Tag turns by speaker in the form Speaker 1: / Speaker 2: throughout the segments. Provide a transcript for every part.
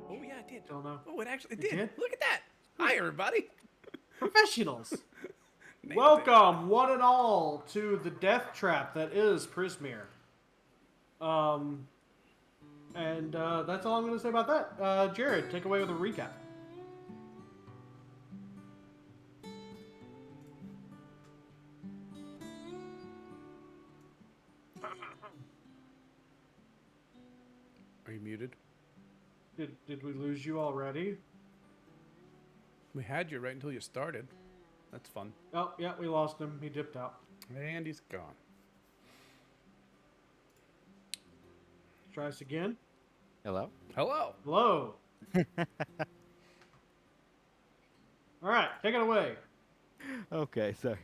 Speaker 1: Oh yeah, it did.
Speaker 2: Don't know.
Speaker 1: Oh, it actually
Speaker 2: It
Speaker 1: did.
Speaker 2: did?
Speaker 1: Look at that. Hi, everybody.
Speaker 2: Professionals.
Speaker 1: Nailed it.
Speaker 2: Welcome, one and all, to the death trap that is Prismere. Um, and that's all I'm going to say about that. Jared, take away with a recap.
Speaker 1: Are you muted?
Speaker 2: Did we lose you already?
Speaker 1: We had you right until you started. That's fun.
Speaker 2: Oh, yeah, we lost him. He dipped out.
Speaker 1: And he's gone.
Speaker 2: Try us again.
Speaker 3: Hello?
Speaker 1: Hello.
Speaker 2: Hello. All right, take it away.
Speaker 3: Okay, so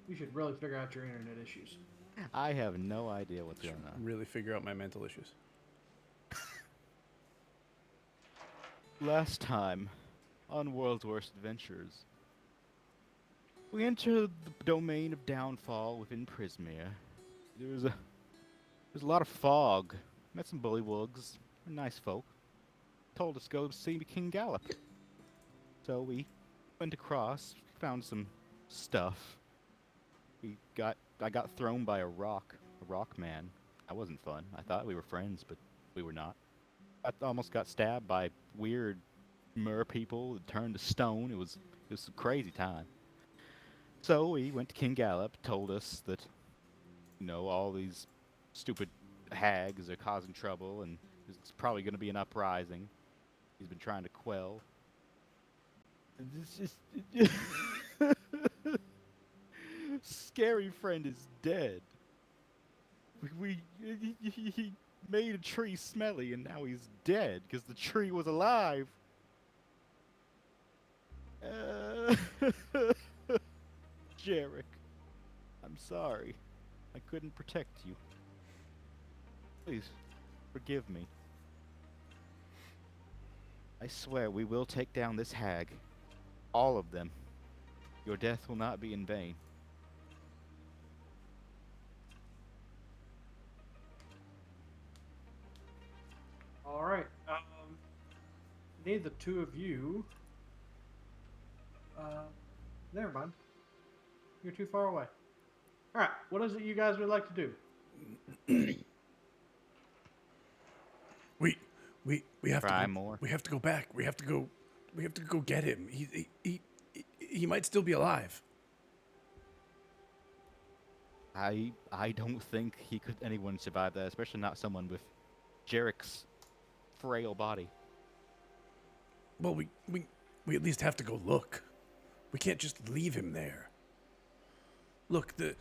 Speaker 2: You should really figure out your internet issues.
Speaker 3: I have no idea what's going on.
Speaker 1: Really figure out my mental issues.
Speaker 3: Last time on World's Worst Adventures, we entered the domain of downfall within Prismere. There was a lot of fog. Met some bullywugs, nice folk. Told us to go see King Gallop. So we went across, found some stuff. I got thrown by a rock man. That wasn't fun. I thought we were friends, but we were not. I almost got stabbed by weird mer people that turned to stone. It was a crazy time. So we went to King Gallop, told us that, all these stupid hags are causing trouble, and there's probably going to be an uprising. He's been trying to quell. It's just scary friend is dead. He made a tree smelly, and now he's dead because the tree was alive. Jerek, I'm sorry. I couldn't protect you. Please, forgive me. I swear we will take down this hag. All of them. Your death will not be in vain.
Speaker 2: All right. Need the two of you. Never mind. You're too far away. All right. What is it you guys would like to do?
Speaker 1: We have
Speaker 3: Try
Speaker 1: to go,
Speaker 3: more.
Speaker 1: We have to go back. We have to go get him. He might still be alive.
Speaker 3: I don't think anyone survive that, especially not someone with Jerek's frail body.
Speaker 1: Well, we at least have to go look. We can't just leave him there. Look, the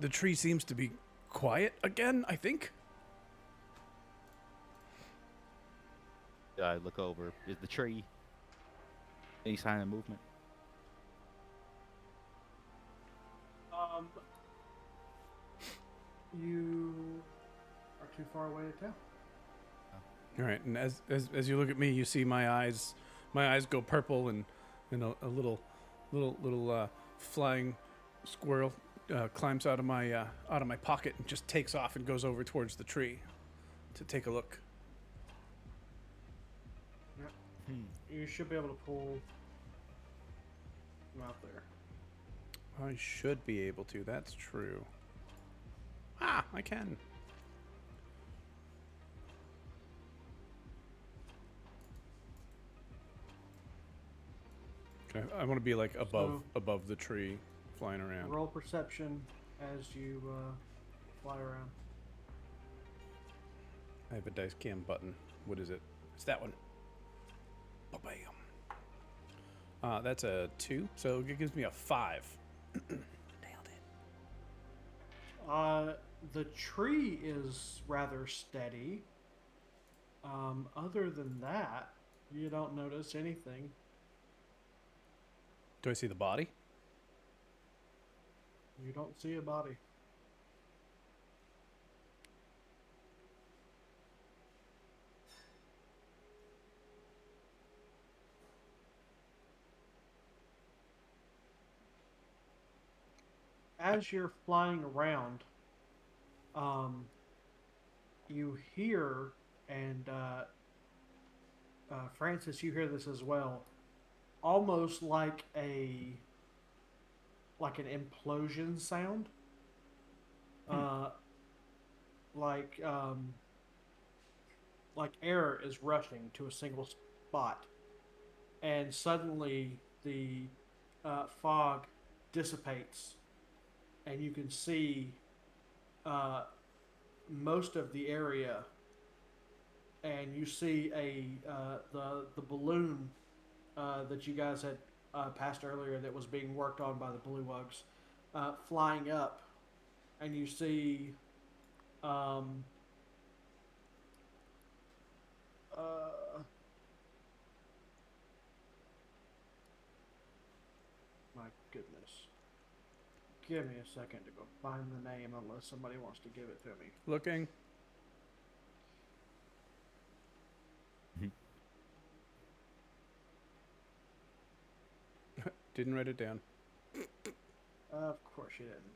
Speaker 1: tree seems to be quiet again, I think.
Speaker 3: I look over. Is the tree any sign of movement?
Speaker 2: You are too far away to tell.
Speaker 1: All right, and as you look at me, you see my eyes go purple, and a little flying squirrel climbs out of my pocket and just takes off and goes over towards the tree to take a look.
Speaker 2: Yeah. You should be able to pull him out there.
Speaker 1: I should be able to. That's true. Ah, I can. Okay, I want to be like above the tree, flying around.
Speaker 2: Roll perception as you fly around.
Speaker 1: I have a dice cam button. What is it? It's that one. Bam. That's a 2, so it gives me a 5. Nailed it.
Speaker 2: The tree is rather steady. Other than that, you don't notice anything.
Speaker 1: Do I see the body?
Speaker 2: You don't see a body. As you're flying around, you hear and Francis, you hear this as well. Almost like an implosion sound. Uh, like like air is rushing to a single spot, and suddenly the fog dissipates, and you can see uh, most of the area, and you see the balloon that you guys had passed earlier that was being worked on by the Bullywugs flying up, and you see um, uh, my goodness. Give me a second to go find the name unless somebody wants to give it to me.
Speaker 1: Looking. Didn't write it down.
Speaker 2: Of course you didn't.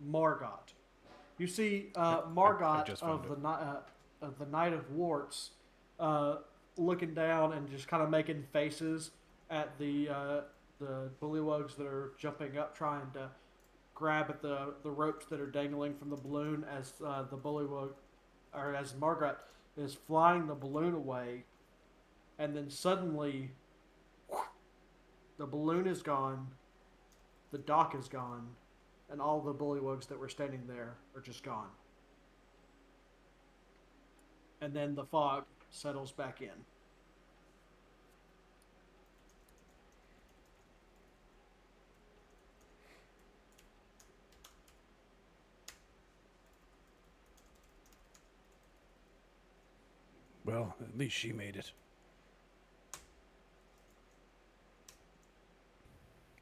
Speaker 2: Margot. You see Margot
Speaker 1: just found
Speaker 2: of the Knight of Warts looking down and just kind of making faces at the bullywugs that are jumping up, trying to grab at the ropes that are dangling from the balloon as the bullywug, or as Margaret is flying the balloon away, and then suddenly the balloon is gone, the dock is gone, and all the bullywugs that were standing there are just gone. And then the fog settles back in.
Speaker 1: Well, at least she made it.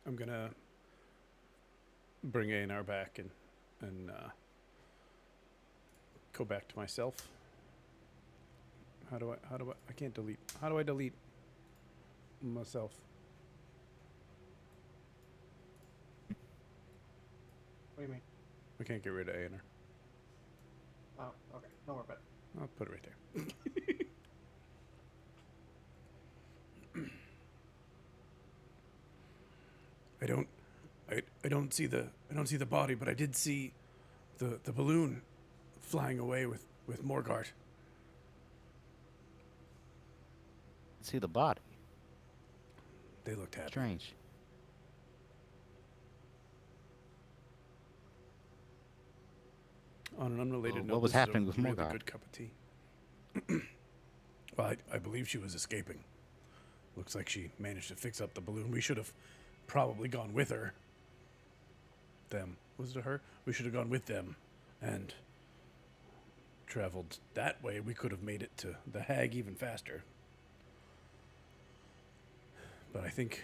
Speaker 1: I'm gonna bring A&R back and go back to myself. How do I can't delete. How do I delete myself?
Speaker 2: What do you mean?
Speaker 1: I can't get rid of A&R.
Speaker 2: Oh, okay. Don't worry about it.
Speaker 1: I'll put it right there. I don't see the body, but I did see the balloon flying away with Morgart.
Speaker 3: See the body.
Speaker 1: They looked happy.
Speaker 3: Strange.
Speaker 1: On an unrelated note,
Speaker 3: what was
Speaker 1: this is
Speaker 3: happening
Speaker 1: a
Speaker 3: with
Speaker 1: really
Speaker 3: Morgart?
Speaker 1: good cup of tea. Well, I believe she was escaping. Looks like she managed to fix up the balloon. We should have probably gone with her. Them. Was it her? We should have gone with them and traveled that way. We could have made it to the hag even faster. But I think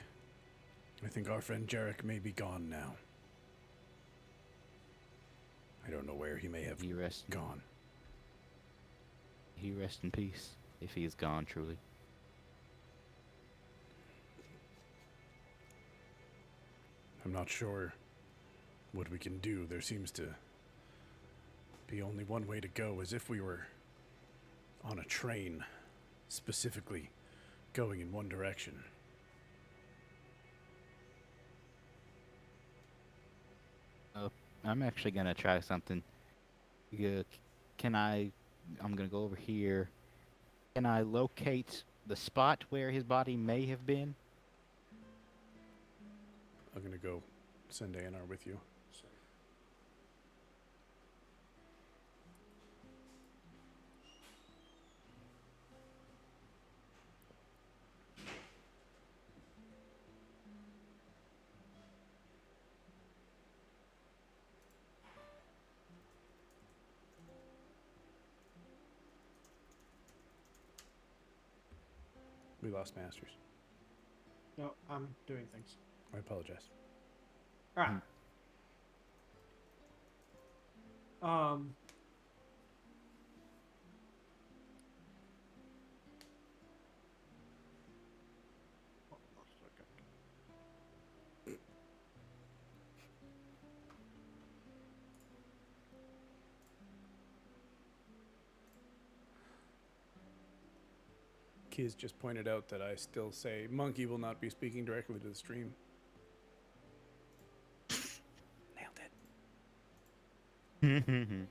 Speaker 1: our friend Jerek may be gone now. I don't know where he may have gone.
Speaker 3: He rest in peace, if he is gone truly.
Speaker 1: I'm not sure what we can do. There seems to be only one way to go, as if we were on a train, specifically going in one direction.
Speaker 3: I'm actually gonna try something. I'm gonna go over here. Can I locate the spot where his body may have been?
Speaker 1: I'm gonna go send A&R with you. We lost Masters.
Speaker 2: No, I'm doing things.
Speaker 1: I apologize.
Speaker 2: All right. Um. hold on a second.
Speaker 1: Kiz just pointed out that I still say Monkey will not be speaking directly to the stream. Nailed it.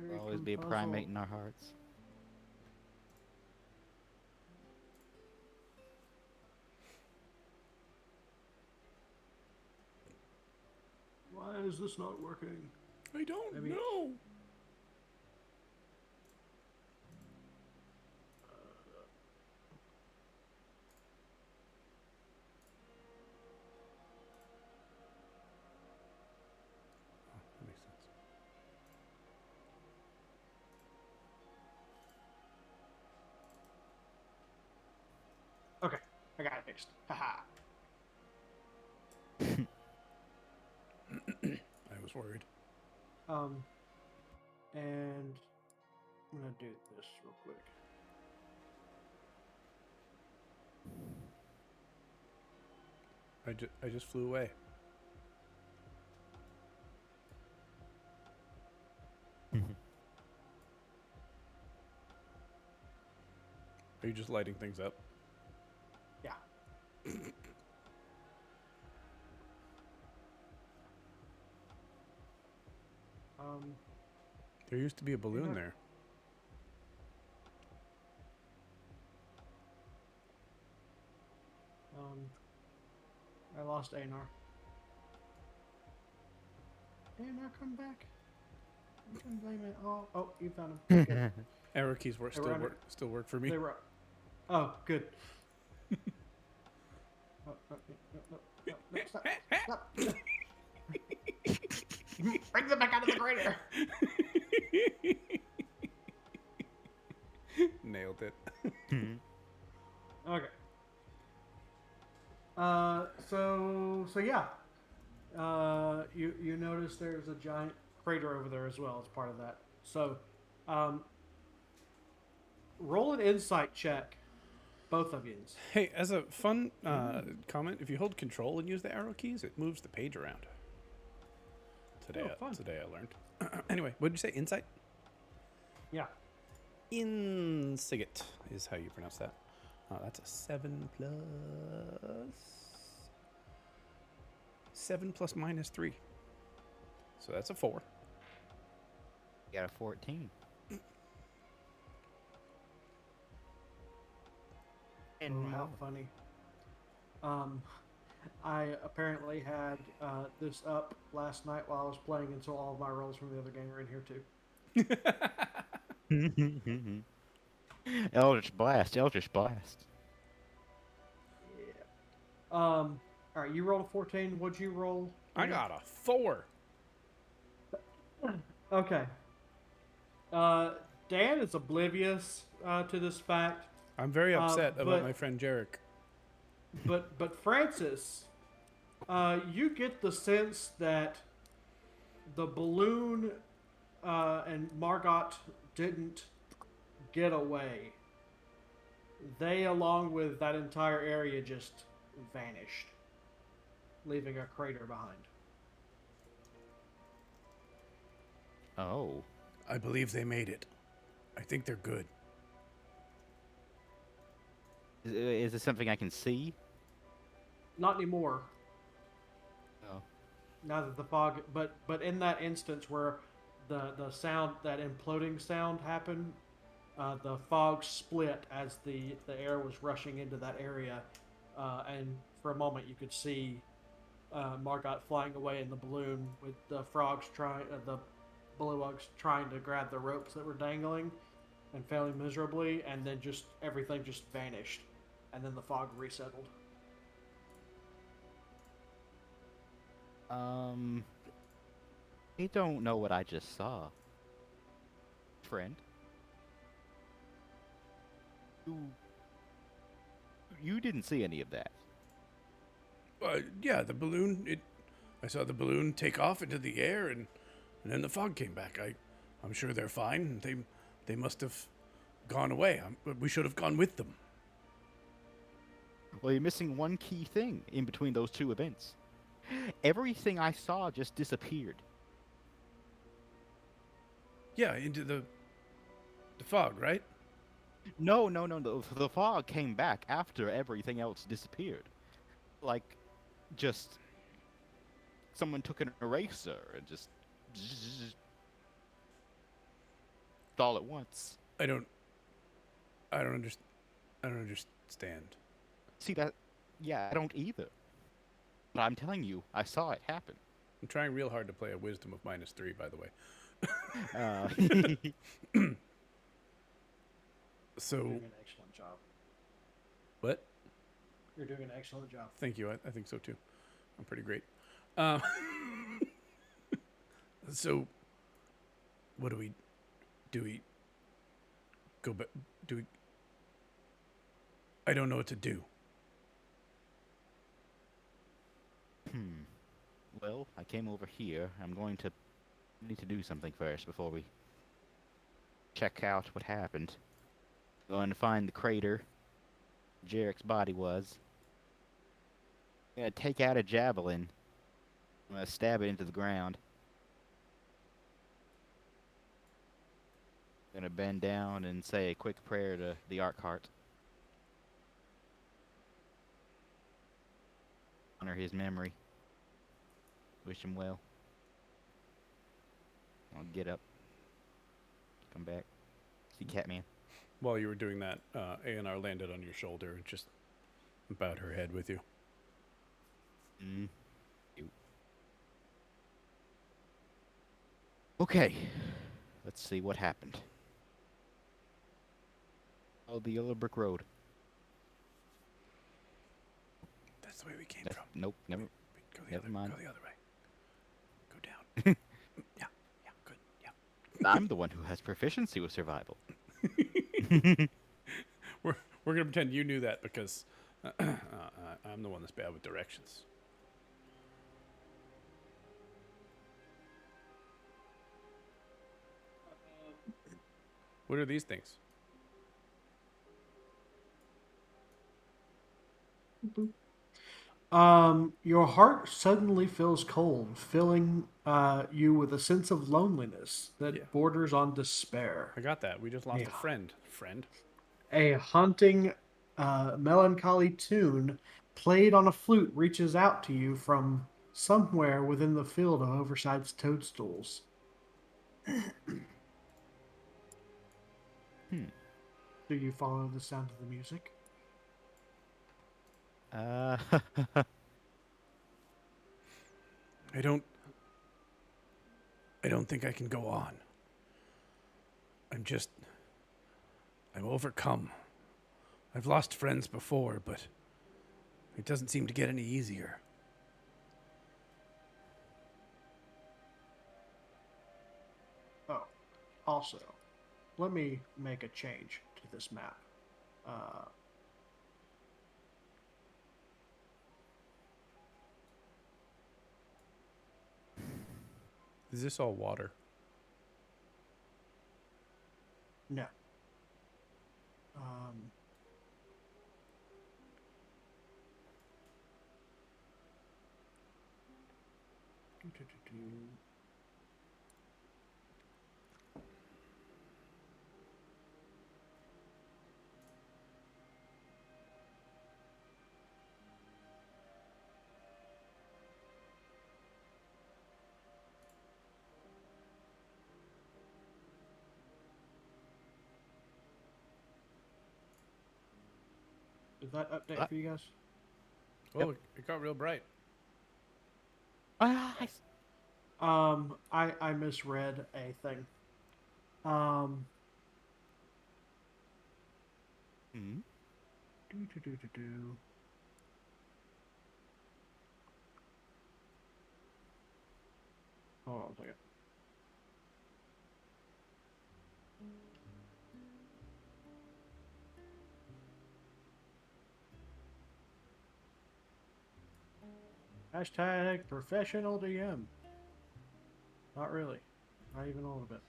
Speaker 3: Will always be a primate in our hearts.
Speaker 2: Why is this not working?
Speaker 1: I don't
Speaker 2: Maybe-
Speaker 1: know. That makes sense.
Speaker 2: Okay, I got it fixed. Haha.
Speaker 1: I was worried.
Speaker 2: And I'm gonna do this real quick.
Speaker 1: I just flew away. Are you just lighting things up?
Speaker 2: Yeah.
Speaker 1: There used to be a balloon
Speaker 2: Yeah.
Speaker 1: there.
Speaker 2: I lost Anar. Anar, come back. You can blame it. Oh, you found him. Good.
Speaker 1: Arrow keys
Speaker 2: They were under-
Speaker 1: still work for me.
Speaker 2: They were. Oh, good. Oh, no, stop. Stop. Bring them back out of the crater.
Speaker 1: Nailed it.
Speaker 2: Okay. So yeah. You notice there's a giant crater over there as well as part of that. So, roll an insight check, both of you.
Speaker 1: Hey, as a fun comment, if you hold control and use the arrow keys, it moves the page around.
Speaker 2: Oh, fun.
Speaker 1: Today I learned. Anyway, what did you say? Insight?
Speaker 2: Yeah.
Speaker 1: Insight is how you pronounce that. That's a 7 plus... 7 plus minus 3. So that's a 4.
Speaker 3: You got a 14. And
Speaker 2: Oh, how funny. I apparently had this up last night while I was playing until all of my rolls from the other game are in here too.
Speaker 3: Eldritch Blast.
Speaker 2: Yeah. All right, you rolled a 14. What'd you roll?
Speaker 1: I got a 4.
Speaker 2: Okay. Dan is oblivious to this fact,
Speaker 1: I'm very upset about
Speaker 2: but-
Speaker 1: my friend Jerek.
Speaker 2: but Francis, you get the sense that the balloon and Margot didn't get away. They, along with that entire area, just vanished, leaving a crater behind.
Speaker 3: Oh.
Speaker 1: I believe they made it. I think they're good.
Speaker 3: Is this something I can see?
Speaker 2: Not anymore.
Speaker 3: Oh.
Speaker 2: Now that the fog, but in that instance where the sound, that imploding sound happened, the fog split as the air was rushing into that area, and for a moment you could see Margot flying away in the balloon with the bullywugs trying to grab the ropes that were dangling and failing miserably, and then just everything just vanished, and then the fog resettled.
Speaker 3: I don't know what I just saw. Friend. You didn't see any of that.
Speaker 1: Yeah, the balloon. I saw the balloon take off into the air, and then the fog came back. I'm sure they're fine. They must have gone away. We should have gone with them.
Speaker 3: Well, you're missing one key thing in between those two events. Everything I saw just disappeared.
Speaker 1: Yeah, into the fog, right?
Speaker 3: No, no, no, no. The fog came back after everything else disappeared. Like, just someone took an eraser and just all at once.
Speaker 1: I don't. I don't understand. I don't understand.
Speaker 3: See that? Yeah, I don't either. But I'm telling you, I saw it happen.
Speaker 1: I'm trying real hard to play a wisdom of -3, by the way.
Speaker 3: Uh,
Speaker 2: You're
Speaker 1: So
Speaker 2: doing an excellent job.
Speaker 1: what?
Speaker 2: You're doing an excellent job.
Speaker 1: Thank you. I think so too. I'm pretty great. Uh, so, what do we? Do we go back? Do we? I don't know what to do.
Speaker 3: well, I came over here. I'm going to need to do something first before we check out what happened. Going to find the crater Jerek's body was. Gonna take out a javelin. I'm gonna stab it into the ground. Gonna bend down and say a quick prayer to the Arkheart. Honor his memory. Wish him well. I'll get up. Come back. See Catman.
Speaker 1: While you were doing that, A&R landed on your shoulder and just bowed her head with you.
Speaker 3: Okay. Let's see what happened. Oh, the yellow brick road.
Speaker 1: That's the way we came
Speaker 3: That's,
Speaker 1: from.
Speaker 3: nope, never.
Speaker 1: Go the
Speaker 3: Never
Speaker 1: other.
Speaker 3: mind.
Speaker 1: Go the other way. Go down. Yeah. Good. Yeah.
Speaker 3: I'm the one who has proficiency with survival.
Speaker 1: We're gonna pretend you knew that because I'm the one that's bad with directions. What are these things?
Speaker 2: Your heart suddenly feels cold, filling you with a sense of loneliness that
Speaker 1: Yeah.
Speaker 2: borders on despair.
Speaker 1: I got that. We just lost
Speaker 2: Yeah.
Speaker 1: a friend. Friend.
Speaker 2: A haunting, melancholy tune played on a flute reaches out to you from somewhere within the field of oversized toadstools. Do you follow the sound of the music?
Speaker 3: Uh,
Speaker 1: I don't think I can go on. I'm overcome. I've lost friends before, but it doesn't seem to get any easier.
Speaker 2: Oh, also, let me make a change to this map. Uh,
Speaker 1: Is this all water?
Speaker 2: no. Um, do. Did that update for you guys?
Speaker 1: Oh, it got real bright.
Speaker 3: I
Speaker 2: I misread a thing. Um,
Speaker 3: hmm?
Speaker 2: do. Hold on a second. Hashtag professional DM. Not really. Not even a little bit.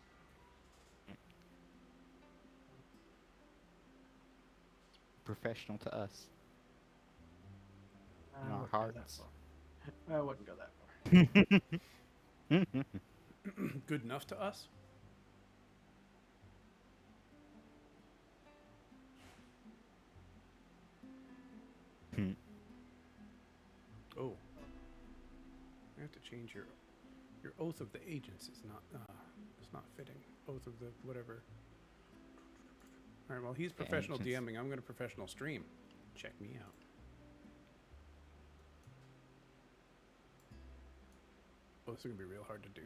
Speaker 3: Professional to us.
Speaker 2: I
Speaker 3: In our
Speaker 2: wouldn't go that
Speaker 3: hearts.
Speaker 2: far. I wouldn't go that far.
Speaker 1: Good enough to us? Oh, I have to change your oath of the agents is not fitting. Oath of the whatever. All right. Well, he's professional
Speaker 3: Agents.
Speaker 1: DMing. I'm going to professional stream. Check me out. Oh, this is going to be real hard to do.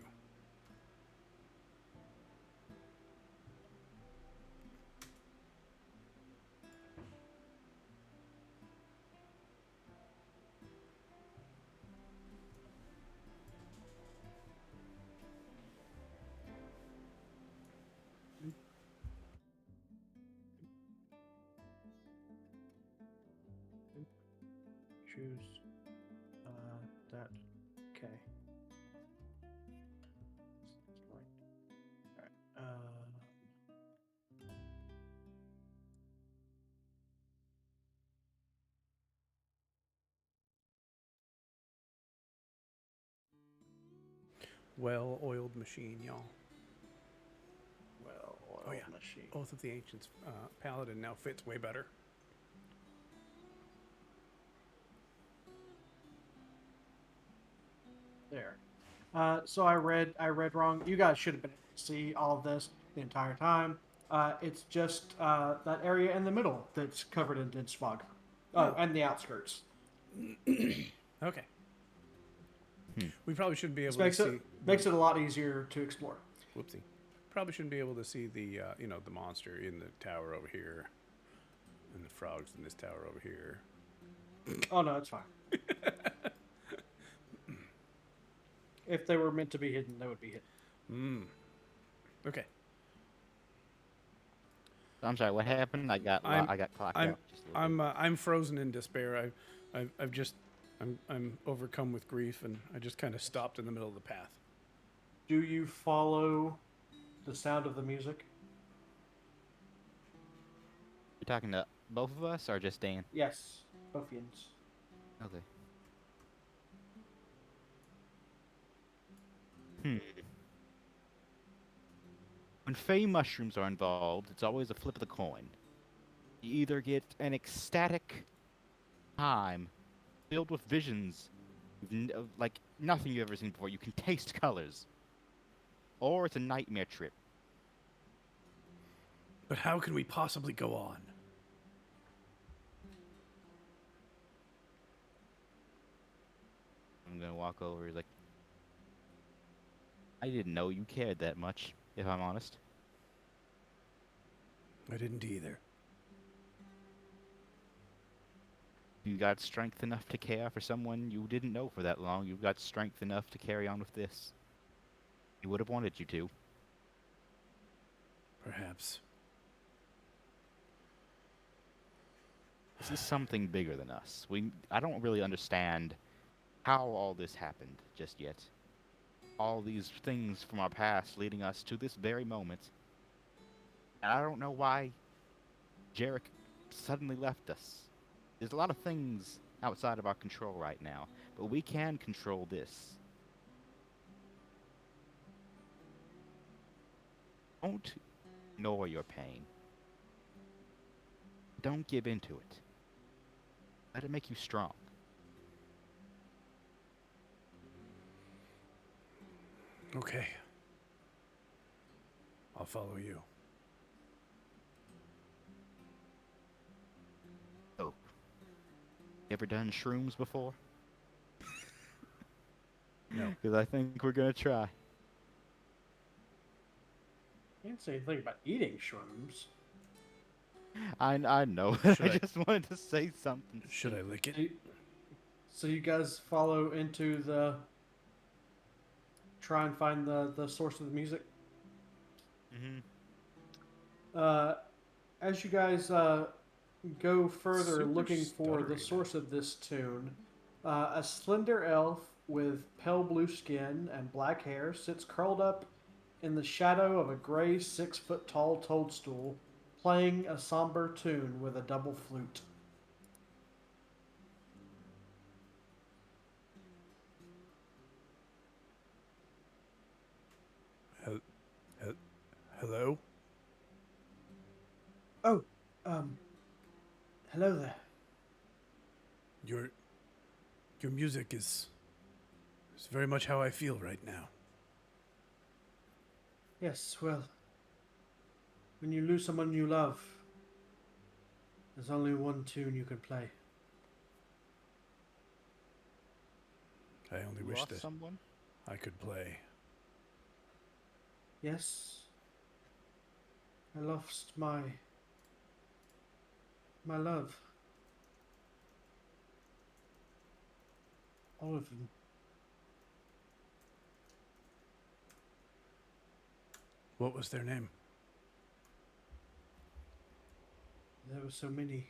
Speaker 2: Choose that. Okay. Alright.
Speaker 1: Well-oiled machine, y'all.
Speaker 2: Well,
Speaker 1: Oh yeah.
Speaker 2: machine.
Speaker 1: Oath of the Ancients Paladin now fits way better.
Speaker 2: There. So I read wrong. You guys should have been able to see all of this the entire time. It's just that area in the middle that's covered in dense fog. Oh, and the outskirts.
Speaker 1: Okay. We probably shouldn't be
Speaker 2: This
Speaker 1: able to see.
Speaker 2: makes it a lot easier to explore.
Speaker 1: Whoopsie. Probably shouldn't be able to see the the monster in the tower over here, and the frogs in this tower over here.
Speaker 2: Oh no, it's fine. If they were meant to be hidden, they would be hidden.
Speaker 1: Okay.
Speaker 3: I'm sorry. What happened? I got clocked out. Just a little bit.
Speaker 1: I'm frozen in despair. I'm overcome with grief, and I just kind of stopped in the middle of the path.
Speaker 2: Do you follow the sound of the music?
Speaker 3: You're talking to both of us or just Dan?
Speaker 2: Yes, both ends.
Speaker 3: Okay. When Fey mushrooms are involved, it's always a flip of the coin. You either get an ecstatic time filled with visions of like nothing you've ever seen before. You can taste colors. Or it's a nightmare trip.
Speaker 1: But how can we possibly go on?
Speaker 3: I'm gonna walk over. He's like, I didn't know you cared that much, if I'm honest.
Speaker 1: I didn't either.
Speaker 3: You got strength enough to care for someone you didn't know for that long. You've got strength enough to carry on with this. He would have wanted you to.
Speaker 1: Perhaps.
Speaker 3: This is something bigger than us. I don't really understand how all this happened just yet. All these things from our past leading us to this very moment. And I don't know why Jerek suddenly left us. There's a lot of things outside of our control right now, but we can control this. Don't ignore your pain. Don't give into it. Let it make you strong.
Speaker 1: Okay. I'll follow you.
Speaker 3: Oh. You ever done shrooms before?
Speaker 1: No.
Speaker 3: Because I think we're going to try.
Speaker 2: You didn't say anything about eating shrooms.
Speaker 3: I know.
Speaker 1: Should
Speaker 3: I
Speaker 1: I-
Speaker 3: just wanted to say something.
Speaker 1: Should I lick it?
Speaker 2: So you guys follow into the... Try and find the source of the music.
Speaker 3: Mm-hmm.
Speaker 2: As you guys go further
Speaker 1: Super
Speaker 2: looking for the
Speaker 1: stuttery.
Speaker 2: source of this tune, a slender elf with pale blue skin and black hair sits curled up in the shadow of a gray 6-foot-tall toadstool, playing a somber tune with a double flute.
Speaker 1: Hello?
Speaker 2: Oh, hello there.
Speaker 1: You're Your music is very much how I feel right now.
Speaker 2: Yes, well, when you lose someone you love, there's only one tune you can play.
Speaker 1: I only wish
Speaker 3: Lost
Speaker 1: that
Speaker 3: someone?
Speaker 1: I could play.
Speaker 2: Yes, I lost my love. All of them.
Speaker 1: What was their name?
Speaker 2: There were so many.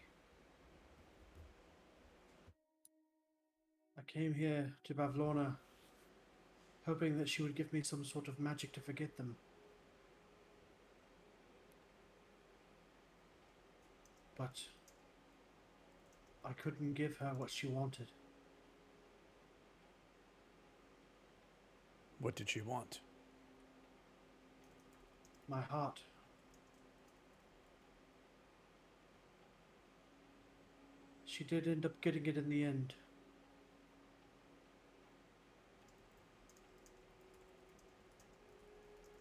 Speaker 2: I came here to Bavlorna hoping that she would give me some sort of magic to forget them. But I couldn't give her what she wanted.
Speaker 1: What did she want?
Speaker 2: My heart. She did end up getting it in the end.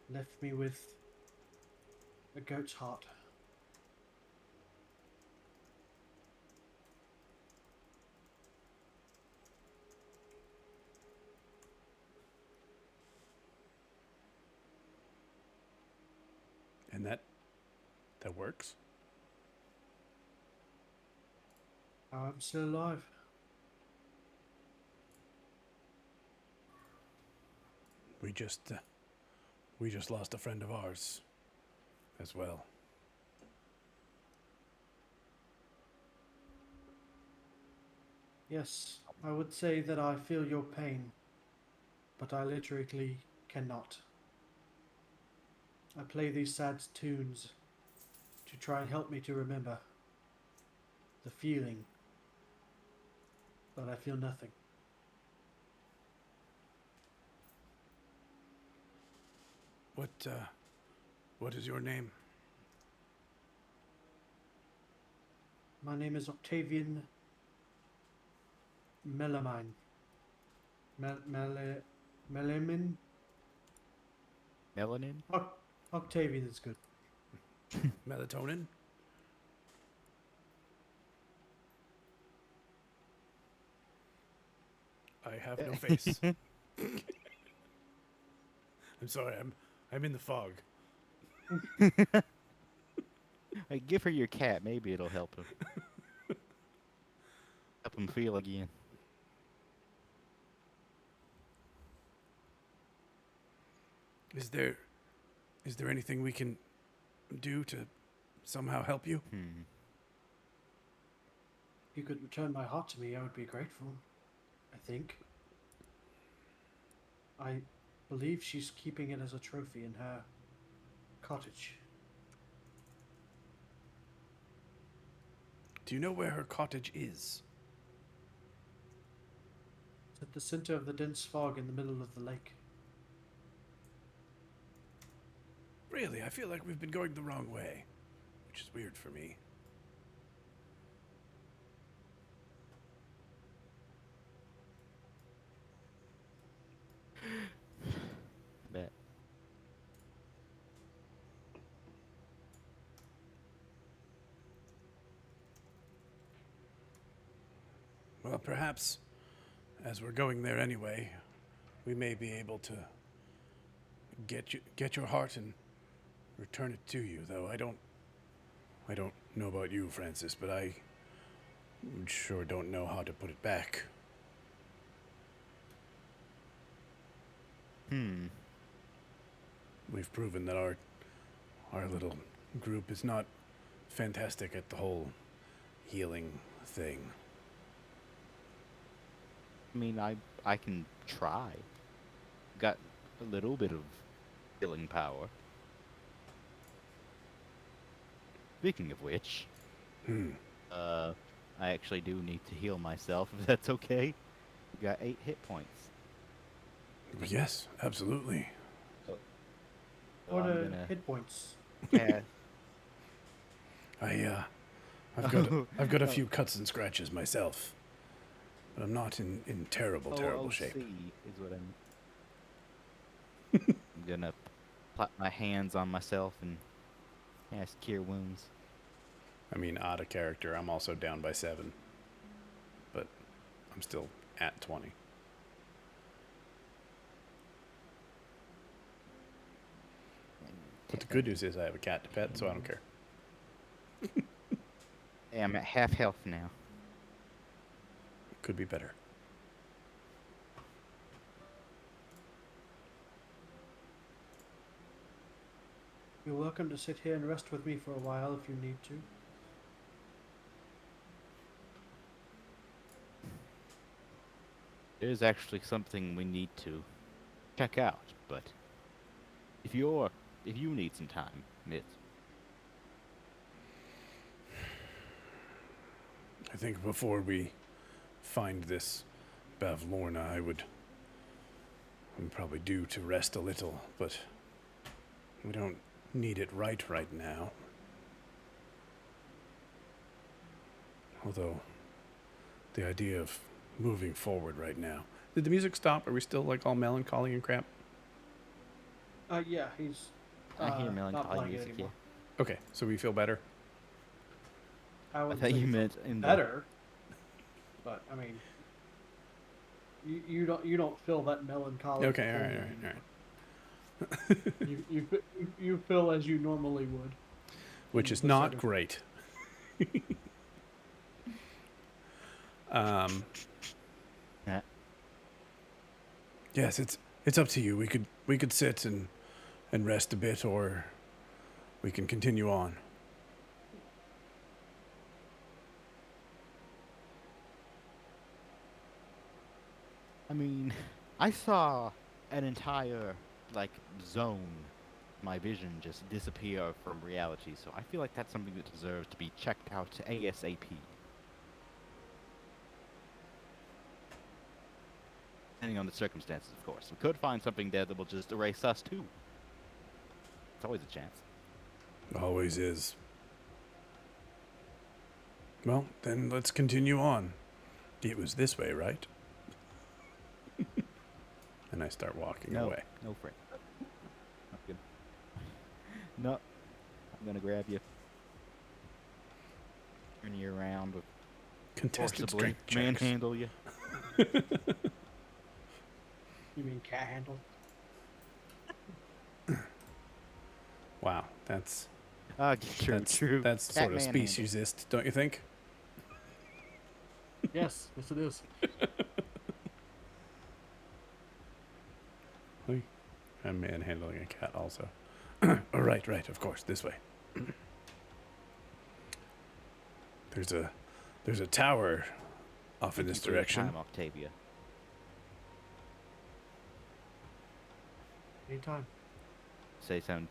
Speaker 2: Left me with a goat's heart.
Speaker 1: And that works?
Speaker 2: I'm still alive.
Speaker 1: We just lost a friend of ours as well.
Speaker 2: Yes, I would say that I feel your pain, but I literally cannot. I play these sad tunes to try and help me to remember the feeling, but I feel nothing.
Speaker 1: What is your name?
Speaker 2: My name is Octavian Melamine. Melamin?
Speaker 3: Melanin?
Speaker 2: Octavian is good.
Speaker 1: Melatonin? I have no face. I'm sorry, I'm in the fog.
Speaker 3: Hey, give her your cat. Maybe it'll help him. Help him feel again.
Speaker 1: Is there anything we can do to somehow help you?
Speaker 2: If you could return my heart to me, I would be grateful. I think. I believe she's keeping it as a trophy in her cottage.
Speaker 1: Do you know where her cottage is?
Speaker 2: It's at the center of the dense fog in the middle of the lake.
Speaker 1: Really, I feel like we've been going the wrong way, which is weird for me.
Speaker 3: Bet.
Speaker 1: Well, perhaps, as we're going there anyway, we may be able to get your heart and return it to you. Though I don't know about you, Francis, but I sure don't know how to put it back. We've proven that our little group is not fantastic at the whole healing thing.
Speaker 3: I mean, I can try. Got a little bit of healing power. Speaking of which, I actually do need to heal myself, if that's okay. Got 8 hit points.
Speaker 1: Yes, absolutely.
Speaker 3: So
Speaker 2: What
Speaker 3: I'm
Speaker 2: are
Speaker 3: gonna
Speaker 2: hit points?
Speaker 3: cast.
Speaker 1: I've got a few cuts and scratches myself. but I'm not in terrible shape.
Speaker 3: OOC is what I'm gonna put my hands on myself and cast Cure Wounds.
Speaker 1: I mean, out of character, I'm also down by 7. But I'm still at 20. But the good news is I have a cat to pet, so I don't care.
Speaker 3: Yeah, I'm at half health now.
Speaker 1: Could be better.
Speaker 2: You're welcome to sit here and rest with me for a while if you need to.
Speaker 3: There's actually something we need to check out, but if you need some time, Mitt.
Speaker 1: I think before we find this Bavlorna, I would probably do to rest a little, but we don't need it right now. Although, the idea of moving forward right now. Did the music stop? Are we still like all melancholy and crap?
Speaker 2: Yeah, he's.
Speaker 3: I hear
Speaker 2: not
Speaker 3: melancholy
Speaker 2: playing it
Speaker 3: music, yeah.
Speaker 2: anymore.
Speaker 1: Okay, so we feel better?
Speaker 2: I
Speaker 3: I
Speaker 2: wouldn't
Speaker 3: thought
Speaker 2: say
Speaker 3: you
Speaker 2: it's
Speaker 3: meant in the...
Speaker 2: better, but I mean, you don't feel that melancholy.
Speaker 1: Okay, all right.
Speaker 2: You feel as you normally would.
Speaker 1: Which is
Speaker 2: The
Speaker 1: not
Speaker 2: second-
Speaker 1: great.
Speaker 3: Yeah.
Speaker 1: Yes, it's up to you. We could sit and rest a bit, or we can continue on.
Speaker 3: I mean, I saw an entire, like, zone, my vision just disappear from reality, so I feel like that's something that deserves to be checked out ASAP. Depending on the circumstances, of course. We could find something there that will just erase us, too. It's always a chance.
Speaker 1: Always is. Well, then let's continue on. It was this way, right? And I start walking away.
Speaker 3: No, Frank. Not good. No. I'm gonna grab you. Turn you around with
Speaker 1: Contested
Speaker 3: forcibly
Speaker 1: strength checks.
Speaker 3: manhandle you.
Speaker 2: You mean cat handle?
Speaker 1: Wow, that's
Speaker 3: True.
Speaker 1: That's
Speaker 3: Cat
Speaker 1: sort of
Speaker 3: manhandle.
Speaker 1: speciesist, don't you think?
Speaker 2: Yes, yes it is.
Speaker 1: I'm manhandling a cat also. Oh, right, of course, this way. There's a tower off in
Speaker 3: Thank
Speaker 1: this
Speaker 3: you for your
Speaker 1: direction.
Speaker 3: time, Octavia.
Speaker 2: Anytime.
Speaker 3: Say something.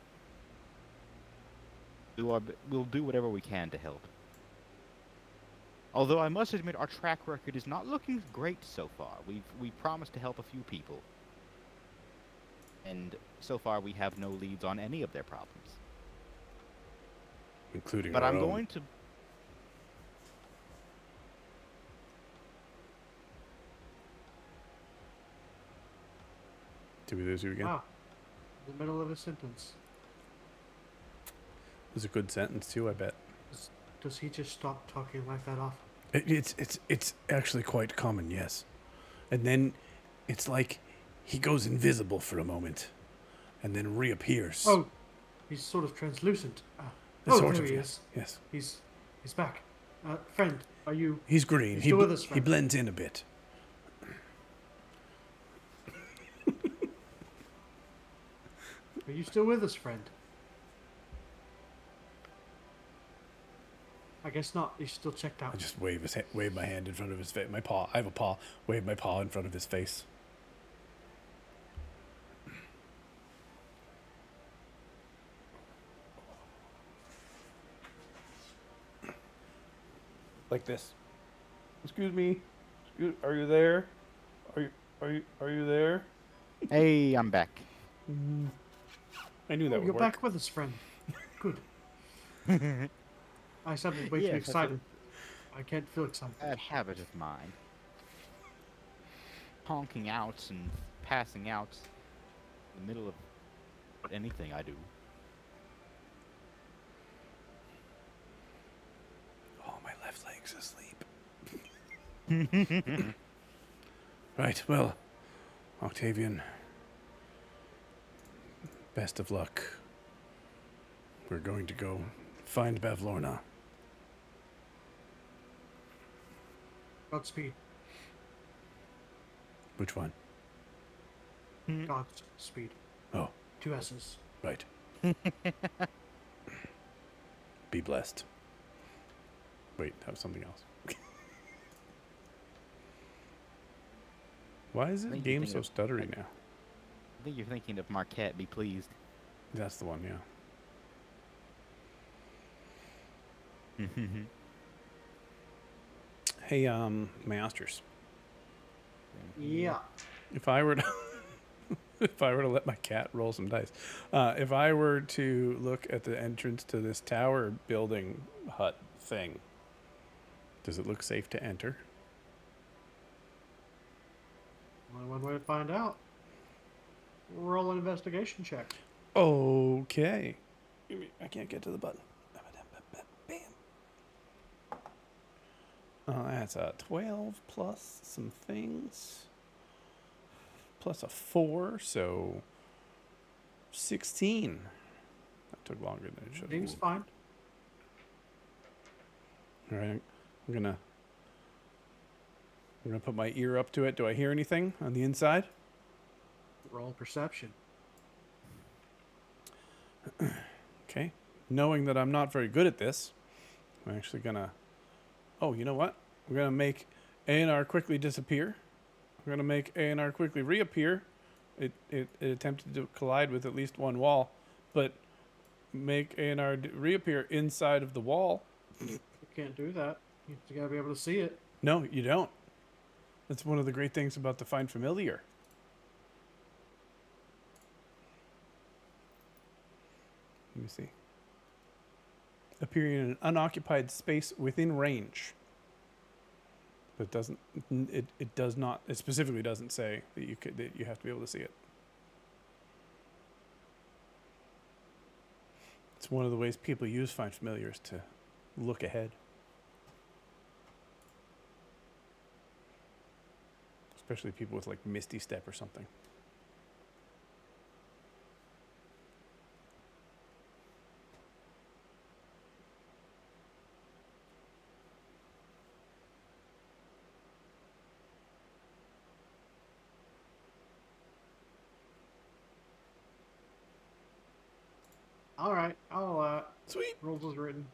Speaker 3: We'll do whatever we can to help. Although I must admit, our track record is not looking great so far. We've promised to help a few people, and so far we have no leads on any of their problems.
Speaker 1: Including
Speaker 3: But
Speaker 1: our
Speaker 3: I'm
Speaker 1: own.
Speaker 3: going to.
Speaker 1: Did we lose you again?
Speaker 2: Wow. In the middle of a sentence.
Speaker 1: It was a good sentence too, I bet.
Speaker 2: Does he just stop talking like that often?
Speaker 1: It's actually quite common, yes. And then it's like he goes invisible for a moment, and then reappears.
Speaker 2: Oh, he's sort of translucent.
Speaker 1: Sort
Speaker 2: there
Speaker 1: of,
Speaker 2: he
Speaker 1: yes.
Speaker 2: is.
Speaker 1: Yes.
Speaker 2: He's back. Friend, are you?
Speaker 1: He's green.
Speaker 2: He's
Speaker 1: He
Speaker 2: still with us,
Speaker 1: he
Speaker 2: friend.
Speaker 1: blends in a bit.
Speaker 2: Are you still with us, friend? I guess not. He's still checked
Speaker 1: I
Speaker 2: out.
Speaker 1: just wave my hand in front of his face. My paw. I have a paw. Wave my paw in front of his face. Like this. Excuse me. Are you there? Are you there?
Speaker 3: Hey, I'm back.
Speaker 1: I knew that would
Speaker 2: You're
Speaker 1: work.
Speaker 2: back with us, friend. Good. I sounded way too
Speaker 3: Yes, that's
Speaker 2: excited. I can't feel excited.
Speaker 3: That habit of mine. honking out and passing out in the middle of anything I do.
Speaker 1: Oh, my left leg's asleep. Right, well, Octavian, best of luck. We're going to go find Bavlorna.
Speaker 2: Godspeed.
Speaker 1: Which one?
Speaker 2: Godspeed.
Speaker 1: Oh,
Speaker 2: 2 S's.
Speaker 1: right. Be blessed. Wait, that was something else. Why is this
Speaker 3: Think you
Speaker 1: game
Speaker 3: think
Speaker 1: so
Speaker 3: of-
Speaker 1: stuttery now?
Speaker 3: I think you're thinking of Marquette. Be pleased.
Speaker 1: That's the one, yeah. Hey, Masters.
Speaker 2: Yeah.
Speaker 1: If I were to, if I were to let my cat roll some dice, if I were to look at the entrance to this tower building hut thing, does it look safe to enter?
Speaker 2: Only one way to find out. Roll an investigation check.
Speaker 1: Okay. I can't get to the button. Bam. That's a 12 plus some things. Plus a 4, so 16. That took longer than it should have.
Speaker 2: Seems fine.
Speaker 1: All right, I'm gonna put my ear up to it. Do I hear anything on the inside?
Speaker 2: Roll perception.
Speaker 1: Okay. Knowing that I'm not very good at this, I'm actually gonna. Oh, you know what? We're gonna make A&R quickly disappear. We're gonna make A&R quickly reappear. It attempted to collide with at least one wall, but make A&R reappear inside of the wall.
Speaker 2: You can't do that. You gotta be able to see it.
Speaker 1: No, you don't. That's one of the great things about the Find Familiar. Let me see. Appearing in an unoccupied space within range. But it doesn't. It does not. It specifically doesn't say that you have to be able to see it. It's one of the ways people use Find Familiars to look ahead. Especially people with like Misty Step or something.
Speaker 2: All right. I'll
Speaker 1: Sweet.
Speaker 2: rules as written.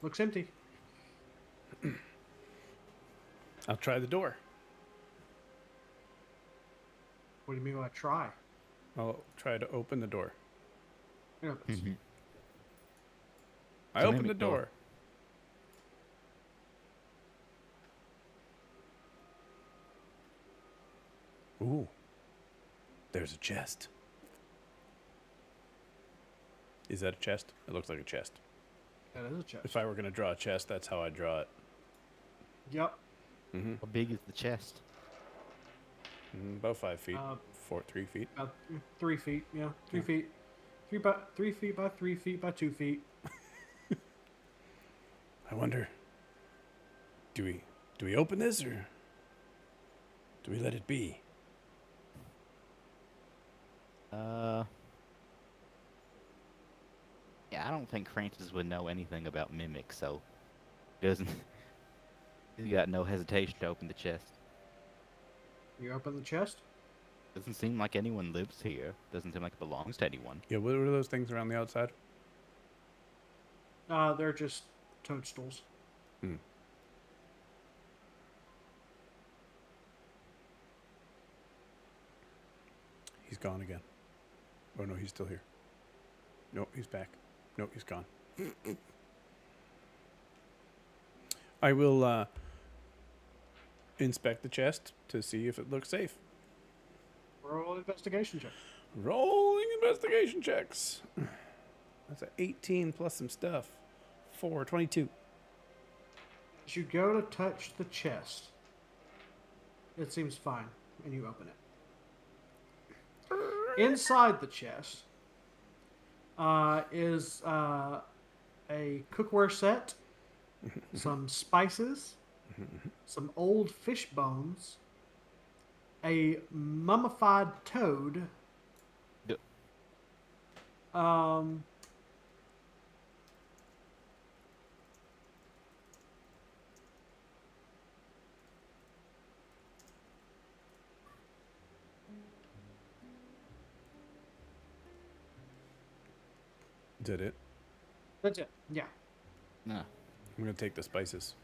Speaker 2: Looks empty.
Speaker 1: I'll try the door.
Speaker 2: What do you mean by try?
Speaker 1: I'll try to open the door.
Speaker 2: It opens.
Speaker 1: I
Speaker 3: It's an
Speaker 1: opened the
Speaker 3: empty door.
Speaker 1: door. Ooh. There's a chest. Is that a chest? It looks like a chest.
Speaker 2: That is a chest.
Speaker 1: If I were going to draw a chest, that's how I'd draw it.
Speaker 2: Yep.
Speaker 1: Mm-hmm.
Speaker 3: How big is the chest?
Speaker 1: About 5 feet. 3 feet.
Speaker 2: About 3 feet. Yeah, 3
Speaker 1: Yeah.
Speaker 2: feet. 3 feet by 3 feet by 2 feet.
Speaker 1: I wonder, do we open this or do we let it be?
Speaker 3: Yeah, I don't think Francis would know anything about mimics, so doesn't. He's got no hesitation to open the chest.
Speaker 2: You open the chest.
Speaker 3: Doesn't seem like anyone lives here. Doesn't seem like it belongs to anyone.
Speaker 1: Yeah, what are those things around the outside?
Speaker 2: They're just toadstools.
Speaker 1: He's gone again. Oh no, he's still here. Nope, he's back. Nope, he's gone. I will inspect the chest to see if it looks safe.
Speaker 2: Roll an investigation check.
Speaker 1: Rolling investigation checks. That's an 18 plus some stuff. 22.
Speaker 2: As you go to touch the chest, it seems fine, and you open it. Inside the chest is a cookware set, some spices, some old fish bones, a mummified toad,
Speaker 3: Yep.
Speaker 2: um,
Speaker 1: Is that it?
Speaker 2: that's it. Yeah.
Speaker 3: Nah.
Speaker 1: I'm gonna take the spices.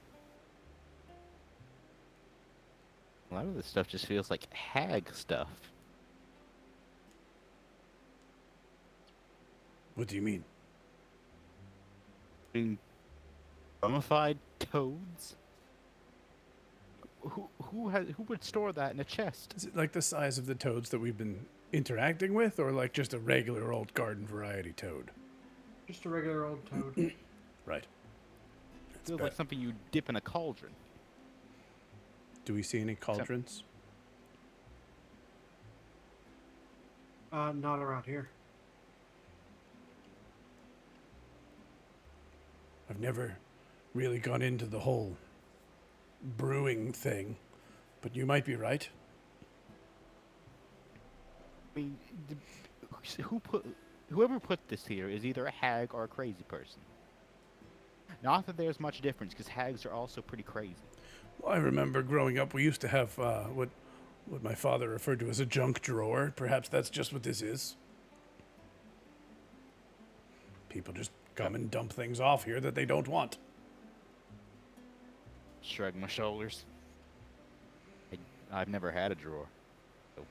Speaker 3: A lot of this stuff just feels like hag stuff.
Speaker 1: What do you mean?
Speaker 3: I mean, mummified toads? Who would store that in a chest?
Speaker 1: Is it like the size of the toads that we've been interacting with, or like just a regular old garden variety toad?
Speaker 2: Just a regular old toad.
Speaker 1: Right.
Speaker 3: Feels like something you dip in a cauldron.
Speaker 1: Do we see any cauldrons?
Speaker 2: Not around here.
Speaker 1: I've never really gone into the whole brewing thing, but you might be right.
Speaker 3: I mean, whoever put this here is either a hag or a crazy person. Not that there's much difference, because hags are also pretty crazy.
Speaker 1: Well, I remember growing up, we used to have what my father referred to as a junk drawer. Perhaps that's just what this is. People just come and dump things off here that they don't want.
Speaker 3: Shrug my shoulders. I've never had a drawer. So,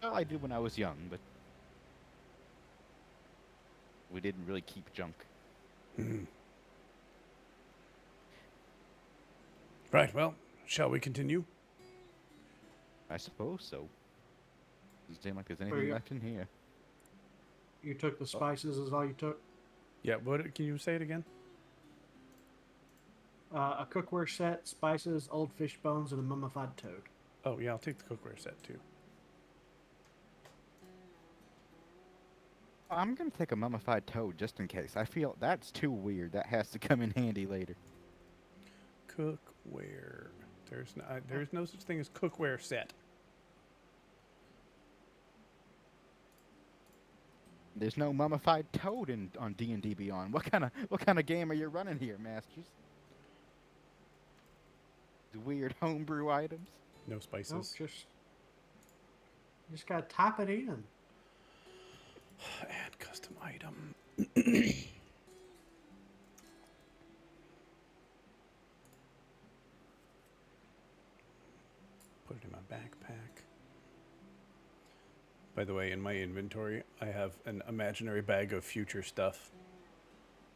Speaker 3: well, I did when I was young, but we didn't really keep junk.
Speaker 1: Right, well, shall we continue?
Speaker 3: I suppose so. Doesn't seem like there's
Speaker 2: Where
Speaker 3: anything
Speaker 2: you-
Speaker 3: left in here.
Speaker 2: You took the spices, is all you took?
Speaker 1: Yeah, what? Can you say it again?
Speaker 2: A cookware set, spices, old fish bones, and a mummified toad.
Speaker 1: Oh, yeah, I'll take the cookware set too.
Speaker 3: I'm gonna take a mummified toad just in case. I feel that's too weird. That has to come in handy later.
Speaker 1: Cookware. There's no such thing as cookware set.
Speaker 3: There's no mummified toad on D&D Beyond. What kind of game are you running here, masters? The weird homebrew items.
Speaker 1: No
Speaker 2: Nope,
Speaker 1: spices.
Speaker 2: just gotta tap it in.
Speaker 1: Add custom item. Put it in my backpack. By the way, in my inventory, I have an imaginary bag of future stuff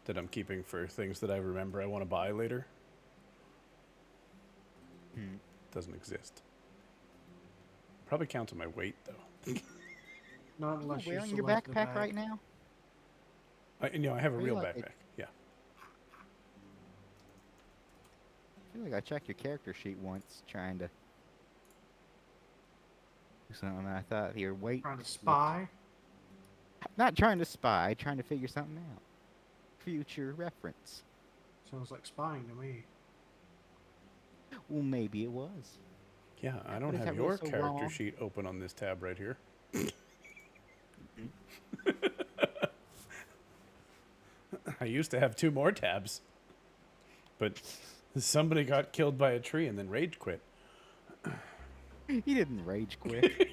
Speaker 1: that I'm keeping for things that I remember I want to buy later. Doesn't exist. Probably counts on my weight, though.
Speaker 2: Not
Speaker 3: Are you
Speaker 2: unless you
Speaker 3: wearing your
Speaker 2: select the
Speaker 3: backpack
Speaker 2: bag.
Speaker 3: right now?
Speaker 1: I have a
Speaker 3: Are you
Speaker 1: real
Speaker 3: like
Speaker 1: backpack. Yeah.
Speaker 3: I feel like I checked your character sheet once trying to do something. I thought your weight.
Speaker 2: Trying to
Speaker 3: looked-
Speaker 2: spy.
Speaker 3: Not trying to spy, trying to figure something out. Future reference.
Speaker 2: Sounds like spying to me.
Speaker 3: Well, maybe it was.
Speaker 1: Yeah, I don't
Speaker 3: But is
Speaker 1: have
Speaker 3: that
Speaker 1: your
Speaker 3: really so
Speaker 1: character
Speaker 3: wrong?
Speaker 1: sheet open on this tab right here. I used to have 2 more tabs, but somebody got killed by a tree and then rage quit.
Speaker 3: He didn't rage quit.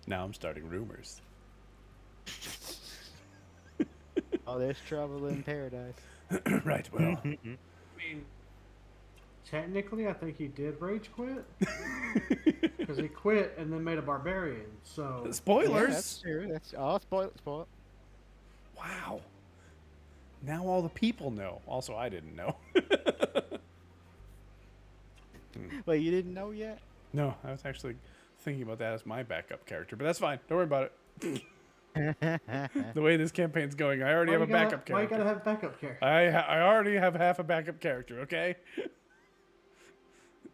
Speaker 1: Now I'm starting rumors.
Speaker 3: Oh, there's trouble in paradise.
Speaker 1: Right, well,
Speaker 2: I mean, technically, I think he did rage quit. Because he quit and then made a barbarian, so...
Speaker 1: spoilers.
Speaker 3: Yeah, that's true. That's spoil it.
Speaker 1: Wow. Now all the people know. Also, I didn't know.
Speaker 3: Wait, you didn't know yet?
Speaker 1: No, I was actually thinking about that as my backup character, but that's fine. Don't worry about it. The way this campaign's going, I already have a backup
Speaker 2: Why you gotta
Speaker 1: character.
Speaker 2: have backup character?
Speaker 1: I already have half a backup character. Okay.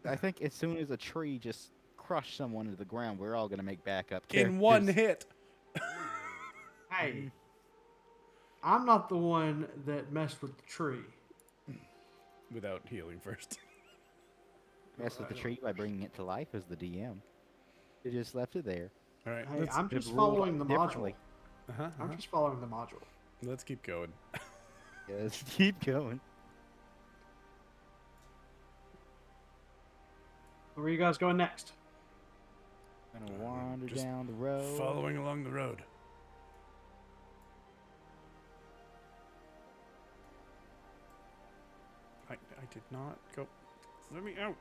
Speaker 3: I think as soon as a tree just crushed someone to the ground, we're all gonna make backup
Speaker 1: In one
Speaker 3: characters.
Speaker 1: hit.
Speaker 2: Hey, I'm not the one that messed with the tree.
Speaker 1: Without healing first.
Speaker 3: Mess with the tree by bringing it to life as the DM. You just left it there.
Speaker 1: All right.
Speaker 2: Hey,
Speaker 1: Let's.
Speaker 2: I'm
Speaker 3: Could've
Speaker 2: just
Speaker 3: ruled
Speaker 2: following the module.
Speaker 3: differently.
Speaker 2: I'm just following the module.
Speaker 1: Let's keep going.
Speaker 3: Yeah, let's keep going.
Speaker 2: Where are you guys going next?
Speaker 3: Gonna wander
Speaker 1: just
Speaker 3: down the road.
Speaker 1: Following along the road. I did not go. Let me out.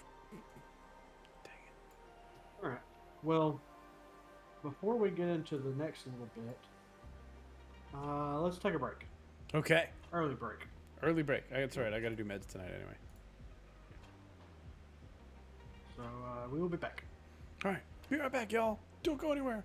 Speaker 1: Dang it.
Speaker 2: All right. Well, before we get into the next little bit, let's take a break.
Speaker 1: Okay.
Speaker 2: Early break.
Speaker 1: Early break. That's right. I got to do meds tonight anyway.
Speaker 2: So we will be back.
Speaker 1: All right. Be right back, y'all. Don't go anywhere.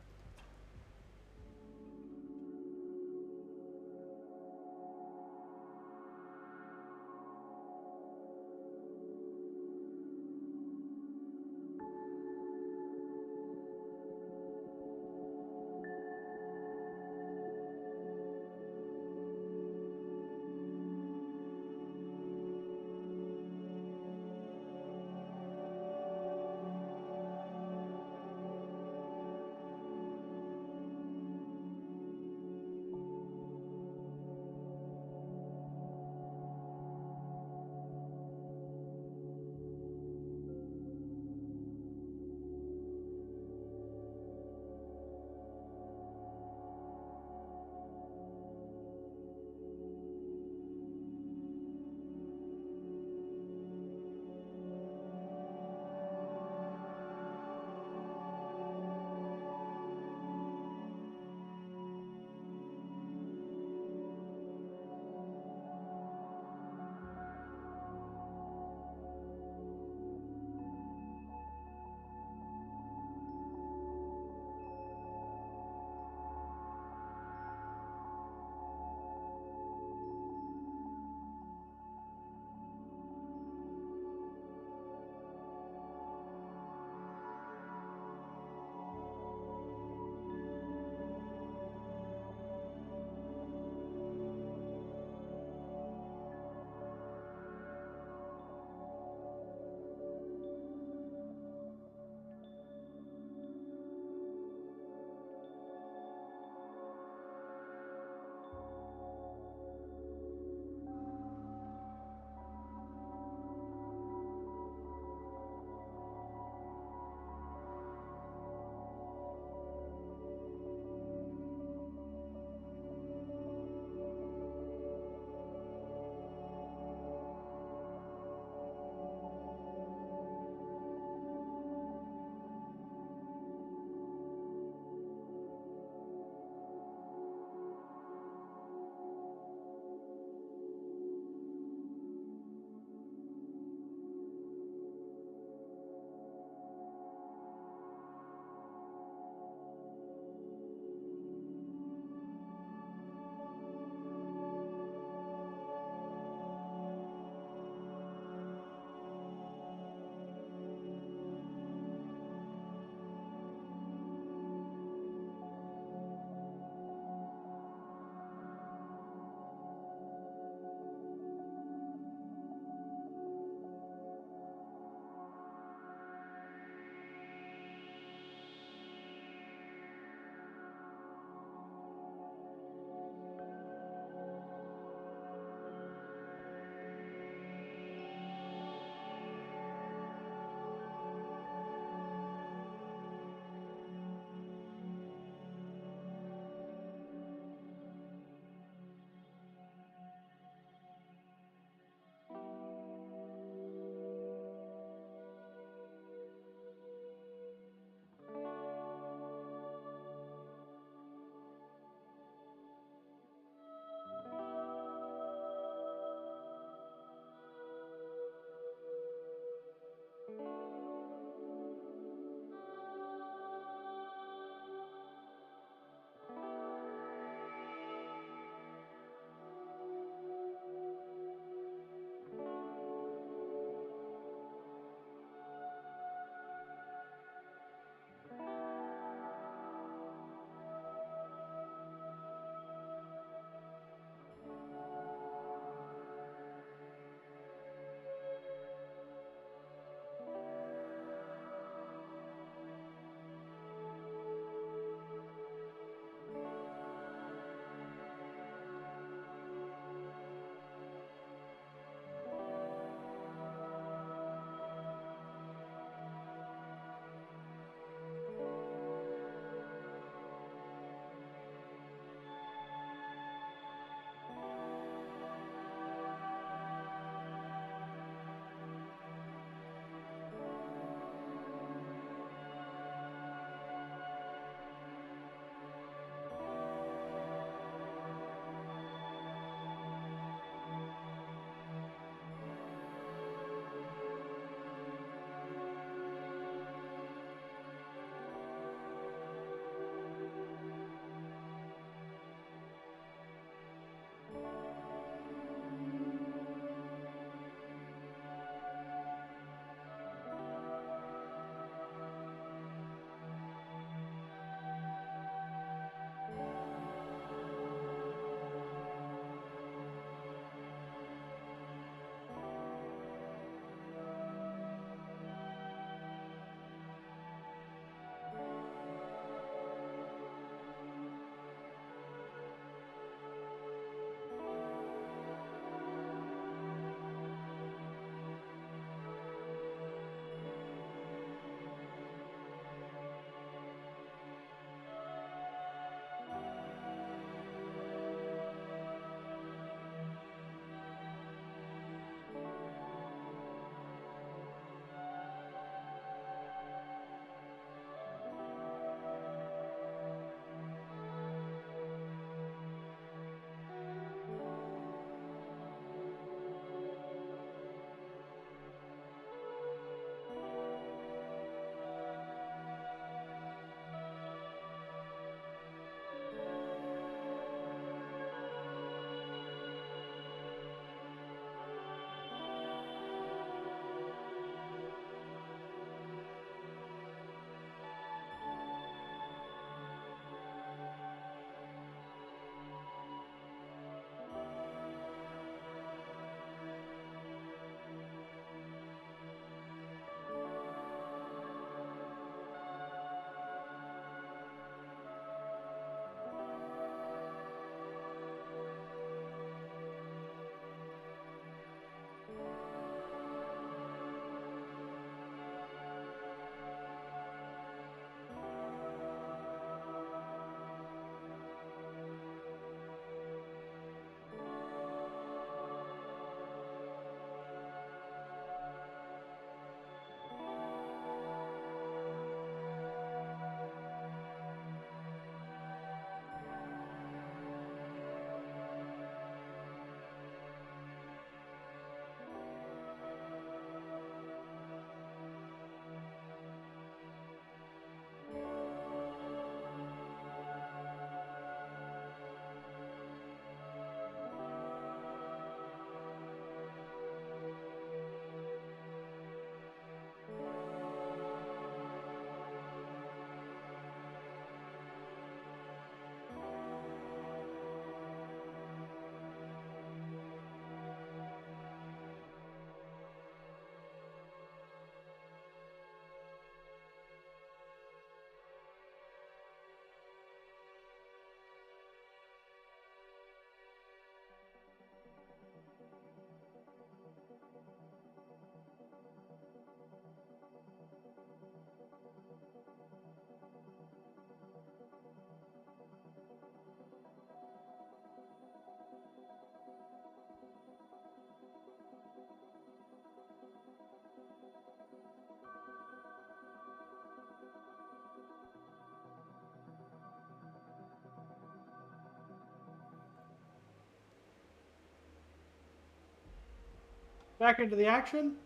Speaker 2: Back into the action?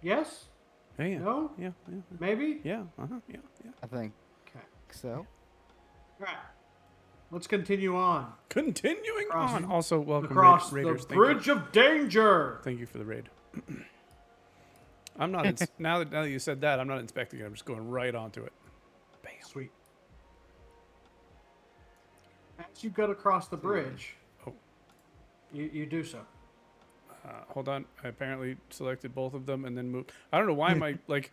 Speaker 2: Yes?
Speaker 1: Yeah, yeah.
Speaker 2: No?
Speaker 1: Yeah, yeah,
Speaker 2: Maybe?
Speaker 1: yeah. Uh-huh, yeah, yeah.
Speaker 3: I think
Speaker 2: Okay.
Speaker 3: so.
Speaker 2: Alright. Let's continue on.
Speaker 1: Continuing
Speaker 2: Across-
Speaker 1: on. Also, welcome,
Speaker 2: Across
Speaker 1: Raiders.
Speaker 2: the
Speaker 1: Thank you.
Speaker 2: Bridge of Danger!
Speaker 1: Thank you for the raid. I'm not now that you said that, I'm not inspecting it. I'm just going right onto it. Bam.
Speaker 2: Sweet. As you get across the bridge,
Speaker 1: Oh,
Speaker 2: you do so.
Speaker 1: hold on. I apparently selected both of them and then moved. I don't know why my like.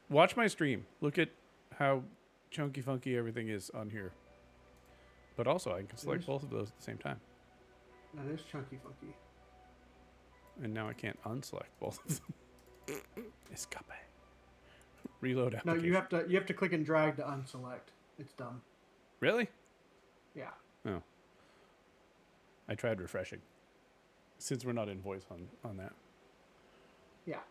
Speaker 1: Watch my stream. Look at how chunky funky everything is on here. But also, I can select both of those at the same time.
Speaker 2: That is chunky funky.
Speaker 1: And now I can't unselect both of them. Escape. Reload
Speaker 2: No,
Speaker 1: application.
Speaker 2: you have to click and drag to unselect. It's dumb.
Speaker 1: Really?
Speaker 2: Yeah.
Speaker 1: Oh. I tried refreshing. Since we're not in voice on that.
Speaker 2: Yeah.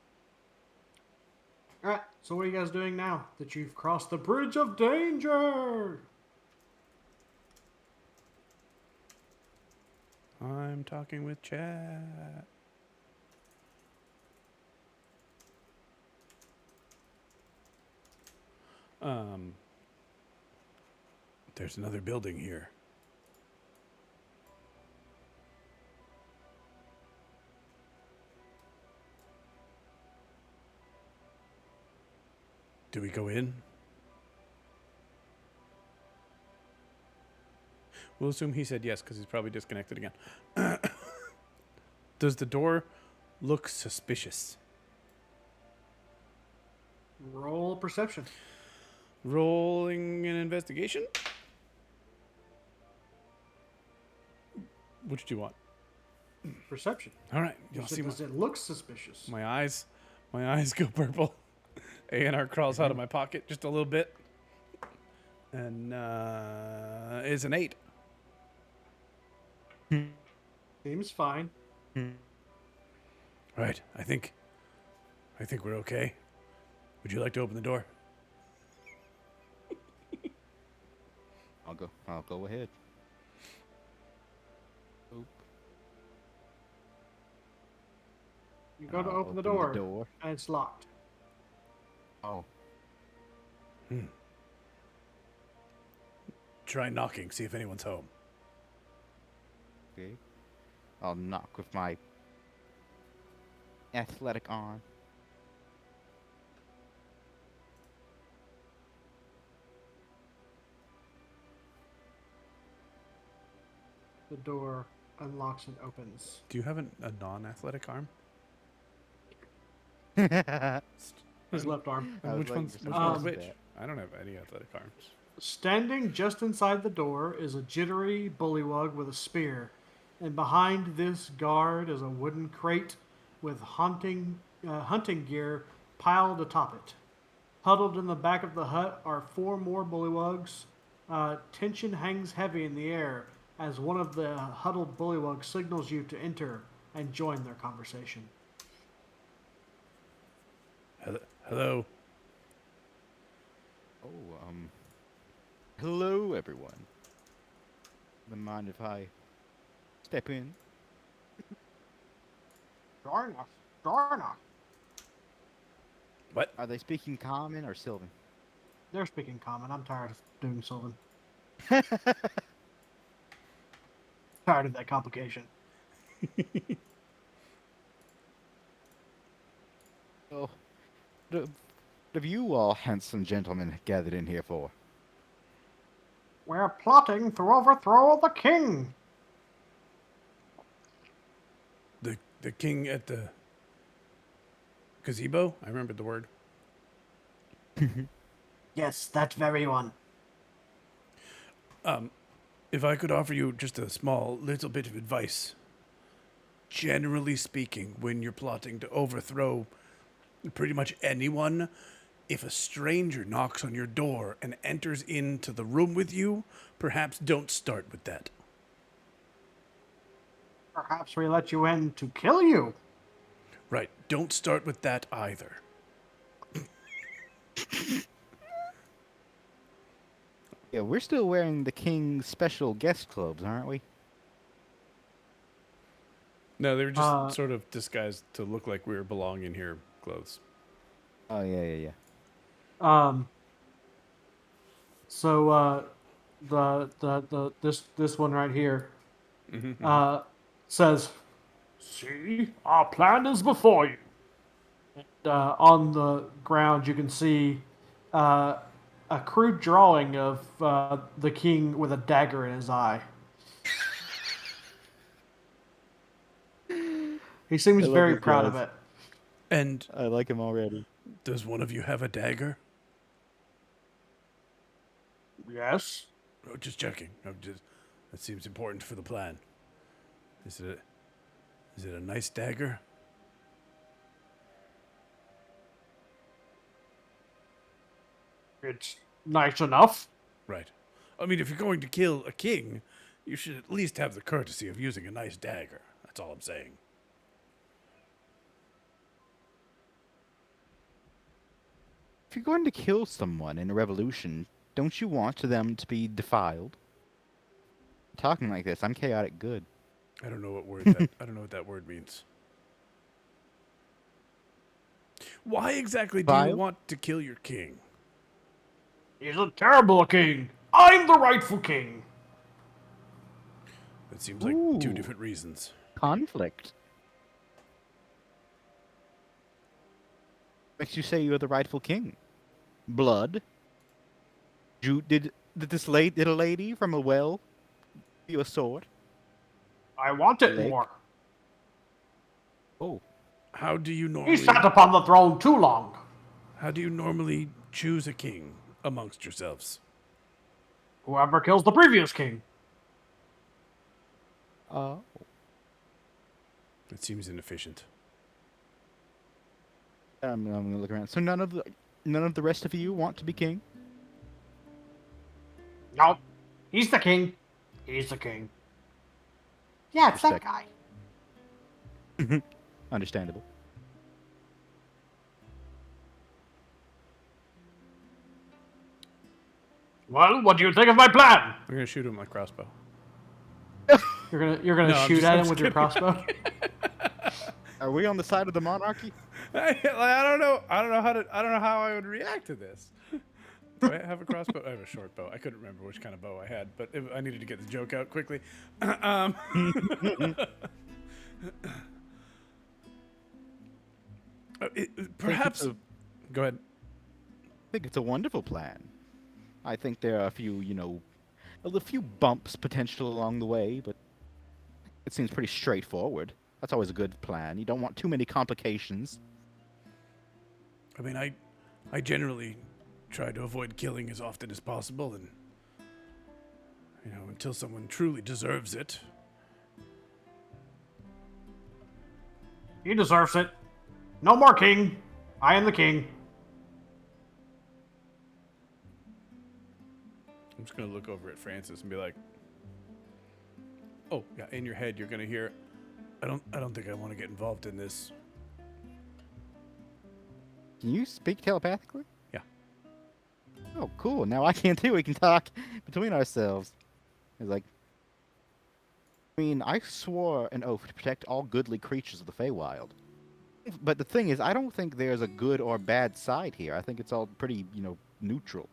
Speaker 2: Alright, so what are you guys doing now that you've crossed the Bridge of Danger?
Speaker 1: I'm talking with chat. There's another building here. Do we go in? We'll assume he said yes because he's probably disconnected again. Does the door look suspicious?
Speaker 2: Roll perception.
Speaker 1: Rolling an investigation? Which do you want?
Speaker 2: Perception.
Speaker 1: All right, you'll see
Speaker 2: Does it look suspicious?
Speaker 1: my eyes go purple. A&R crawls out of my pocket just a little bit. And is an 8.
Speaker 2: Seems fine.
Speaker 1: Right, I think we're okay. Would you like to open the door?
Speaker 3: I'll go ahead. Oop.
Speaker 2: You go to
Speaker 3: I'll
Speaker 2: open the door, and it's locked.
Speaker 3: Oh.
Speaker 1: Try knocking, see if anyone's home.
Speaker 3: Okay. I'll knock with my athletic arm.
Speaker 2: The door unlocks and opens.
Speaker 1: Do you have a non-athletic arm?
Speaker 2: His left arm.
Speaker 3: I was
Speaker 1: Which
Speaker 3: waiting
Speaker 1: one's
Speaker 3: for
Speaker 1: which
Speaker 3: someone
Speaker 1: one's
Speaker 3: to say
Speaker 1: which?
Speaker 3: that.
Speaker 1: I don't have any athletic arms.
Speaker 2: Standing just inside the door is a jittery bullywug with a spear, and behind this guard is a wooden crate with hunting gear piled atop it. Huddled in the back of the hut are 4 more bullywugs. Tension hangs heavy in the air as one of the huddled bullywugs signals you to enter and join their conversation.
Speaker 1: Hello.
Speaker 3: Oh, hello everyone. Don't mind if I step in?
Speaker 2: Join us. Join us.
Speaker 1: What?
Speaker 3: Are they speaking common or Sylvan?
Speaker 2: They're speaking common. I'm tired of doing Sylvan. Tired of that complication.
Speaker 3: Oh, what have you all handsome gentlemen gathered in here for?
Speaker 2: We're plotting to overthrow the king.
Speaker 1: The king at the gazebo? I remembered the word.
Speaker 2: Yes, that very one.
Speaker 1: If I could offer you just a small little bit of advice. Generally speaking, when you're plotting to overthrow pretty much anyone, if a stranger knocks on your door and enters into the room with you, perhaps don't start with that.
Speaker 2: Perhaps we let you in to kill you.
Speaker 1: Right, don't start with that either.
Speaker 3: Yeah, we're still wearing the king's special guest clothes, aren't we?
Speaker 1: No, they were just
Speaker 2: Uh,
Speaker 1: sort of disguised to look like we were belonging here clothes.
Speaker 3: Oh yeah.
Speaker 2: Um. So the this one right here uh says, "See, our plan is before you." On the ground, you can see uh, a crude drawing of the king with a dagger in his eye. He
Speaker 3: I
Speaker 2: seems
Speaker 3: love
Speaker 2: very
Speaker 3: these
Speaker 2: proud of
Speaker 3: guys.
Speaker 2: it.
Speaker 1: And
Speaker 3: I like him already.
Speaker 1: does one of you have a dagger?
Speaker 2: Yes.
Speaker 1: Oh, just checking. That seems important for the plan. Is it a nice dagger?
Speaker 2: It's nice enough.
Speaker 1: Right. I mean, if you're going to kill a king, you should at least have the courtesy of using a nice dagger. That's all I'm saying.
Speaker 3: If you're going to kill someone in a revolution, don't you want them to be defiled? Talking like this, I'm chaotic good.
Speaker 1: I don't know what that word means. Why exactly do you
Speaker 3: Defiled?
Speaker 1: want to kill your king?
Speaker 2: He's a terrible king. I'm the rightful king.
Speaker 1: That seems like two
Speaker 3: Ooh.
Speaker 1: different reasons.
Speaker 3: Conflict. Makes you say you're the rightful king. Blood. Did a lady from a well give you a sword?
Speaker 2: I want it
Speaker 3: Leg.
Speaker 2: more.
Speaker 3: Oh.
Speaker 1: How do you
Speaker 2: He
Speaker 1: normally
Speaker 2: sat upon the throne too long.
Speaker 1: choose a king amongst yourselves?
Speaker 2: Whoever kills the previous king.
Speaker 1: It seems inefficient.
Speaker 3: I'm gonna look around. So none of the rest of you want to be king?
Speaker 2: Nope. He's the king. He's the king. Yeah, it's that
Speaker 3: Respect.
Speaker 2: guy.
Speaker 3: Understandable.
Speaker 2: Well, what do you think of my plan?
Speaker 1: I'm gonna shoot him with my crossbow.
Speaker 2: You're gonna
Speaker 1: No, I'm
Speaker 2: shoot
Speaker 1: just-
Speaker 2: at
Speaker 1: I'm
Speaker 2: him
Speaker 1: just
Speaker 2: with your
Speaker 1: kidding.
Speaker 2: crossbow?
Speaker 3: Are we on the side of the monarchy?
Speaker 1: I don't know. I don't know how I would react to this. Do I have a crossbow? I have a short bow. I couldn't remember which kind of bow I had, but I needed to get the joke out quickly. Perhaps. Go ahead.
Speaker 3: I think it's a wonderful plan. I think there are a few, a few bumps potential along the way, but it seems pretty straightforward. That's always a good plan. You don't want too many complications.
Speaker 1: I mean, I generally try to avoid killing as often as possible, and until someone truly deserves it.
Speaker 2: He deserves it. No more king. I am the king.
Speaker 1: I'm just gonna look over at Francis and be like, "Oh yeah." In your head, you're gonna hear, "I don't think I want to get involved in this."
Speaker 3: Can you speak telepathically?
Speaker 1: Yeah.
Speaker 3: Oh, cool. Now I can too. We can talk between ourselves. It's like, I swore an oath to protect all goodly creatures of the Feywild. But the thing is, I don't think there's a good or bad side here. I think it's all pretty, neutral.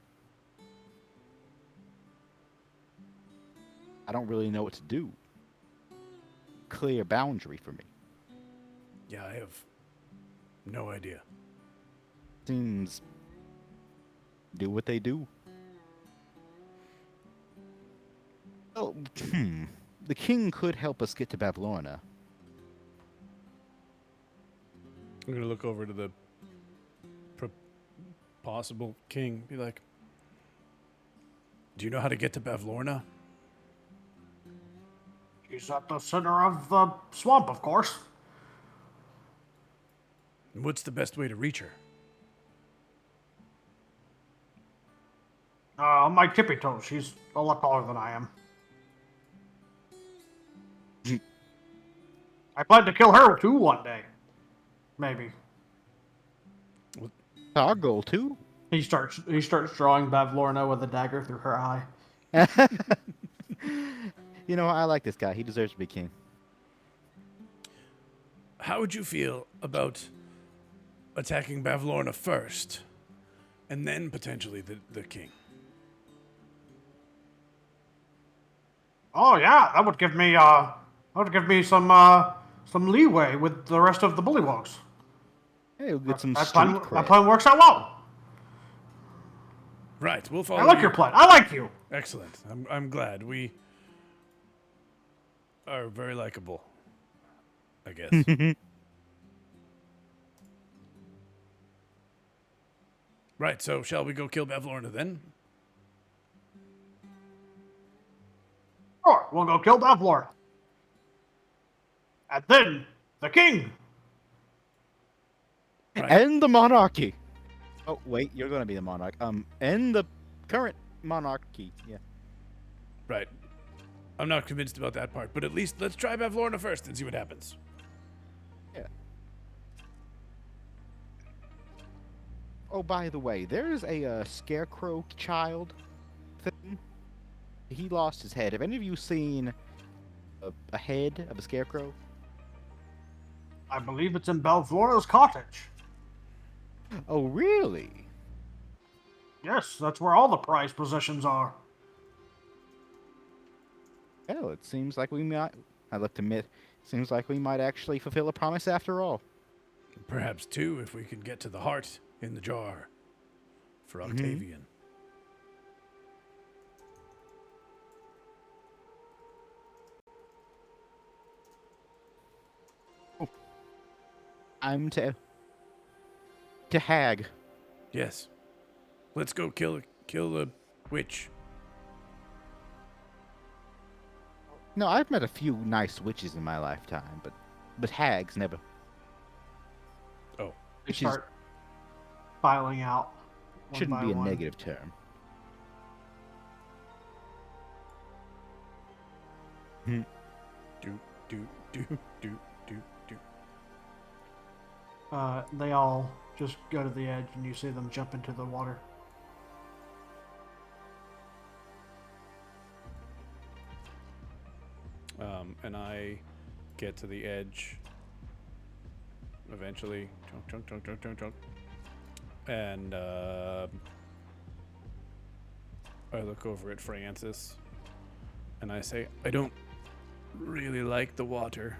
Speaker 3: I don't really know what to do. Clear boundary for me.
Speaker 1: Yeah, I have no idea.
Speaker 3: Seems do what they do. Well, the king could help us get to Bavlorna.
Speaker 1: I'm gonna look over to the possible king. Be like, "Do you know how to get to Bavlorna?"
Speaker 2: He's at the center of the swamp, of course.
Speaker 1: And what's the best way to reach her?
Speaker 2: On my tippy toes. She's a lot taller than I am. I plan to kill her too one day. Maybe.
Speaker 3: Our goal too.
Speaker 2: He starts drawing Bavlorna with a dagger through her eye.
Speaker 3: I like this guy. He deserves to be king.
Speaker 1: how would you feel about attacking Bavlorna first, and then potentially the king?
Speaker 2: Oh yeah, that would give me some leeway with the rest of the bullywogs.
Speaker 3: Hey, we'll get some
Speaker 2: That
Speaker 3: street
Speaker 2: plan that
Speaker 3: cred.
Speaker 2: plan works out well.
Speaker 1: Right, we'll follow
Speaker 2: I like
Speaker 1: you.
Speaker 2: your plan. I like you.
Speaker 1: Excellent. I'm glad. We are very likable, I guess. Right, so shall we go kill Bavlorna then?
Speaker 2: Sure, we'll go kill Bavlorna. And then the king.
Speaker 1: Right.
Speaker 3: And the monarchy. Oh, wait, you're gonna be the monarch. And the current monarchy. Yeah.
Speaker 1: Right. I'm not convinced about that part, but at least let's try Bavlorna first and see what happens.
Speaker 3: Yeah. Oh, by the way, there's a scarecrow child thing. He lost his head. Have any of you seen a head of a scarecrow?
Speaker 2: I believe it's in Bavlorna's cottage.
Speaker 3: Oh, really?
Speaker 2: Yes, that's where all the prized possessions are.
Speaker 3: Well, it seems like we might. I looked to Mitt. Seems like we might actually fulfill a promise after all.
Speaker 1: Perhaps two, if we could get to the heart in the jar for Octavian.
Speaker 3: I'm to hag.
Speaker 1: Yes. Let's go kill the witch.
Speaker 3: No, I've met a few nice witches in my lifetime, but hags never.
Speaker 1: Oh,
Speaker 2: They
Speaker 3: Which
Speaker 2: start filing out. One
Speaker 3: shouldn't
Speaker 2: by
Speaker 3: be a
Speaker 2: one.
Speaker 3: negative term.
Speaker 1: do do do do do do.
Speaker 2: They all just go to the edge, and you see them jump into the water.
Speaker 1: And I get to the edge eventually. Chunk. And I look over at Francis and I say, I don't really like the water.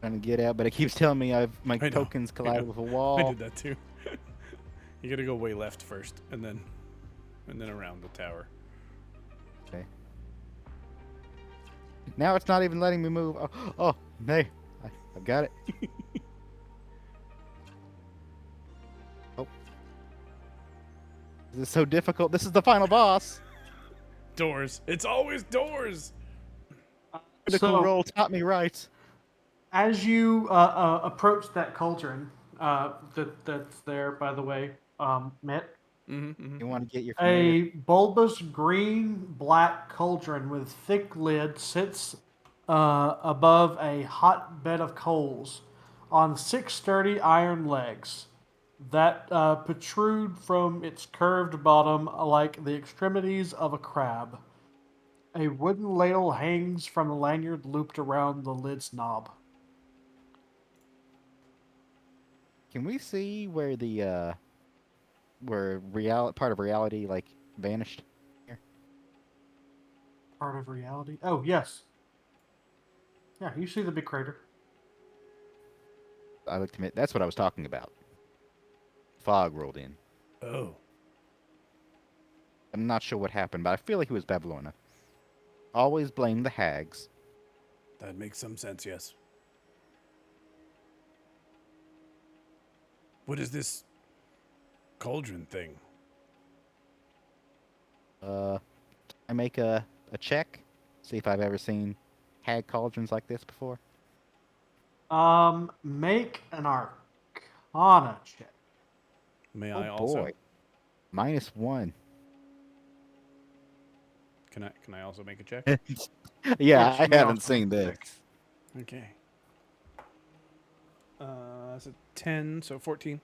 Speaker 3: Trying to get out, but it keeps telling me my
Speaker 1: I know,
Speaker 3: tokens
Speaker 1: I
Speaker 3: collided
Speaker 1: know.
Speaker 3: with a wall.
Speaker 1: I did that too. You gotta go way left first, and then around the tower.
Speaker 3: Okay. Now it's not even letting me move. Oh, hey, I've got it. Oh, this is so difficult. This is the final boss.
Speaker 1: Doors. It's always doors.
Speaker 3: Critical roll taught me right.
Speaker 2: As you approach that cauldron, that's there, by the way, Mitt,
Speaker 3: You want to get your
Speaker 2: a
Speaker 3: familiar.
Speaker 2: bulbous green-black cauldron with thick lid sits above a hot bed of coals on 6 sturdy iron legs that protrude from its curved bottom like the extremities of a crab. A wooden ladle hangs from a lanyard looped around the lid's knob.
Speaker 3: Can we see where the where part of reality like vanished? Here.
Speaker 2: Part of reality? Oh, yes. Yeah, you see the big crater.
Speaker 3: I looked at it. That's what I was talking about. Fog rolled in.
Speaker 1: Oh.
Speaker 3: I'm not sure what happened, but I feel like it was Babylona. Always blame the hags.
Speaker 1: That makes some sense, yes. What is this cauldron thing?
Speaker 3: I make a check, see if I've ever seen hag cauldrons like this before.
Speaker 2: Make an Arcana check.
Speaker 1: May
Speaker 3: Oh
Speaker 1: I also?
Speaker 3: boy, -1.
Speaker 1: Can I also make a check?
Speaker 3: Yeah,
Speaker 2: Yes,
Speaker 3: I
Speaker 2: you may
Speaker 3: haven't
Speaker 2: also
Speaker 3: seen
Speaker 2: make a
Speaker 3: this.
Speaker 2: check.
Speaker 1: Okay. That's a 10, so 14.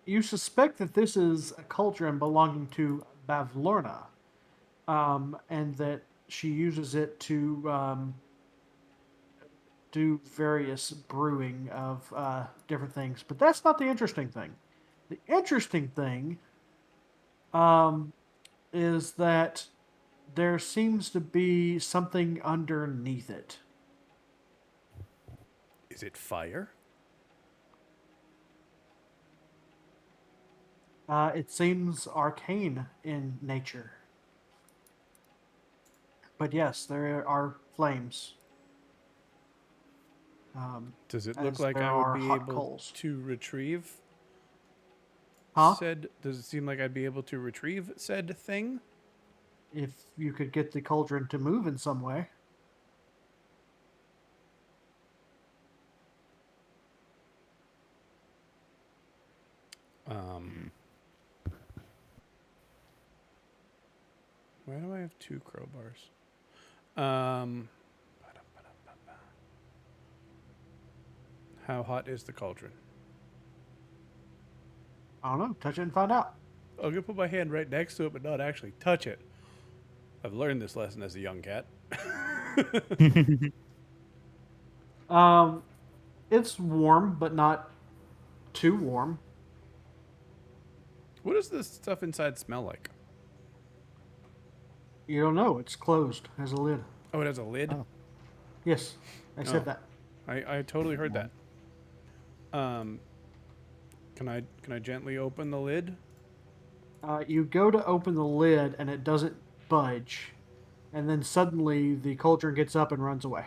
Speaker 2: You suspect that this is a cauldron belonging to Bavlorna, and that she uses it to do various brewing of different things. But that's not the interesting thing. The interesting thing is that there seems to be something underneath it.
Speaker 1: Is it fire?
Speaker 2: It seems arcane in nature. But yes, there are flames.
Speaker 1: Does it look
Speaker 2: As
Speaker 1: like
Speaker 2: there
Speaker 1: I would
Speaker 2: are
Speaker 1: be
Speaker 2: hot
Speaker 1: able
Speaker 2: coals.
Speaker 1: to retrieve
Speaker 2: Huh?
Speaker 1: does it seem like I'd be able to retrieve said thing?
Speaker 2: If you could get the cauldron to move in some way.
Speaker 1: Why do I have 2 crowbars? How hot is the cauldron?
Speaker 2: I don't know. Touch it and find out.
Speaker 1: I'm gonna put my hand right next to it, but not actually touch it. I've learned this lesson as a young cat.
Speaker 2: It's warm, but not too warm.
Speaker 1: What does this stuff inside smell like?
Speaker 2: You don't know. It's closed. Has a lid.
Speaker 1: Oh, it has a lid?
Speaker 3: Oh.
Speaker 2: Yes, I said
Speaker 1: Oh.
Speaker 2: that.
Speaker 1: I totally heard that. Can I gently open the lid?
Speaker 2: You go to open the lid and it doesn't budge, and then suddenly the cauldron gets up and runs away.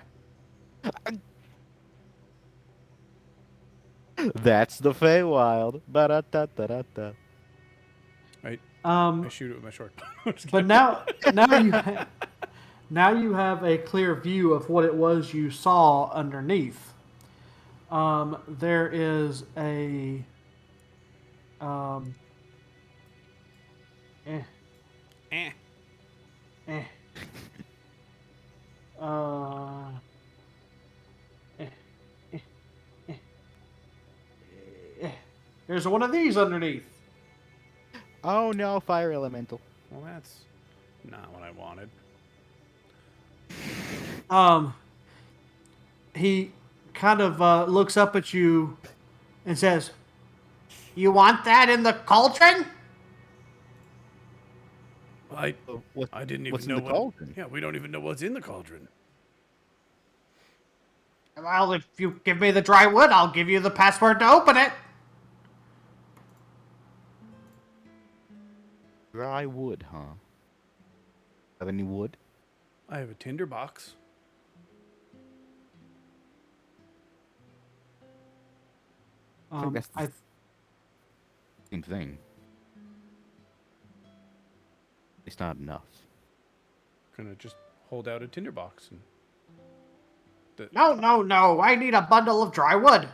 Speaker 3: That's the Feywild. Ba-da-da-da-da-da.
Speaker 1: I shoot it with my short.
Speaker 2: But now you have a clear view of what it was you saw underneath. There is a eh,
Speaker 1: Eh.
Speaker 2: eh, uh, eh, eh, eh, eh. There's one of these underneath.
Speaker 3: Oh no, fire elemental.
Speaker 1: Well, that's not what I wanted.
Speaker 2: He kind of looks up at you and says, "You want that in the cauldron?"
Speaker 1: I
Speaker 3: What,
Speaker 1: I didn't even
Speaker 3: what's
Speaker 1: know
Speaker 3: in the
Speaker 1: what.
Speaker 3: cauldron?
Speaker 1: Yeah, we don't even know what's in the cauldron.
Speaker 2: Well, if you give me the dry wood, I'll give you the password to open it.
Speaker 3: Dry wood, huh? Have any wood?
Speaker 1: I have a tinder box.
Speaker 3: I think that's the
Speaker 2: I
Speaker 3: same thing. It's not enough.
Speaker 1: Gonna just hold out a tinder box and.
Speaker 2: No. I need a bundle of dry wood.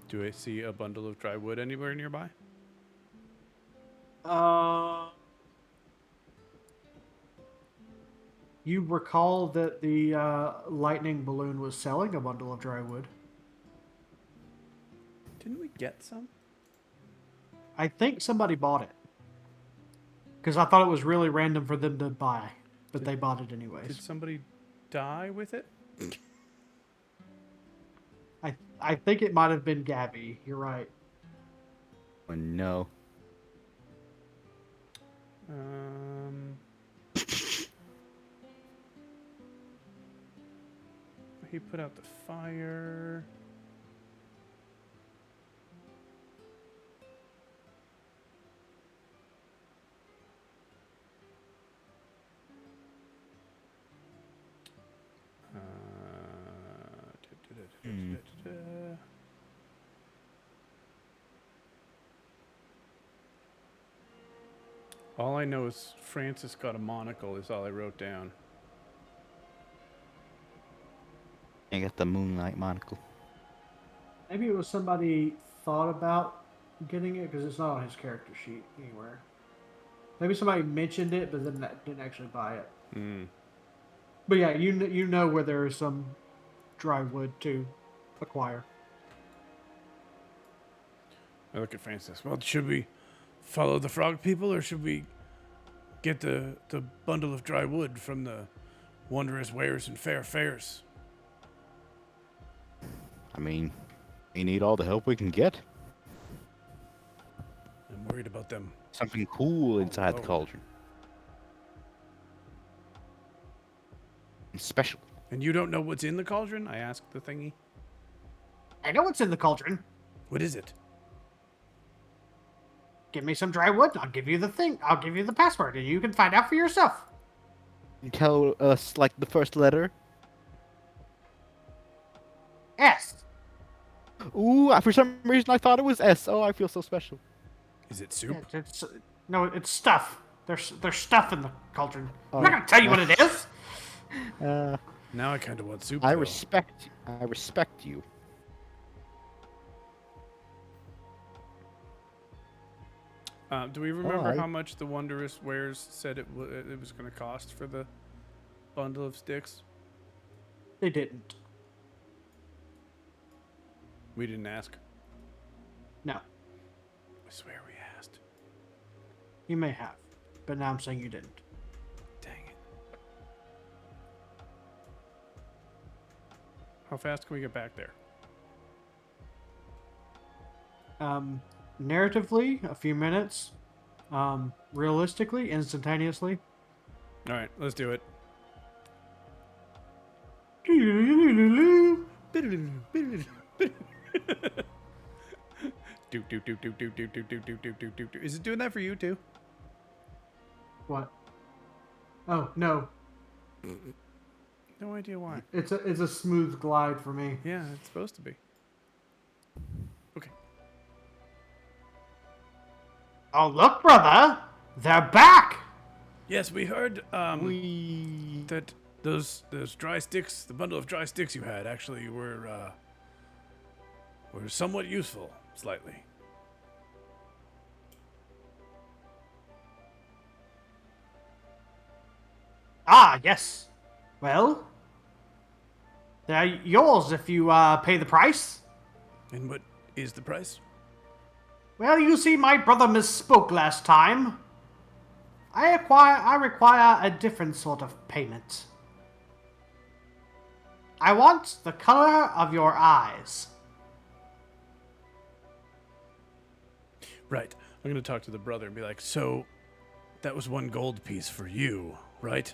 Speaker 1: Do I see a bundle of dry wood anywhere nearby?
Speaker 2: You recall that the lightning balloon was selling a bundle of dry wood.
Speaker 1: Didn't we get some?
Speaker 2: I think somebody bought it. Because I thought it was really random for them to buy. But they bought it anyways.
Speaker 1: Did somebody die with it?
Speaker 2: I think it might have been Gavi. You're right.
Speaker 3: Oh no.
Speaker 1: He put out the fire. All I know is Francis got a monocle is all I wrote down.
Speaker 3: I got the moonlight monocle.
Speaker 2: Maybe it was somebody thought about getting it because it's not on his character sheet anywhere. Maybe somebody mentioned it, but then didn't actually buy it. But yeah, you know where there is some dry wood to acquire.
Speaker 1: I look at Francis. Well, should we follow the frog people or should we get the bundle of dry wood from the wondrous wares and fair fairs.
Speaker 3: I mean, we need all the help we can get.
Speaker 1: I'm worried about them.
Speaker 3: Something cool inside the
Speaker 1: Lord.
Speaker 3: cauldron. Special.
Speaker 1: And you don't know what's in the cauldron? I asked the thingy.
Speaker 2: I know what's in the cauldron.
Speaker 1: What is it?
Speaker 2: Give me some dry wood. I'll give you the thing. I'll give you the password, and you can find out for yourself.
Speaker 3: You tell us, like, the first letter?
Speaker 2: S.
Speaker 3: Ooh, for some reason I thought it was S. Oh, I feel so special.
Speaker 1: Is it soup?
Speaker 2: No, it's stuff. There's stuff in the cauldron. I'm
Speaker 3: Oh.
Speaker 2: not gonna tell you what it is.
Speaker 1: Now I kind of want soup.
Speaker 3: I
Speaker 1: though.
Speaker 3: respect you.
Speaker 1: Do we remember
Speaker 3: Alright.
Speaker 1: how much the wondrous wares said it was going to cost for the bundle of sticks?
Speaker 2: They didn't.
Speaker 1: We didn't ask.
Speaker 2: No,
Speaker 1: I swear we asked.
Speaker 2: you may have, but now I'm saying you didn't.
Speaker 1: Dang it. How fast can we get back there?
Speaker 2: Narratively, a few minutes. Realistically, instantaneously.
Speaker 1: All right, let's do it. Is it doing that for you too?
Speaker 2: What? Oh no,
Speaker 1: No idea why.
Speaker 2: it's a smooth glide for me.
Speaker 1: Yeah, it's supposed to be. Okay.
Speaker 2: Oh look, brother, they're back.
Speaker 1: Yes, we heard
Speaker 3: We
Speaker 1: that those dry sticks, the bundle of dry sticks you had, actually were somewhat useful, slightly.
Speaker 2: Ah, yes. Well, they're yours if you pay the price.
Speaker 1: And what is the price?
Speaker 2: Well, you see, my brother misspoke last time. I require a different sort of payment. I want the color of your eyes.
Speaker 1: Right. I'm gonna talk to the brother and be like, so that was 1 gold piece for you, right?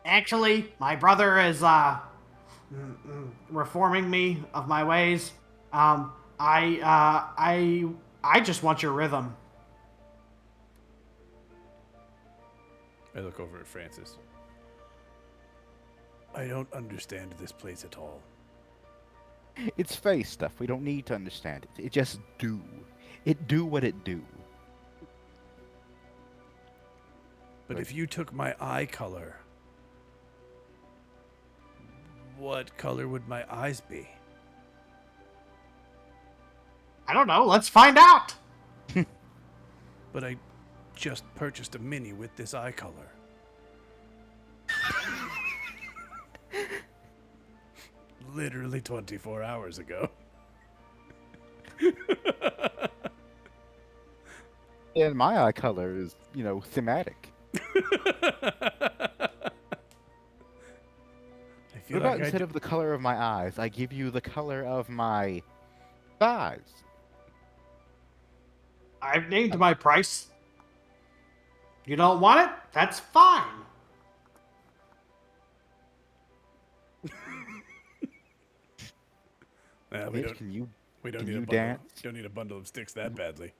Speaker 2: Actually, my brother is reforming me of my ways. I just want your rhythm.
Speaker 1: I look over at Francis. I don't understand this place at all.
Speaker 3: It's face stuff. We don't need to understand it. It just do. It do what it do.
Speaker 1: But if you took my eye color, what color would my eyes be?
Speaker 2: I don't know. Let's find out.
Speaker 1: But I just purchased a mini with this eye color. Literally 24 hours ago.
Speaker 3: And my eye color is, thematic.
Speaker 1: I feel
Speaker 3: What about
Speaker 1: like
Speaker 3: instead of the color of my eyes, I give you the color of my thighs?
Speaker 2: I've named my price. You don't want it? That's fine.
Speaker 1: we
Speaker 3: Mitch,
Speaker 1: don't.
Speaker 3: can you
Speaker 1: We don't
Speaker 3: can
Speaker 1: need
Speaker 3: you
Speaker 1: a bundle.
Speaker 3: dance?
Speaker 1: Don't need a bundle of sticks that badly.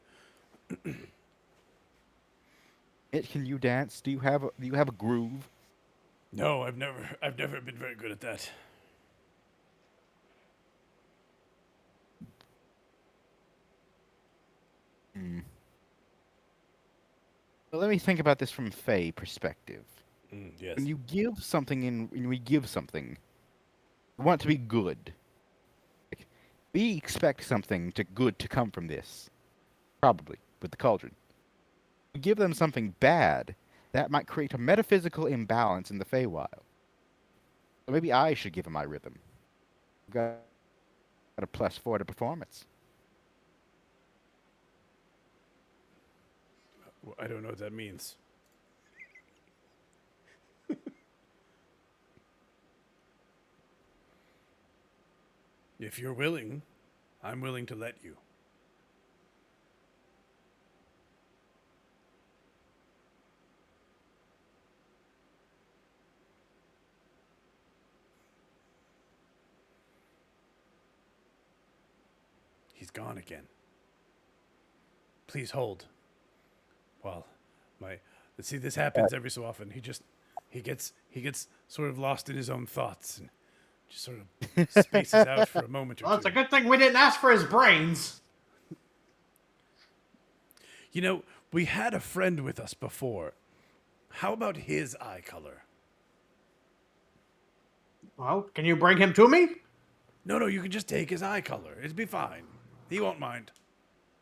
Speaker 3: Mitch, can you dance? Do you have a groove?
Speaker 1: No, I've never been very good at that.
Speaker 3: Well, let me think about this from Faye perspective.
Speaker 1: Yes.
Speaker 3: When we give something, we want it to be good. Like, we expect something good to come from this. Probably, with the cauldron. We give them something bad, that might create a metaphysical imbalance in the Feywild. So maybe I should give him my rhythm. I've got a +4 to performance.
Speaker 1: Well, I don't know what that means. If you're willing, I'm willing to let you. He's gone again. Please hold. Well, see, this happens every so often. He gets sort of lost in his own thoughts and just sort of spaces out for a moment or
Speaker 2: Well,
Speaker 1: two.
Speaker 2: it's a good thing we didn't ask for his brains.
Speaker 1: You know, we had a friend with us before. How about his eye color?
Speaker 2: Well, can you bring him to me?
Speaker 1: No, you can just take his eye color. It'd be fine. He won't mind.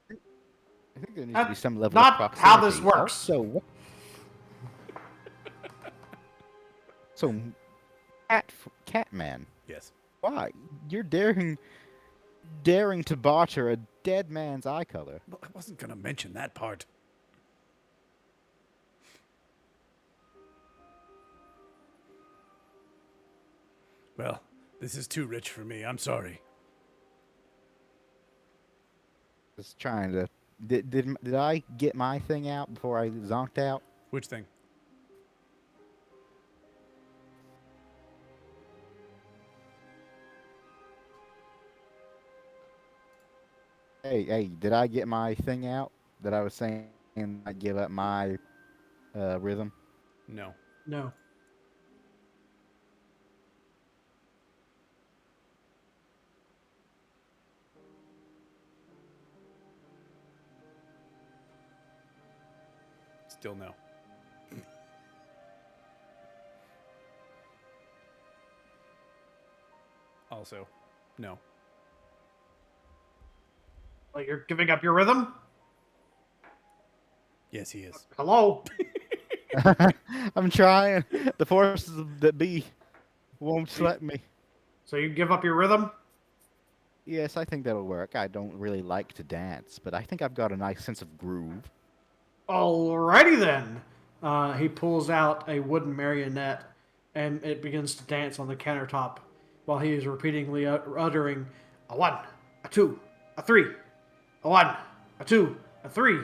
Speaker 3: I think there needs to be some level
Speaker 2: Not
Speaker 3: of proximity.
Speaker 2: how this works.
Speaker 3: So, Catman,
Speaker 1: Yes.
Speaker 3: why? You're daring to barter a dead man's eye color.
Speaker 1: Well, I wasn't going to mention that part. Well, this is too rich for me. I'm sorry.
Speaker 3: Just trying to. Did I get my thing out before I zonked out?
Speaker 1: Which thing?
Speaker 3: Hey, did I get my thing out that I was saying I'd give up my rhythm?
Speaker 1: No.
Speaker 2: No.
Speaker 1: Still no. Also, no.
Speaker 2: Well, you're giving up your rhythm?
Speaker 1: Yes, he is.
Speaker 2: Hello?
Speaker 3: I'm trying. The forces that be won't let me.
Speaker 2: So you give up your rhythm?
Speaker 3: Yes, I think that'll work. I don't really like to dance, but I think I've got a nice sense of groove.
Speaker 2: Alrighty then. He pulls out a wooden marionette and it begins to dance on the countertop while he is repeatedly uttering a 1, a 2, a 3, a 1, a 2, a 3.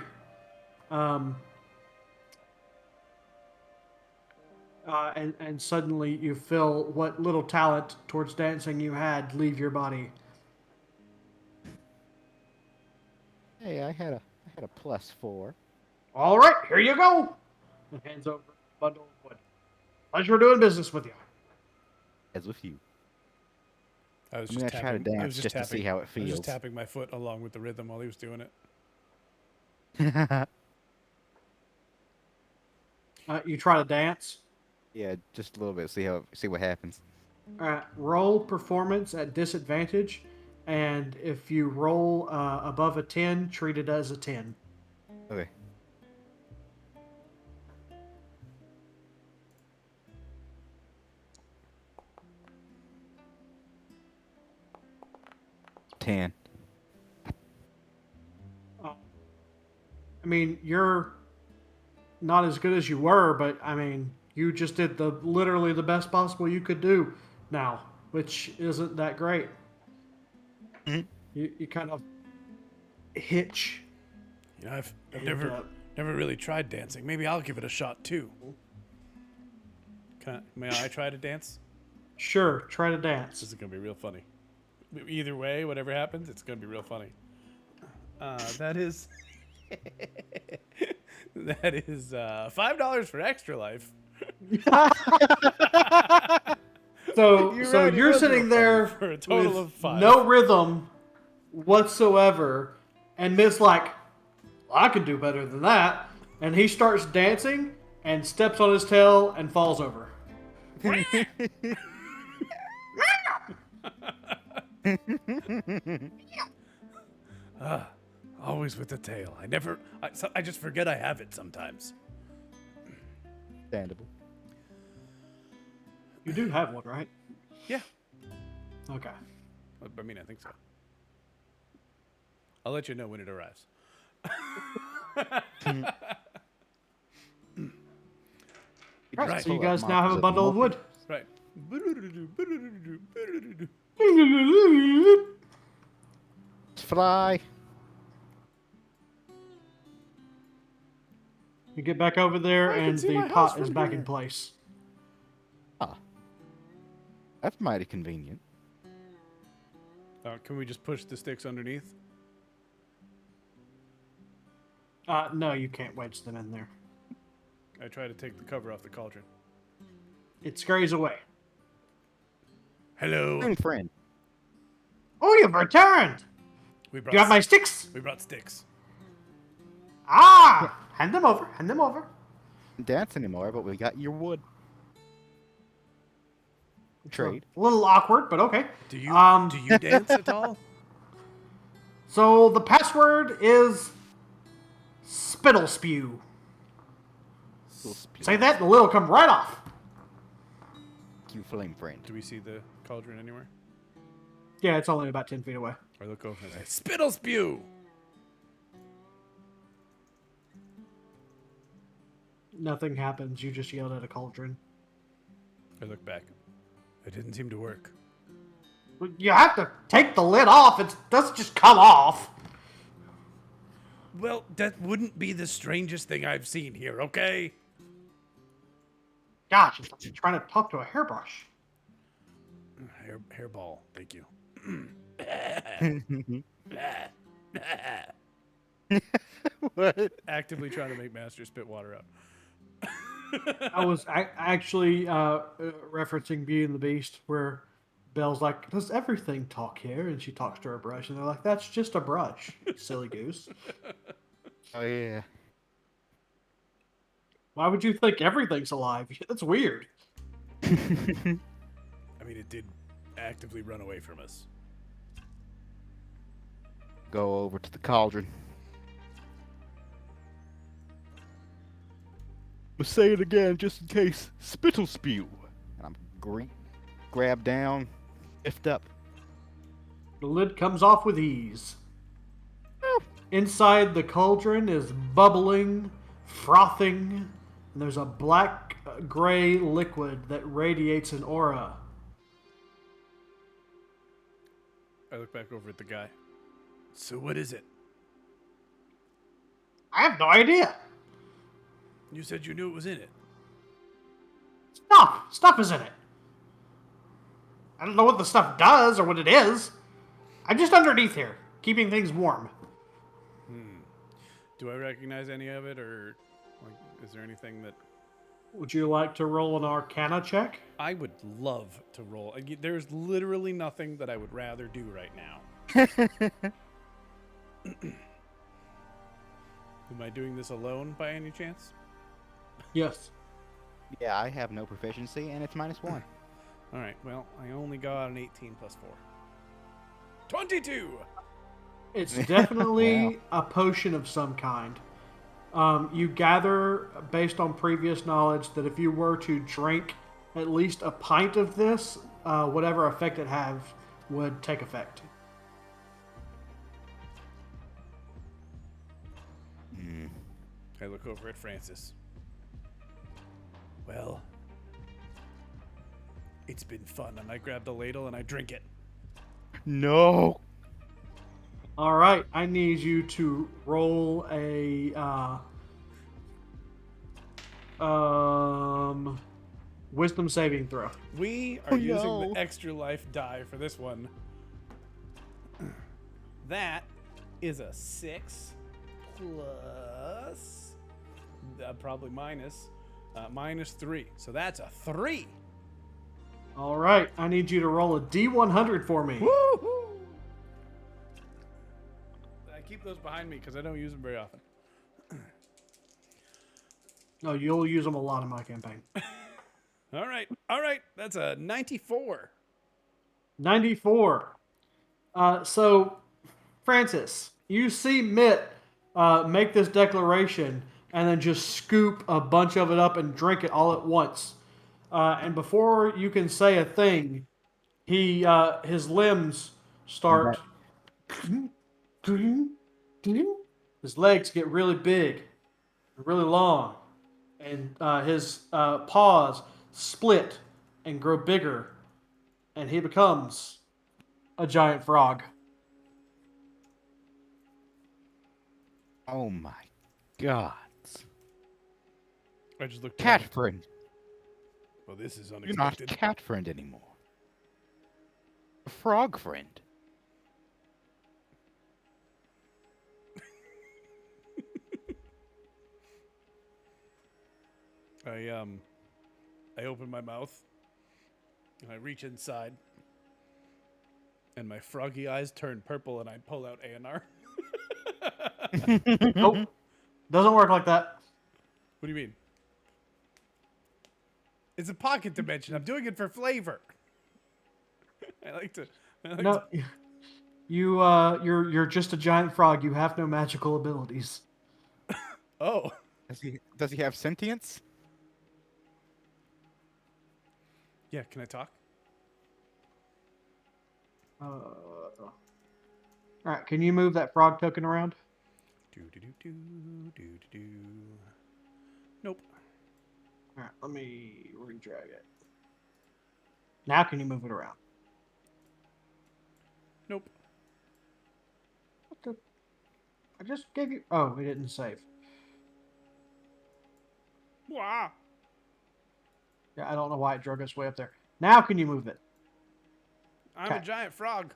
Speaker 2: And suddenly you feel what little talent towards dancing you had leave your body.
Speaker 3: Hey, I had a +4.
Speaker 2: All right, here you go. And hands over a bundle of wood. Pleasure doing business with you.
Speaker 3: As with you.
Speaker 1: I was
Speaker 3: I'm
Speaker 1: just
Speaker 3: gonna try to
Speaker 1: tapping. I was
Speaker 3: dance
Speaker 1: just
Speaker 3: just to see how it
Speaker 1: I was
Speaker 3: feels.
Speaker 1: just tapping my foot along with the rhythm while he was doing it.
Speaker 2: You try to dance.
Speaker 3: Yeah, just a little bit. See what happens.
Speaker 2: Roll performance at disadvantage, and if you roll above a 10, treat it as a 10.
Speaker 3: Okay. Ten.
Speaker 2: I mean, you're not as good as you were, but I mean, you just did literally the best possible you could do now, which isn't that great.
Speaker 3: Mhm.
Speaker 2: You kind of hitch.
Speaker 1: You know, I've
Speaker 2: And,
Speaker 1: never really tried dancing. Maybe I'll give it a shot too. May I try to dance?
Speaker 2: Sure, try to
Speaker 1: This
Speaker 2: dance.
Speaker 1: is gonna be real funny. Either way, whatever happens, it's gonna be real funny. That is that is $5 for extra life.
Speaker 2: So,
Speaker 3: You're
Speaker 2: so
Speaker 3: right, it
Speaker 2: you're
Speaker 3: was
Speaker 2: sitting
Speaker 3: real
Speaker 2: there
Speaker 1: For a total
Speaker 2: with
Speaker 1: of 5.
Speaker 2: no rhythm whatsoever, and Mitt's like, well, I could do better than that. And he starts dancing and steps on his tail and falls over.
Speaker 1: Always with the tail. I just forget I have it sometimes.
Speaker 3: Understandable.
Speaker 2: You do have one, right?
Speaker 1: Yeah.
Speaker 2: Okay.
Speaker 1: I mean, I think so. I'll let you know when it arrives.
Speaker 3: You
Speaker 2: Right,
Speaker 3: just
Speaker 2: so you
Speaker 3: pull out
Speaker 2: guys now have a
Speaker 3: mountains
Speaker 2: bundle of wood.
Speaker 1: Right.
Speaker 3: Fly.
Speaker 2: You get back over there,
Speaker 1: I can
Speaker 2: and
Speaker 1: see
Speaker 2: the
Speaker 1: my house
Speaker 2: pot is
Speaker 1: from
Speaker 2: back in
Speaker 1: here.
Speaker 2: place.
Speaker 3: Ah, that's mighty convenient.
Speaker 1: Can we just push the sticks underneath?
Speaker 2: No, you can't wedge them in there.
Speaker 1: I try to take the cover off the cauldron.
Speaker 2: It scurries away.
Speaker 1: Hello.
Speaker 3: Friend.
Speaker 2: Oh, you've returned!
Speaker 1: We
Speaker 2: Do you have my sticks?
Speaker 1: We brought sticks.
Speaker 2: Ah! Hand them over. Hand them over.
Speaker 3: Dance anymore, but we got your wood. Trade.
Speaker 2: A little awkward, but okay.
Speaker 1: Do you dance at all?
Speaker 2: So the password is spittle spew. Say that, and the lid will come right off.
Speaker 3: You flame friend.
Speaker 1: Do we see the cauldron anywhere?
Speaker 2: Yeah, it's only about 10 feet away.
Speaker 1: I look over and say, "Spittle spew."
Speaker 2: Nothing happens. You just yelled at a cauldron.
Speaker 1: I look back. It didn't seem to work.
Speaker 2: You have to take the lid off. It doesn't just come off.
Speaker 1: Well, that wouldn't be the strangest thing I've seen here, okay?
Speaker 2: Gosh, it's like you're trying to talk to a hairbrush.
Speaker 1: Hairball, thank you.
Speaker 3: What?
Speaker 1: Actively trying to make Master spit water out.
Speaker 2: I was actually referencing Beauty and the Beast, where Belle's like, "Does everything talk here?" And she talks to her brush, and they're like, "That's just a brush, you silly goose."
Speaker 3: Oh yeah.
Speaker 2: Why would you think everything's alive? That's weird.
Speaker 1: I mean, it did actively run away from us.
Speaker 3: Go over to the cauldron. But say it again, just in case. Spittle spew. And I'm grab down, lift up.
Speaker 2: The lid comes off with ease. Inside the cauldron is bubbling, frothing, and there's a black-gray liquid that radiates an aura.
Speaker 1: I look back over at the guy. So what is it?
Speaker 2: I have no idea.
Speaker 1: You said you knew it was in it.
Speaker 2: Stuff is in it. I don't know what the stuff does or what it is. I'm just underneath here, keeping things warm.
Speaker 1: Do I recognize any of it, or like, is there anything that
Speaker 2: Would you like to roll an Arcana check?
Speaker 1: I would love to roll? There's literally nothing that I would rather do right now. Am I doing this alone by any chance?
Speaker 2: Yes.
Speaker 3: Yeah, I have no proficiency, and it's -1.
Speaker 1: All right. Well, I only got an 18 plus 4. 22.
Speaker 2: It's definitely
Speaker 3: Wow.
Speaker 2: a potion of some kind. You gather, based on previous knowledge, that if you were to drink at least a pint of this, whatever effect it have would take effect.
Speaker 1: I look over at Francis. Well, it's been fun, and I grab the ladle and I drink it.
Speaker 3: No.
Speaker 2: All right, I need you to roll a wisdom saving throw.
Speaker 1: We are using
Speaker 3: no.
Speaker 1: the extra life die for this one. That is a 6 plus, probably minus 3. So that's a 3.
Speaker 2: All right, I need you to roll a D100 for me.
Speaker 1: Woohoo! I keep those behind me because I don't use them very often.
Speaker 2: No, you'll use them a lot in my campaign.
Speaker 1: All right. That's a 94.
Speaker 2: 94. So, Francis, you see Mitt make this declaration and then just scoop a bunch of it up and drink it all at once. And before you can say a thing, his limbs start. His legs get really big, really long, and his paws split and grow bigger, and he becomes a giant frog.
Speaker 3: Oh my god.
Speaker 1: I just looked
Speaker 3: Cat
Speaker 1: down.
Speaker 3: friend.
Speaker 1: Well, this is
Speaker 3: You're not
Speaker 1: unexpected.
Speaker 3: cat friend anymore. A frog friend.
Speaker 1: I open my mouth and I reach inside, and my froggy eyes turn purple, and I pull out ANR.
Speaker 2: Nope, doesn't work like that.
Speaker 1: What do you mean? It's a pocket dimension. I'm doing it for flavor. I like to.
Speaker 2: No, you're just a giant frog. You have no magical abilities.
Speaker 1: Oh,
Speaker 3: Does he have sentience?
Speaker 1: yeah. Can I talk?
Speaker 2: All right, can you move that frog token around?
Speaker 1: Do do do do do do do. Nope.
Speaker 2: All right, let me redrag it. Now can you move it around?
Speaker 1: Nope.
Speaker 2: What the? I just gave you. Oh, it didn't save.
Speaker 1: Wow.
Speaker 2: Yeah, I don't know why it drug us way up there. Now can you move it?
Speaker 1: I'm a
Speaker 2: Okay.
Speaker 1: giant frog.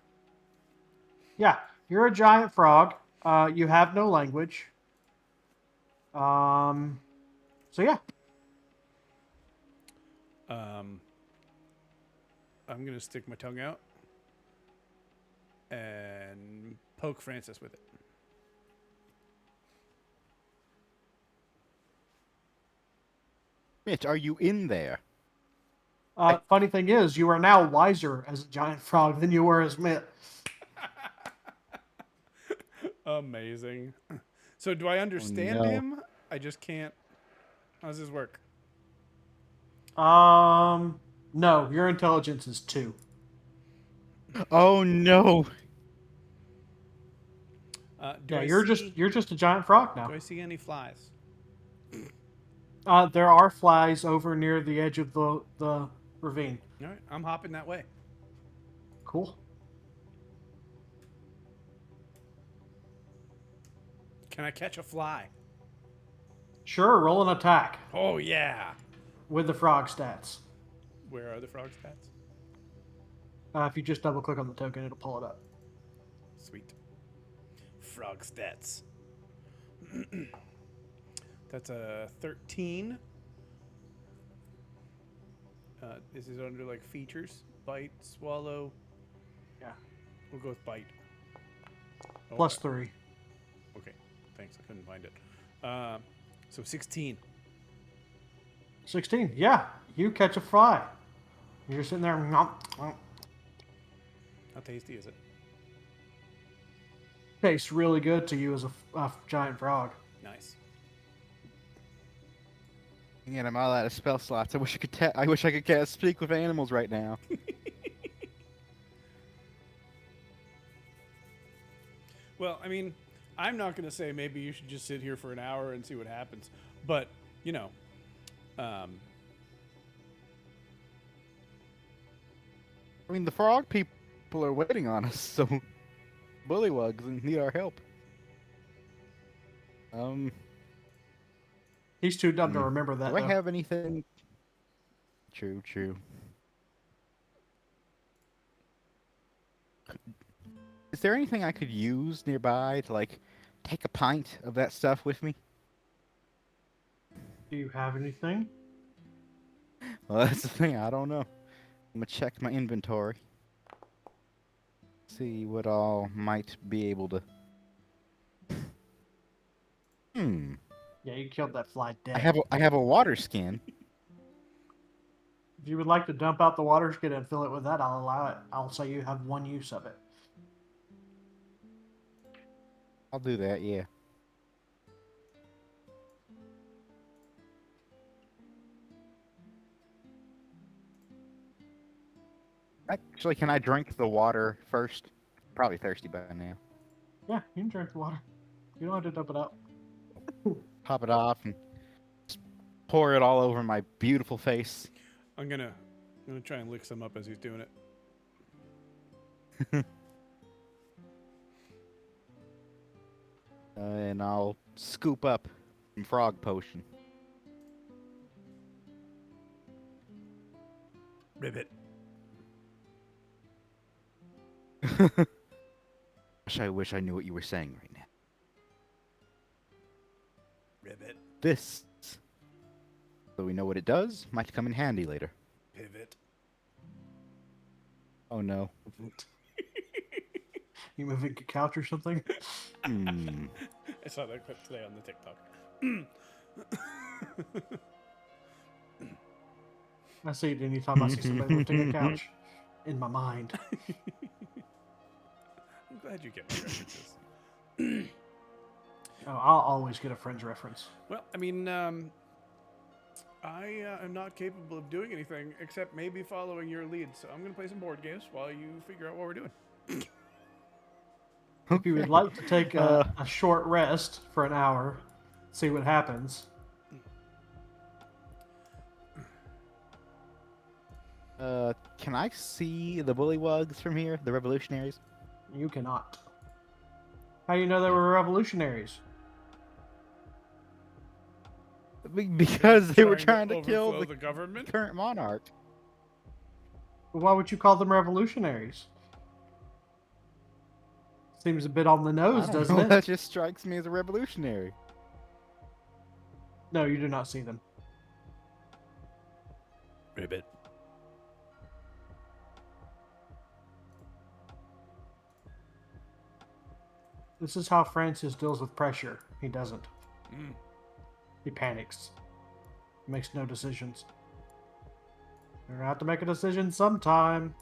Speaker 2: Yeah, you're a giant frog. You have no language. So yeah.
Speaker 1: I'm gonna stick my tongue out and poke Francis with it.
Speaker 3: Mitch, are you in there?
Speaker 2: Funny thing is, you are now wiser as a giant frog than you were as Mitt.
Speaker 1: Amazing. So do I understand
Speaker 3: no.
Speaker 1: him? I just can't. How does this work?
Speaker 2: No, your intelligence is 2.
Speaker 3: Oh no.
Speaker 1: Do
Speaker 2: Yeah,
Speaker 1: I
Speaker 2: you're
Speaker 1: see?
Speaker 2: just a giant frog
Speaker 1: Do
Speaker 2: now.
Speaker 1: I see any flies?
Speaker 2: There are flies over near the edge of the ravine.
Speaker 1: All right, I'm hopping that way.
Speaker 2: Cool.
Speaker 1: Can I catch a fly?
Speaker 2: Sure, roll an attack
Speaker 1: Oh yeah.
Speaker 2: with the frog stats.
Speaker 1: Where are the frog stats?
Speaker 2: If you just double click on the token, it'll pull it up.
Speaker 1: Sweet. Frog stats. That's a 13. This is under like features. Bite, swallow.
Speaker 2: Yeah.
Speaker 1: We'll go with bite. Oh,
Speaker 2: Plus 3.
Speaker 1: Okay, thanks. I couldn't find it. So 16.
Speaker 2: 16. Yeah, you catch a fly. You're sitting there.
Speaker 1: How tasty is it?
Speaker 2: Tastes really good to you as a giant frog.
Speaker 1: Nice.
Speaker 3: Man, I'm all out of spell slots. I wish I could cast speak with animals right now.
Speaker 1: Well, I mean, I'm not going to say maybe you should just sit here for an hour and see what happens. But, you know,
Speaker 3: I mean, the frog people are waiting on us, so bullywugs need our help.
Speaker 2: He's too dumb to remember that.
Speaker 3: Do I
Speaker 2: though.
Speaker 3: have anything? True. Is there anything I could use nearby to, like, take a pint of that stuff with me?
Speaker 2: Do you have anything?
Speaker 3: Well, that's the thing. I don't know. I'm gonna check my inventory. See what all might be able to.
Speaker 2: Yeah, you killed that fly dead.
Speaker 3: I have a water skin.
Speaker 2: If you would like to dump out the water skin and fill it with that, I'll allow it. I'll say you have one use of it.
Speaker 3: I'll do that. Yeah. Actually, can I drink the water first? Probably thirsty by now.
Speaker 2: Yeah, you can drink the water. You don't have to dump it out.
Speaker 3: Pop it off and pour it all over my beautiful face.
Speaker 1: I'm gonna try and lick some up as he's doing it.
Speaker 3: And I'll scoop up some frog potion.
Speaker 1: Ribbit.
Speaker 3: I wish I knew what you were saying right now.
Speaker 1: Ribbit.
Speaker 3: This, so we know what it does, might come in handy later.
Speaker 1: Pivot.
Speaker 3: Oh no.
Speaker 2: You moving a couch or something?
Speaker 3: Hmm.
Speaker 1: I saw that clip today on the TikTok.
Speaker 2: I see it anytime I see somebody lifting a couch. In my mind.
Speaker 1: I'm glad you get my references.
Speaker 2: Oh, I'll always get a Friends reference.
Speaker 1: Well, I mean, I am not capable of doing anything except maybe following your lead. So I'm going to play some board games while you figure out what we're doing.
Speaker 2: If you would like to take a short rest for an hour, see what happens.
Speaker 3: Can I see the bullywugs from here? The revolutionaries?
Speaker 2: You cannot. How do you know they were revolutionaries?
Speaker 3: Because they were trying to kill
Speaker 1: overthrow
Speaker 3: the
Speaker 1: the government.
Speaker 3: current monarch.
Speaker 2: Why would you call them revolutionaries? Seems a bit on the
Speaker 3: I
Speaker 2: nose,
Speaker 3: don't
Speaker 2: doesn't
Speaker 3: know,
Speaker 2: it?
Speaker 3: that just strikes me as a revolutionary.
Speaker 2: No, you do not see them.
Speaker 1: Ribbit.
Speaker 2: This is how Francis deals with pressure. He doesn't.
Speaker 1: Mm.
Speaker 2: He panics. Makes no decisions. You're gonna have to make a decision sometime.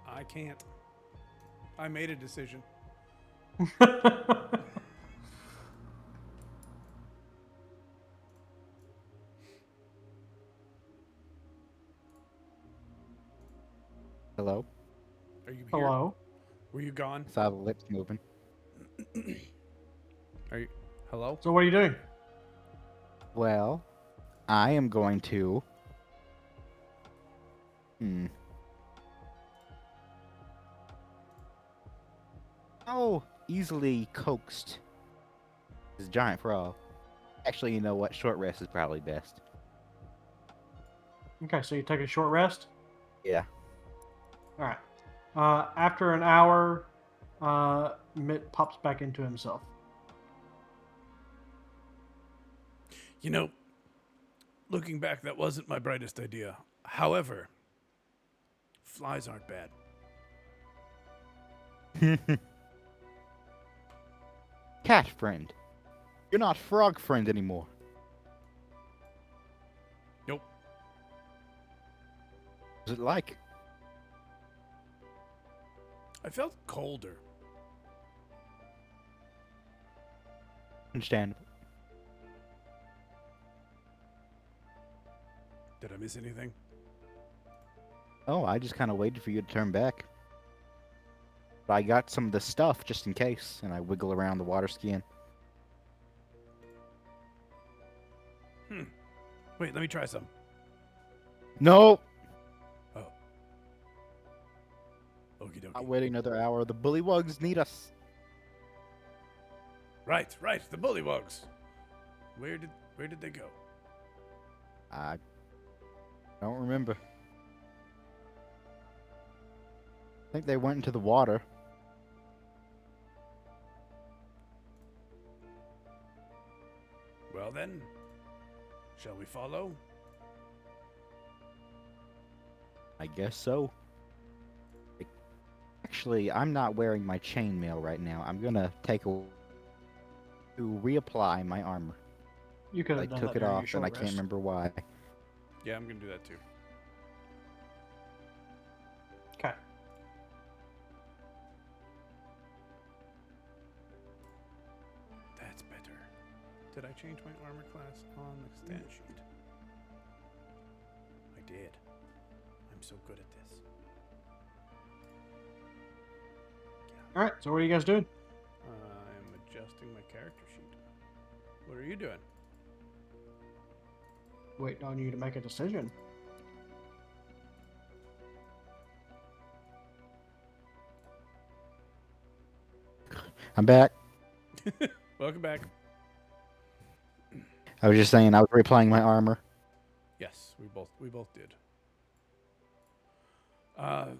Speaker 1: I can't. I made a decision.
Speaker 3: Hello?
Speaker 1: Are you here?
Speaker 2: Hello?
Speaker 1: Were you gone?
Speaker 3: I saw the lips moving.
Speaker 1: Are you? Hello?
Speaker 2: So what are you doing?
Speaker 3: Well, I am going to... Oh, easily coaxed. This giant frog. Actually, you know what? Short rest is probably best.
Speaker 2: Okay, so you take a short rest?
Speaker 3: Yeah.
Speaker 2: Alright. After an hour, Mitt pops back into himself.
Speaker 1: You know, looking back, that wasn't my brightest idea. However, flies aren't bad.
Speaker 3: Cat friend. You're not frog friend anymore.
Speaker 1: Nope.
Speaker 3: What's it like?
Speaker 1: I felt colder.
Speaker 3: Understandable.
Speaker 1: Did I miss anything?
Speaker 3: Oh, I just kind of waited for you to turn back. But I got some of the stuff just in case, and I wiggle around the water skiing.
Speaker 1: Wait, let me try some.
Speaker 3: No!
Speaker 1: Oh. Okie dokie.
Speaker 3: Not waiting another hour. The bullywugs need us.
Speaker 1: Right, the bullywugs. Where did they go?
Speaker 3: I don't remember. I think they went into the water.
Speaker 1: Well then, shall we follow?
Speaker 3: I guess so. Actually, I'm not wearing my chainmail right now. I'm gonna take a to reapply my armor.
Speaker 2: You could
Speaker 3: I
Speaker 2: have done
Speaker 3: took
Speaker 2: that
Speaker 3: it
Speaker 2: during your
Speaker 3: off, and
Speaker 2: short
Speaker 3: I can't
Speaker 2: rest.
Speaker 3: remember why.
Speaker 1: Yeah, I'm gonna do that too.
Speaker 2: Okay.
Speaker 1: That's better. Did I change my armor class on the stand sheet? I did. I'm so good at this.
Speaker 2: All right. So what are you guys doing?
Speaker 1: I'm adjusting my character sheet. What are you doing?
Speaker 2: Waiting on you to make a decision.
Speaker 3: I'm back.
Speaker 1: Welcome back.
Speaker 3: I was just saying I was replaying my armor.
Speaker 1: Yes, we both did. I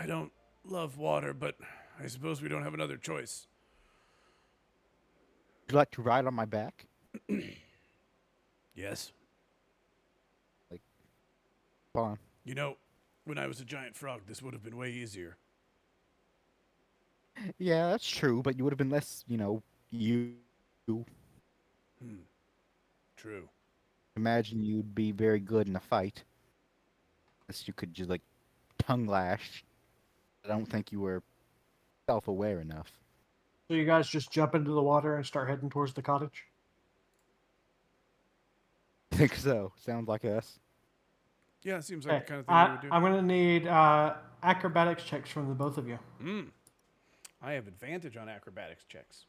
Speaker 1: don't love water, but I suppose we don't have another choice.
Speaker 3: Would you like to ride on my back?
Speaker 1: Yes.
Speaker 3: Come on.
Speaker 1: You know, when I was a giant frog, this would have been way easier.
Speaker 3: Yeah, that's true, but you would have been less, you.
Speaker 1: True.
Speaker 3: Imagine you'd be very good in a fight. Unless you could just, tongue lash. I don't think you were self-aware enough.
Speaker 2: So you guys just jump into the water and start heading towards the cottage?
Speaker 3: I think so. Sounds like us.
Speaker 1: Yeah, it seems like
Speaker 2: Okay.
Speaker 1: the kind of thing we would do.
Speaker 2: I'm going to need acrobatics checks from the both of you.
Speaker 1: I have advantage on acrobatics checks.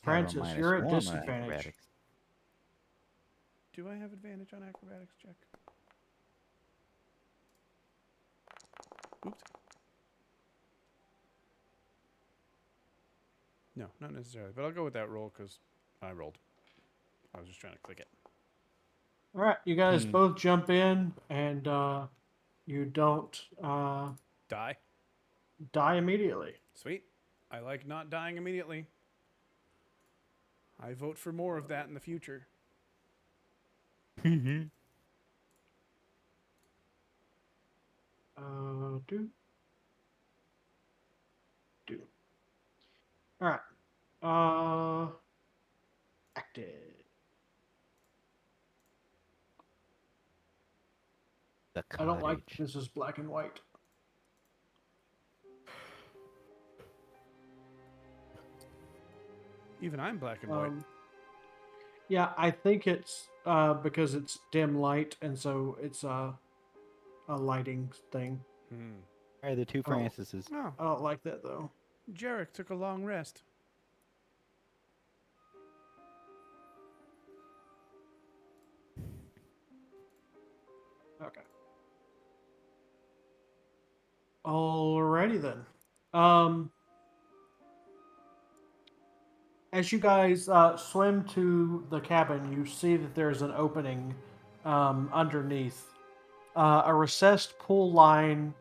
Speaker 2: Francis, you're at disadvantage.
Speaker 3: Acrobatics.
Speaker 1: Do I have advantage on acrobatics check? Oops. No, not necessarily. But I'll go with that roll because I rolled. I was just trying to click it.
Speaker 2: All right, you guys both jump in, and you don't
Speaker 1: Die?
Speaker 2: die immediately.
Speaker 1: Sweet. I like not dying immediately. I vote for more of that in the future.
Speaker 3: Mm-hmm.
Speaker 2: Do. All right. Active.
Speaker 3: The
Speaker 2: I don't like
Speaker 3: cottage.
Speaker 2: this is black and white.
Speaker 1: Even I'm black and white.
Speaker 2: Yeah, I think it's because it's dim light, and so it's a lighting thing.
Speaker 3: All right, the two Francises.
Speaker 1: Oh,
Speaker 2: I don't like that though.
Speaker 1: Jerek took a long rest.
Speaker 2: Okay. Alrighty then. As you guys swim to the cabin, you see that there's an opening underneath. A recessed pool lined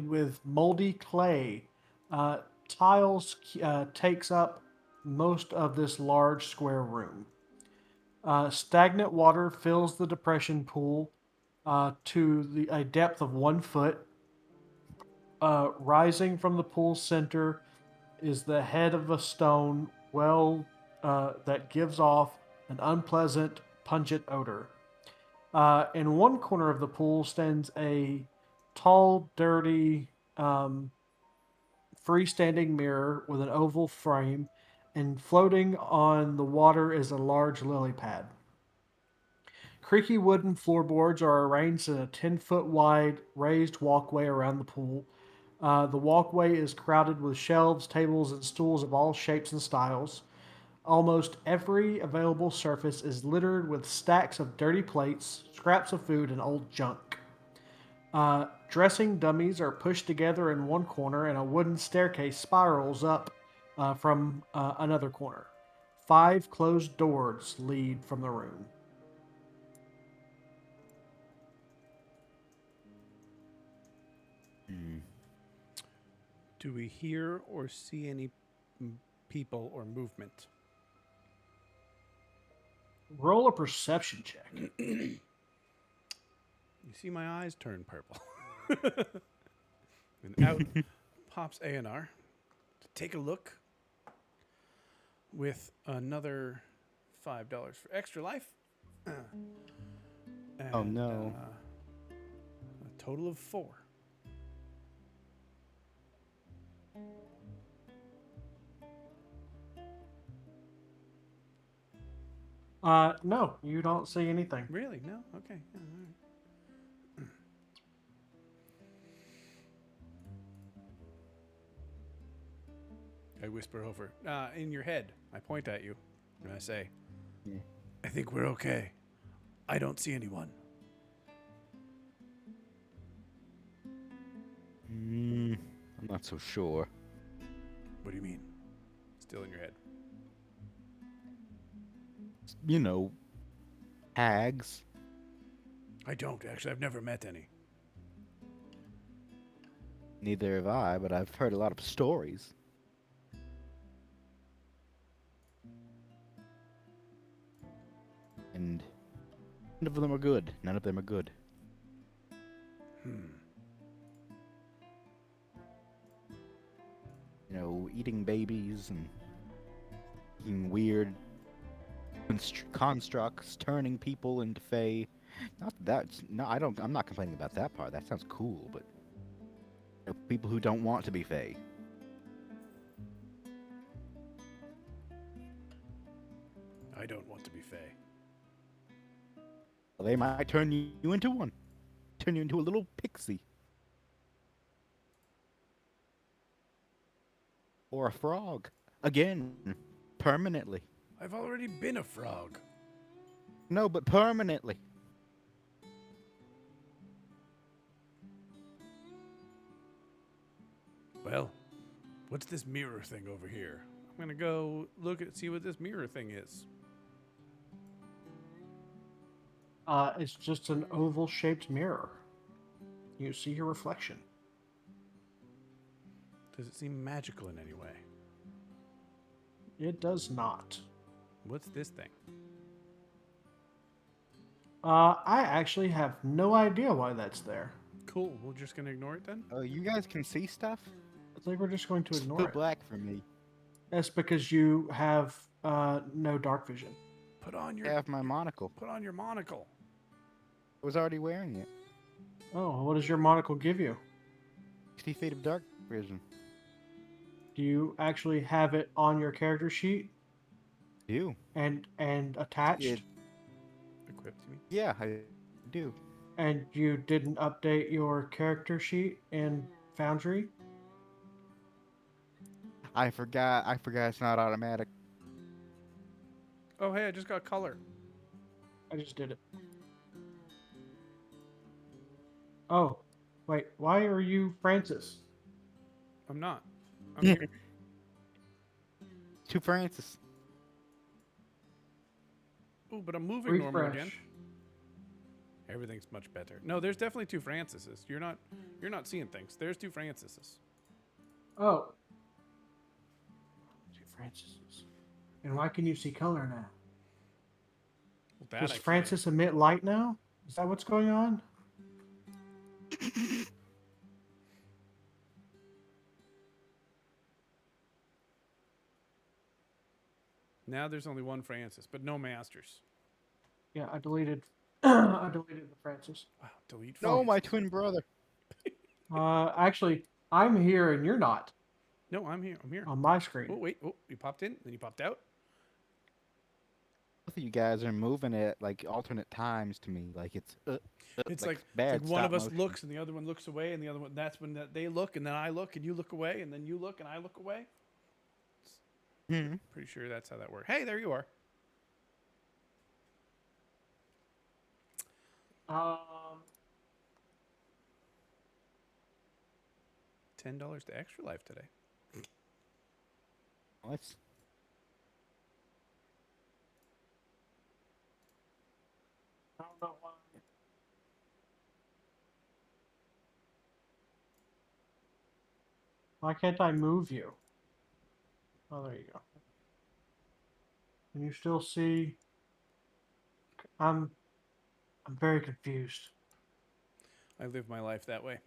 Speaker 2: with moldy clay. Tiles takes up most of this large square room. Stagnant water fills the depression pool to a depth of 1 foot. Rising from the pool center is the head of a stone well that gives off an unpleasant, pungent odor. In one corner of the pool stands a tall, dirty, freestanding mirror with an oval frame, and floating on the water is a large lily pad. Creaky wooden floorboards are arranged in a 10-foot wide raised walkway around the pool. The walkway is crowded with shelves, tables, and stools of all shapes and styles. Almost every available surface is littered with stacks of dirty plates, scraps of food, and old junk. Dressing dummies are pushed together in one corner, and a wooden staircase spirals up from another corner. 5 closed doors lead from the room.
Speaker 1: Do we hear or see any people or movement?
Speaker 2: Roll a perception check.
Speaker 1: You see my eyes turn purple. And out pops A&R to take a look with another $5 for extra life.
Speaker 3: Oh, no.
Speaker 1: A total of 4.
Speaker 2: No, you don't see anything.
Speaker 1: Really? No? Okay. Yeah, all right. I whisper over. In your head. I point at you. And I say, I think we're okay. I don't see anyone.
Speaker 3: I'm not so sure.
Speaker 1: What do you mean? Still in your head.
Speaker 3: You know, hags.
Speaker 1: I don't, actually. I've never met any.
Speaker 3: Neither have I, but I've heard a lot of stories. And none of them are good. None of them are good. You know, eating babies and eating weird constructs, turning people into fae. Not that. No, I don't. I'm not complaining about that part. That sounds cool, but you know, people who don't want to be fae.
Speaker 1: I don't want to be Fae.
Speaker 3: Well, they might turn you into one. Turn you into a little pixie. Or a frog. Again, permanently.
Speaker 1: I've already been a frog.
Speaker 3: No, but permanently.
Speaker 1: Well, what's this mirror thing over here? I'm gonna go see what this mirror thing is.
Speaker 2: It's just an oval-shaped mirror. You see your reflection.
Speaker 1: Does it seem magical in any way?
Speaker 2: It does not.
Speaker 1: What's this thing?
Speaker 2: I actually have no idea why that's there.
Speaker 1: Cool. We're just gonna ignore it then?
Speaker 3: Oh, you guys can see stuff?
Speaker 2: I think we're just going to
Speaker 3: It's
Speaker 2: ignore
Speaker 3: too
Speaker 2: it.
Speaker 3: black for me.
Speaker 2: That's because you have no dark vision.
Speaker 1: Put on
Speaker 3: I
Speaker 1: your
Speaker 3: have my monocle.
Speaker 1: monocle.
Speaker 3: I was already wearing it.
Speaker 2: Oh, what does your monocle give you?
Speaker 3: 60 feet of dark vision.
Speaker 2: Do you actually have it on your character sheet
Speaker 3: Do.
Speaker 2: and attached?
Speaker 3: It-
Speaker 1: Equipped, you mean?
Speaker 3: Yeah, I do.
Speaker 2: And you didn't update your character sheet in Foundry?
Speaker 3: I forgot it's not automatic.
Speaker 1: Oh, hey, I just got color.
Speaker 2: I just did it. Oh, wait. Why are you Francis?
Speaker 1: I'm not. I'm here.
Speaker 3: To Francis.
Speaker 1: Oh, but I'm moving normal again.
Speaker 2: Refresh.
Speaker 1: Everything's much better. No, there's definitely two Francises. You're not seeing things. There's two Francises.
Speaker 2: Oh. Two Francis's. And why can you see color now?
Speaker 1: Well, that
Speaker 2: Does
Speaker 1: I can't.
Speaker 2: Francis emit light now? Is that what's going on?
Speaker 1: Now there's only one Francis, but no masters.
Speaker 2: Yeah, I deleted I deleted the Francis.
Speaker 1: Wow, delete
Speaker 3: No,
Speaker 1: Francis.
Speaker 3: my twin brother.
Speaker 2: Actually, I'm here and you're not
Speaker 1: No, I'm here. I'm here.
Speaker 2: on my screen.
Speaker 1: Oh, wait. Oh, you popped in, then you popped out.
Speaker 3: Both of you guys are moving at like alternate times to me. Like it's
Speaker 1: It's like
Speaker 3: bad.
Speaker 1: one of
Speaker 3: stop
Speaker 1: us
Speaker 3: motion.
Speaker 1: looks and the other one looks away, and the other one. That's when they look, and then I look, and you look away, and then you look, and I look away.
Speaker 3: Mhm.
Speaker 1: Pretty sure that's how that works. Hey, there you are. $10 to Extra Life today.
Speaker 3: Let's.
Speaker 2: I don't know why. Why can't I move you? Oh, there you go. Can you still see? I'm very confused.
Speaker 1: I live my life that way.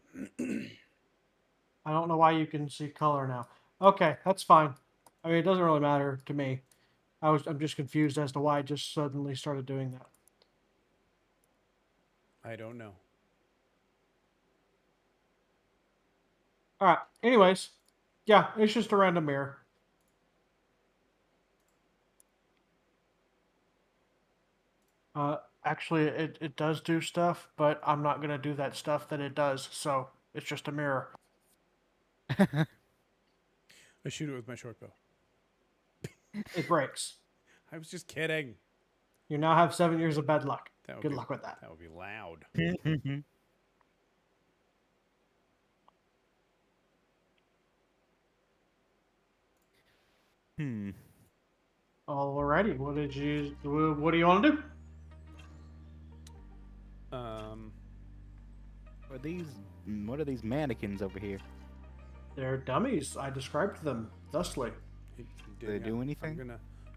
Speaker 2: I don't know why you can see color now. Okay, that's fine. I mean, it doesn't really matter to me. I'm just confused as to why I just suddenly started doing that.
Speaker 1: I don't know.
Speaker 2: All right. Anyways, yeah, it's just a random mirror. Actually, it does do stuff, but I'm not gonna do that stuff that it does. So it's just a mirror.
Speaker 1: I shoot it with my short bow.
Speaker 2: It breaks.
Speaker 1: I was just kidding.
Speaker 2: You now have 7 years of bad luck.
Speaker 1: That would
Speaker 2: Good
Speaker 1: be,
Speaker 2: luck with that.
Speaker 1: That would be loud.
Speaker 2: Alrighty. What do you want to do?
Speaker 3: What are these mannequins over here?
Speaker 2: They're dummies. I described them thusly.
Speaker 1: Do
Speaker 3: they do anything?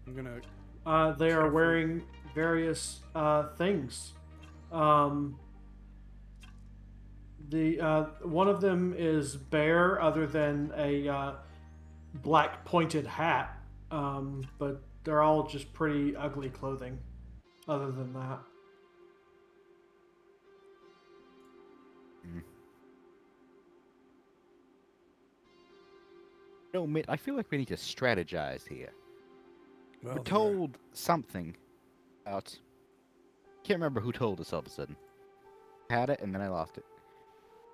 Speaker 1: I'm gonna.
Speaker 2: They are
Speaker 1: Careful.
Speaker 2: wearing various things. The one of them is bare, other than a black pointed hat. But they're all just pretty ugly clothing. Other than that,
Speaker 3: No, Mitt, I feel like we need to strategize here.
Speaker 1: Well,
Speaker 3: We're told something about... Can't remember who told us all of a sudden. Had it, and then I lost it.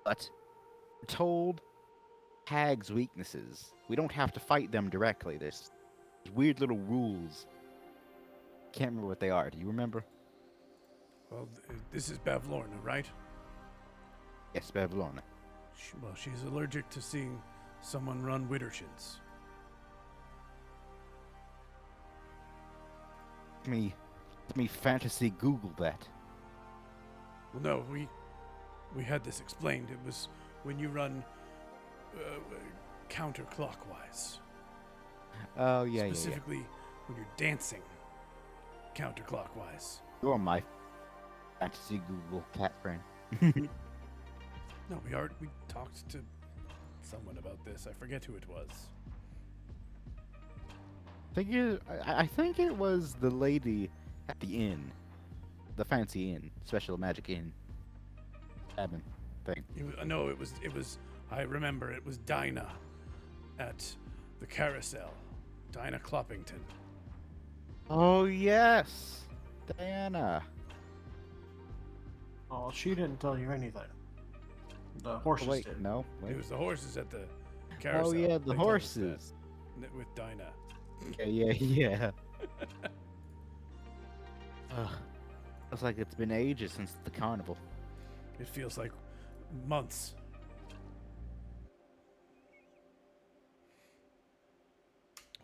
Speaker 3: But we're told Hag's weaknesses. We don't have to fight them directly. There's weird little rules. Can't remember what they are. Do you remember?
Speaker 1: Well, this is Bavlorna, right?
Speaker 3: Yes, Bavlorna.
Speaker 1: Well, she's allergic to seeing someone run widdershins.
Speaker 3: Let me fantasy Google that.
Speaker 1: Well, no, we had this explained. It was when you run counterclockwise.
Speaker 3: Oh, yeah,
Speaker 1: Specifically, when you're dancing counterclockwise.
Speaker 3: You're my fantasy Google cat friend.
Speaker 1: No, we talked to someone about this. I forget who it was.
Speaker 3: I think it was the lady at the inn. The fancy inn. Special magic inn. Cabin thing.
Speaker 1: No, it was. I remember it was Dinah at the carousel. Dinah Cloppington.
Speaker 3: Oh, yes. Diana.
Speaker 2: oh, she didn't tell you anything. The horses
Speaker 3: Wait,
Speaker 2: did.
Speaker 3: no. Wait.
Speaker 1: It was the horses at the carousel.
Speaker 3: Oh, yeah,
Speaker 1: They
Speaker 3: the
Speaker 1: told us that.
Speaker 3: horses.
Speaker 1: With Dinah.
Speaker 3: Yeah. Looks like it's been ages since the carnival.
Speaker 1: It feels like months.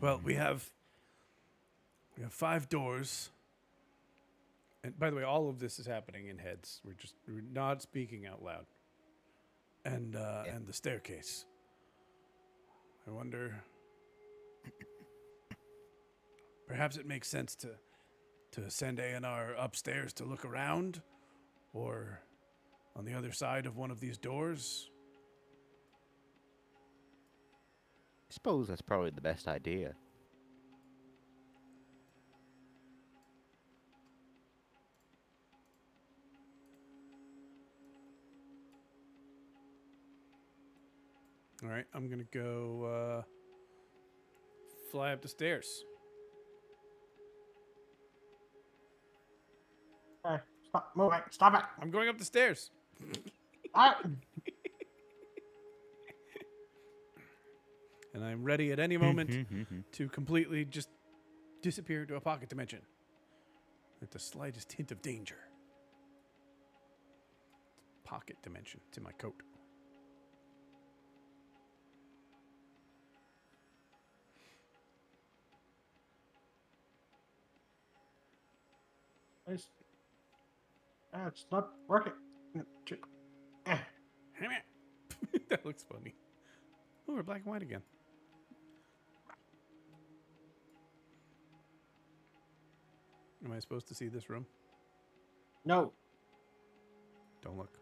Speaker 1: Well, we have 5 doors. And by the way, all of this is happening in heads. We're not speaking out loud. And the staircase. I wonder. Perhaps it makes sense to send A&R upstairs to look around, or on the other side of one of these doors.
Speaker 3: I suppose that's probably the best idea.
Speaker 1: All right, I'm gonna go fly up the stairs.
Speaker 2: Hey, stop moving. Stop it.
Speaker 1: I'm going up the stairs. And I'm ready at any moment to completely just disappear into a pocket dimension with the slightest hint of danger. Pocket dimension. It's in my coat.
Speaker 2: It's not working.
Speaker 1: That looks funny. Oh, we're black and white again. Am I supposed to see this room?
Speaker 2: No.
Speaker 1: Don't look.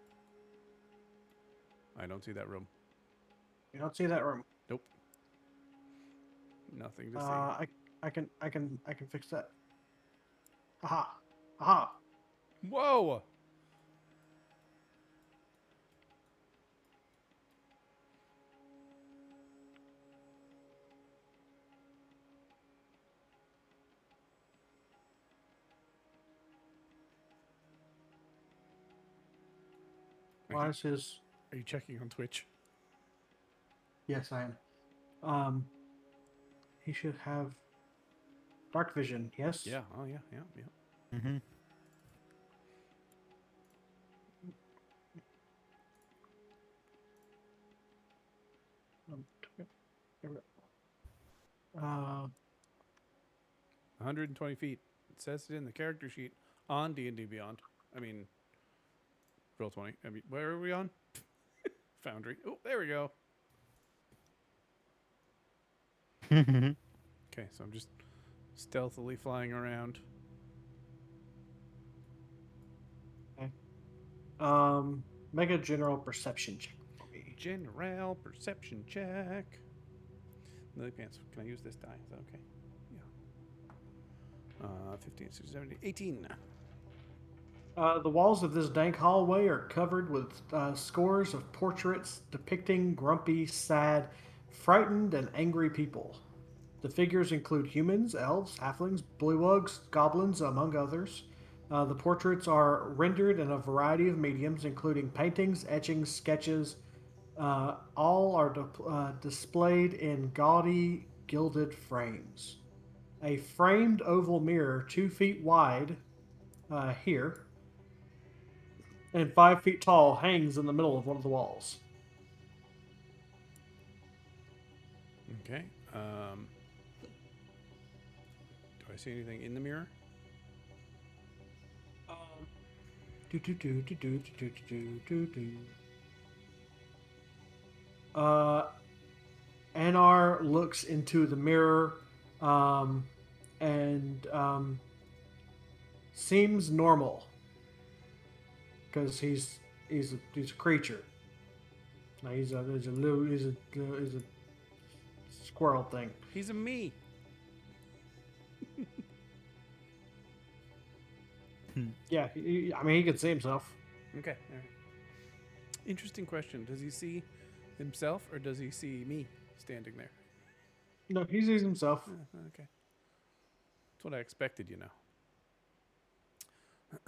Speaker 1: I don't see that room.
Speaker 2: You don't see that room.
Speaker 1: Nope. Nothing to see.
Speaker 2: I can fix that. Aha. Aha.
Speaker 1: Whoa!
Speaker 2: Why is his...
Speaker 1: Are you checking on Twitch?
Speaker 2: Yes, I am. He should have dark vision, yes?
Speaker 1: Yeah. Oh, yeah.
Speaker 3: Mm-hmm.
Speaker 2: Uh,
Speaker 1: 120 feet. It says it in the character sheet on D&D Beyond. I mean, Roll20. I mean, where are we on? Foundry. Oh, there we go. Okay, so I'm just stealthily flying around.
Speaker 2: okay. Make a general perception check for me.
Speaker 1: General perception check. Lily pants. Can I use this die? Is that okay? Yeah. 15, 16, 17, 18.
Speaker 2: The walls of this dank hallway are covered with scores of portraits depicting grumpy, sad, frightened, and angry people. The figures include humans, elves, halflings, bullywugs, goblins, among others. The portraits are rendered in a variety of mediums, including paintings, etchings, sketches. All are displayed in gaudy, gilded frames. A framed oval mirror 2 feet wide here and 5 feet tall hangs in the middle of one of the walls.
Speaker 1: Okay. Do I see anything in the mirror?
Speaker 2: Do do do do do do do do do. Uh, Anar looks into the mirror, and seems normal because he's a creature. No, he's a squirrel thing.
Speaker 1: He's a me.
Speaker 2: Yeah, I mean he can see himself.
Speaker 1: Okay. All right. Interesting question. Does he see himself or does he see me standing there?
Speaker 2: No, he sees himself.
Speaker 1: Okay. That's what I expected, you know.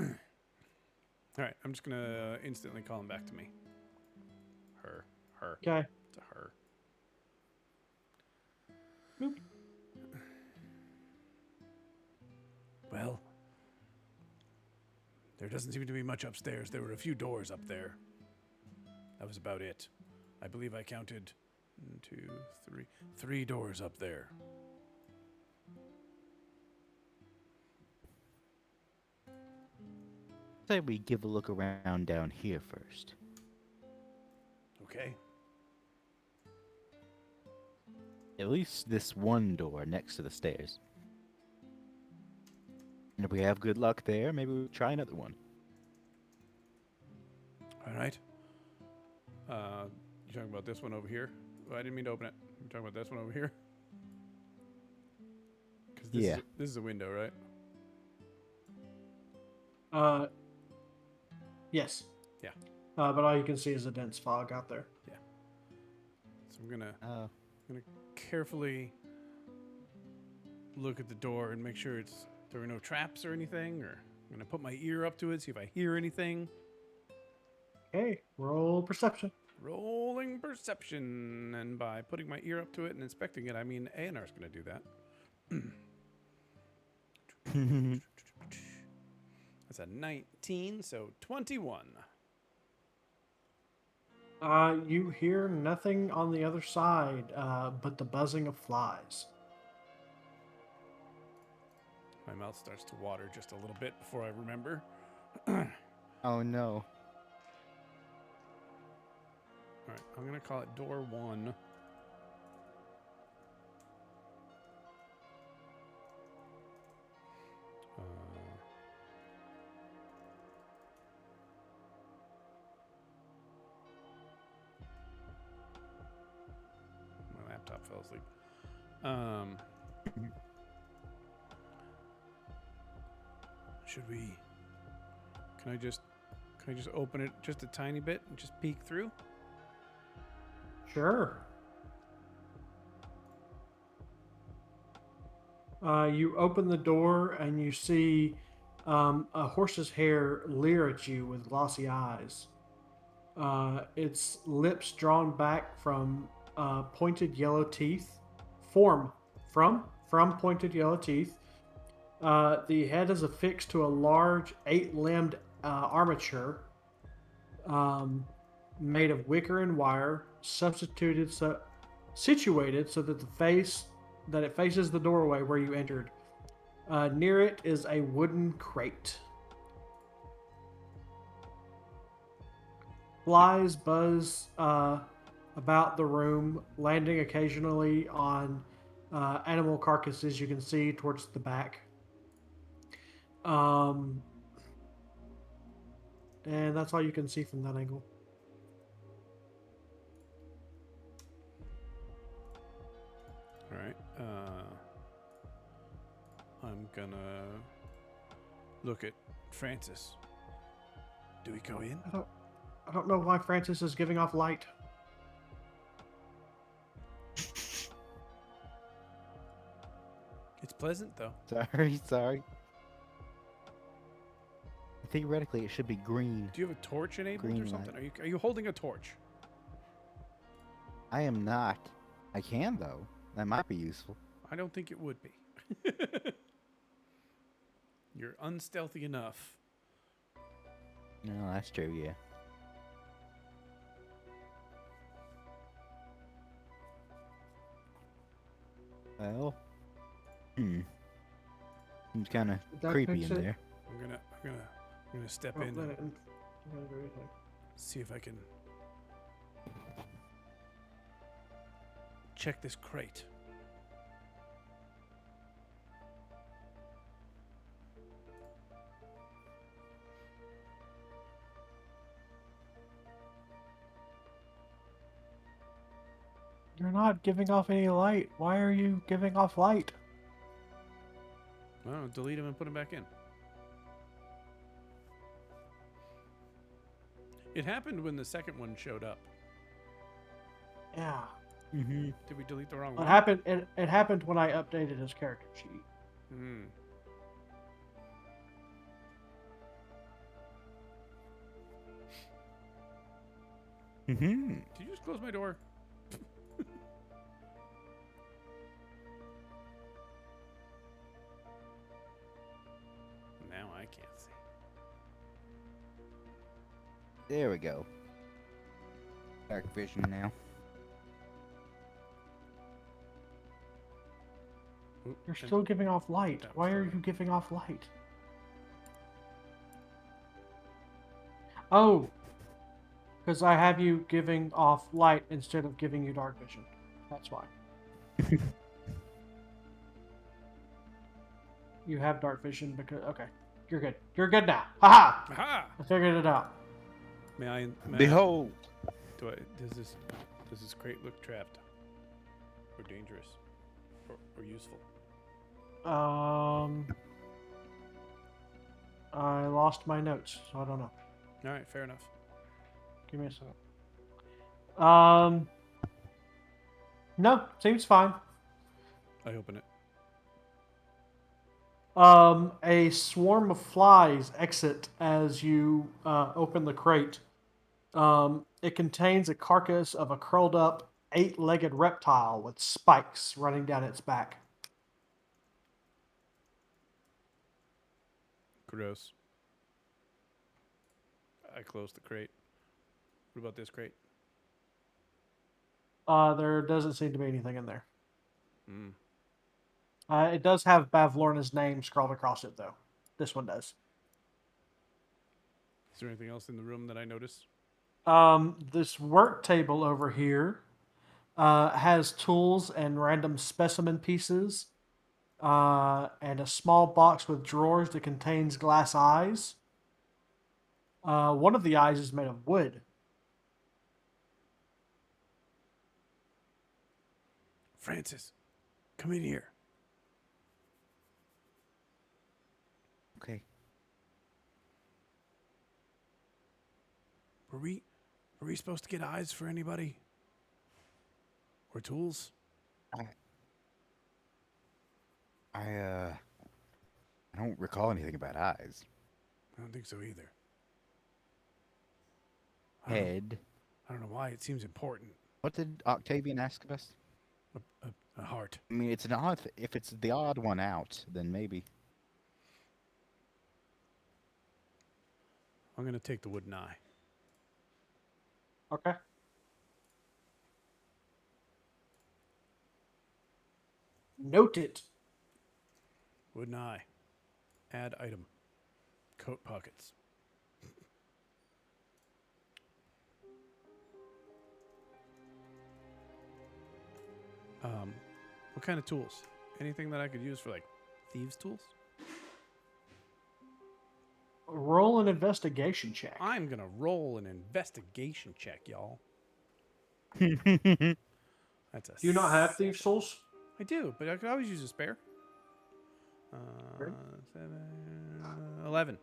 Speaker 1: All right. I'm just going to instantly call him back to me. Her.
Speaker 2: Okay.
Speaker 1: It's a her.
Speaker 2: Boop.
Speaker 1: Well, there doesn't seem to be much upstairs. There were a few doors up there. That was about it. I believe I counted 1, 2, 3. 3 doors up there.
Speaker 3: Say we give a look around down here first.
Speaker 1: Okay.
Speaker 3: At least this one door next to the stairs. And if we have good luck there, maybe we'll try another one.
Speaker 1: All right. You talking about this one over here? Oh, I didn't mean to open it. You're talking about this one over here? 'Cause this
Speaker 3: Yeah.
Speaker 1: This is a window, right?
Speaker 2: Yes.
Speaker 1: Yeah.
Speaker 2: But all you can see is a dense fog out there.
Speaker 1: So I'm gonna
Speaker 3: Oh.
Speaker 1: carefully look at the door and make sure there are no traps or anything. Or I'm gonna put my ear up to it, see if I hear anything.
Speaker 2: Okay, roll perception.
Speaker 1: Rolling perception, and by putting my ear up to it and inspecting it, I mean ANR's gonna do that. That's a 19, so 21.
Speaker 2: You hear nothing on the other side but the buzzing of flies.
Speaker 1: My mouth starts to water just a little bit before I remember.
Speaker 3: Oh no.
Speaker 1: All right, I'm gonna call it door 1. My laptop fell asleep. Should we? Can I just open it just a tiny bit and just peek through?
Speaker 2: Sure. You open the door and you see a horse's hair leer at you with glossy eyes. Its lips drawn back from pointed yellow teeth, from pointed yellow teeth. The head is affixed to a large 8-limbed armature made of wicker and wire, situated so that it faces the doorway where you entered. Near it is a wooden crate. Flies buzz about the room, landing occasionally on animal carcasses you can see towards the back. And that's all you can see from that angle.
Speaker 1: All right. I'm gonna look at Francis. Do we go in?
Speaker 2: I don't know why Francis is giving off light.
Speaker 1: It's pleasant though.
Speaker 3: Sorry. Theoretically, it should be green.
Speaker 1: Do you have a torch enabled
Speaker 3: Green
Speaker 1: or something?
Speaker 3: light.
Speaker 1: Are you holding a torch?
Speaker 3: I am not. I can, though. That might be useful.
Speaker 1: I don't think it would be. You're unstealthy enough.
Speaker 3: No, that's true, yeah. Well, seems kind of
Speaker 2: That
Speaker 3: creepy
Speaker 2: makes
Speaker 3: in
Speaker 2: it-
Speaker 3: there.
Speaker 1: I'm gonna step
Speaker 2: Oh,
Speaker 1: in
Speaker 2: no,
Speaker 1: and
Speaker 2: no, no, no, no.
Speaker 1: see if I can check this crate.
Speaker 2: You're not giving off any light. Why are you giving off light?
Speaker 1: Well, delete him and put him back in. It happened when the second one showed up.
Speaker 2: Yeah.
Speaker 3: Mm-hmm.
Speaker 1: Did we delete the wrong
Speaker 2: It
Speaker 1: one?
Speaker 2: happened. It happened when I updated his character sheet.
Speaker 1: Hmm.
Speaker 3: Mm-hmm.
Speaker 1: Did you just close my door? Now I can't see.
Speaker 3: There we go. Dark vision now.
Speaker 1: Oop,
Speaker 2: You're
Speaker 1: and-
Speaker 2: still giving off light.
Speaker 1: That was
Speaker 2: Why are
Speaker 1: the-
Speaker 2: you giving off light? Oh, because I have you giving off light instead of giving you dark vision. That's why. You have dark vision because okay, you're good. You're good now. Haha!
Speaker 1: Aha!
Speaker 2: I figured it out.
Speaker 1: May I?
Speaker 3: Behold!
Speaker 1: Does this crate look trapped, or dangerous, or useful?
Speaker 2: I lost my notes, so I don't know.
Speaker 1: All right, fair enough.
Speaker 2: Give me a second. No, seems fine.
Speaker 1: I open it.
Speaker 2: A swarm of flies exit as you open the crate. It contains a carcass of a curled up, 8-legged reptile with spikes running down its back.
Speaker 1: Gross. I closed the crate. What about this crate?
Speaker 2: There doesn't seem to be anything in there.
Speaker 1: Hmm.
Speaker 2: It does have Bavlorna's name scrawled across it, though. This one does.
Speaker 1: Is there anything else in the room that I noticed?
Speaker 2: This work table over here has tools and random specimen pieces, and a small box with drawers that contains glass eyes. One of the eyes is made of wood.
Speaker 1: Francis, come in here.
Speaker 3: Okay.
Speaker 1: Were we supposed to get eyes for anybody? Or tools?
Speaker 3: I don't recall anything about eyes.
Speaker 1: I don't think so either.
Speaker 3: Head.
Speaker 1: I don't know why it seems important.
Speaker 3: What did Octavian ask of us?
Speaker 1: A heart.
Speaker 3: I mean, it's an odd. If it's the odd one out, then maybe.
Speaker 1: I'm gonna take the wooden eye.
Speaker 2: Okay. Noted.
Speaker 1: Wooden eye. Add item. Coat pockets. What kind of tools? Anything that I could use for like thieves' tools?
Speaker 2: Roll an investigation check.
Speaker 1: I'm gonna roll an investigation check, y'all. That's a.
Speaker 2: Do you not have
Speaker 1: 7.
Speaker 2: thieves' tools?
Speaker 1: I do, but I could always use a spare.
Speaker 2: Great.
Speaker 1: 7, 11.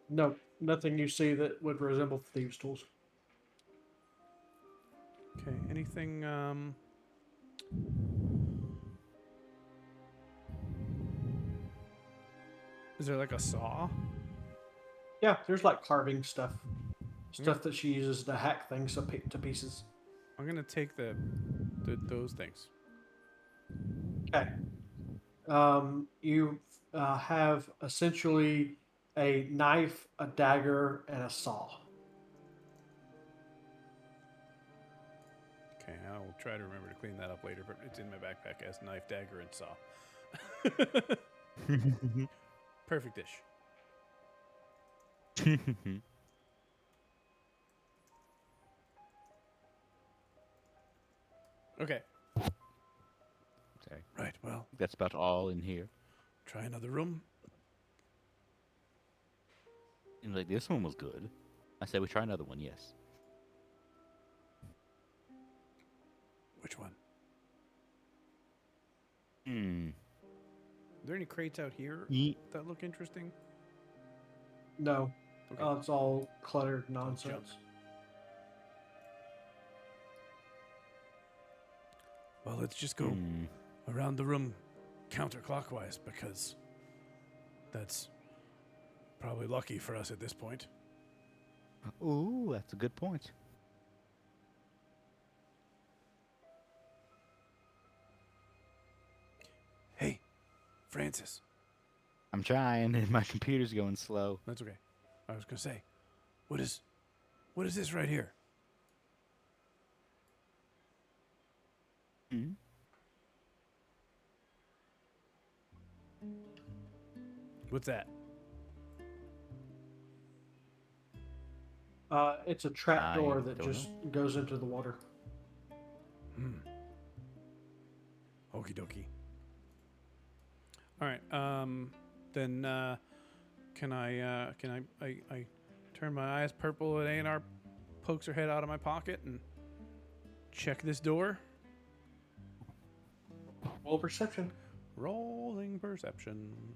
Speaker 2: No, nothing you see that would resemble thieves' tools.
Speaker 1: Okay. Anything? Is there like a saw?
Speaker 2: Yeah, there's like carving stuff. Stuff that she uses to hack things to pieces.
Speaker 1: I'm gonna take those things.
Speaker 2: Okay. You have essentially a knife, a dagger, and a saw.
Speaker 1: Okay, I'll try to remember to clean that up later, but it's in my backpack as knife, dagger, and saw. Perfect dish. Okay.
Speaker 3: Sorry.
Speaker 1: Right, well,
Speaker 3: That's about all in here.
Speaker 1: try another room.
Speaker 3: And like this one was good. I said we try another one. Yes.
Speaker 1: Which one?
Speaker 3: Hmm.
Speaker 1: Are there any crates out here that look interesting?
Speaker 2: No,
Speaker 1: Okay.
Speaker 2: it's all cluttered nonsense.
Speaker 1: Well, let's just go
Speaker 3: Hmm.
Speaker 1: around the room counterclockwise because that's probably lucky for us at this point.
Speaker 3: Ooh, that's a good point.
Speaker 1: Hey, Francis.
Speaker 3: I'm trying, and my computer's going slow.
Speaker 1: That's okay. I was gonna say, what is this right here?
Speaker 3: Hmm.
Speaker 1: What's that?
Speaker 2: It's a trap door
Speaker 3: I
Speaker 2: that
Speaker 3: don't
Speaker 2: just goes into the water.
Speaker 1: Okie dokie. All right. Then can I turn my eyes purple at A&R, pokes her head out of my pocket and check this door?
Speaker 2: Roll perception.
Speaker 1: Rolling perception.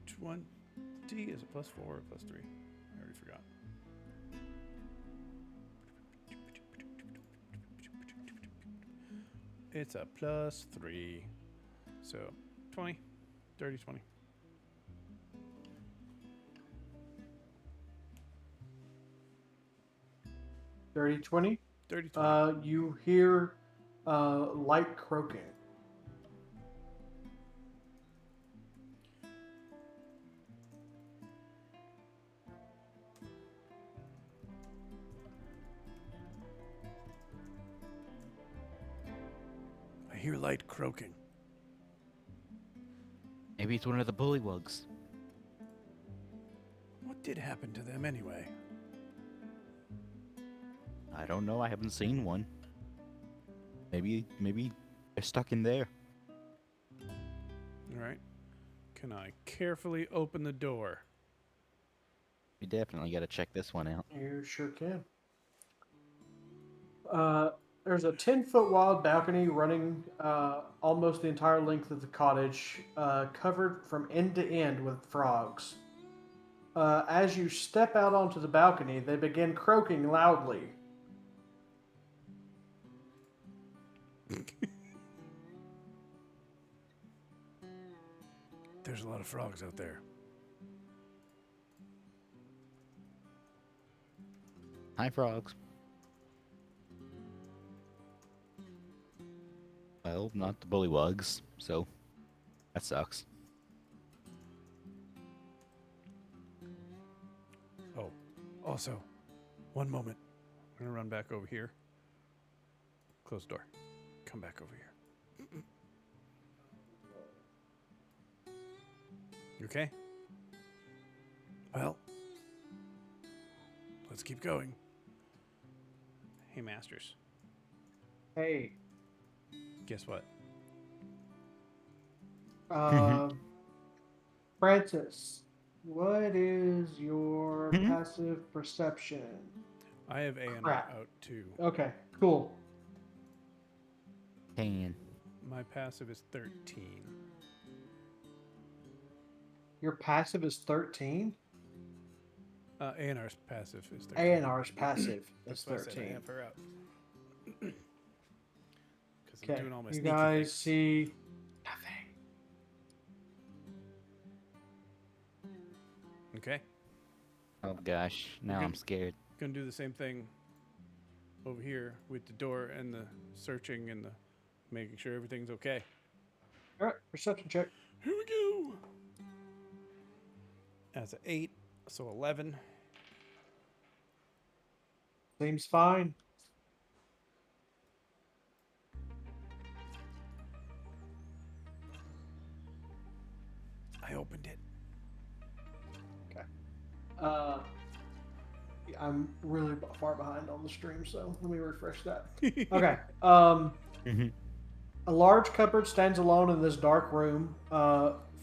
Speaker 1: 20 is it +4 or +3? I already forgot. It's a +3. So 20, dirty 20.
Speaker 2: Dirty 20.
Speaker 1: Dirty 20.
Speaker 2: You hear light croaking.
Speaker 1: I hear light croaking.
Speaker 3: Maybe it's one of the bullywugs.
Speaker 1: What did happen to them anyway?
Speaker 3: I don't know. I haven't seen one. Maybe they're stuck in there.
Speaker 1: All right. Can I carefully open the door?
Speaker 3: We definitely got to check this one out.
Speaker 2: You sure can. There's a 10-foot wide balcony running almost the entire length of the cottage, covered from end to end with frogs. As you step out onto the balcony, they begin croaking loudly.
Speaker 1: There's a lot of frogs out there.
Speaker 3: Hi, frogs. Well, not the bullywugs, so that sucks.
Speaker 1: Also, one moment. I'm gonna run back over here. Close the door. Come back over here. You okay? Well, let's keep going. Hey, Masters.
Speaker 2: Hey,
Speaker 1: Guess what?
Speaker 2: Francis, what is your passive perception?
Speaker 1: I have A&R
Speaker 2: Crap.
Speaker 1: out too.
Speaker 2: Okay, cool.
Speaker 3: 10.
Speaker 1: My passive is 13.
Speaker 2: Your passive is 13?
Speaker 1: A&R's passive is 13.
Speaker 2: A&R's passive is
Speaker 1: That's why I said I
Speaker 2: 13.
Speaker 1: have her out. Because I'm
Speaker 2: Okay,
Speaker 1: doing all my
Speaker 2: you
Speaker 1: sneaky
Speaker 2: guys
Speaker 1: things.
Speaker 2: see nothing.
Speaker 1: Okay?
Speaker 3: Oh gosh, now
Speaker 1: Okay.
Speaker 3: I'm scared.
Speaker 1: Gonna do the same thing over here with the door and the searching and the making sure everything's okay.
Speaker 2: All right, perception check.
Speaker 1: Here we go. That's an 8, so 11.
Speaker 2: Seems fine.
Speaker 1: I opened it.
Speaker 2: I'm really far behind on the stream, so let me refresh that. Okay. A large cupboard stands alone in this dark room.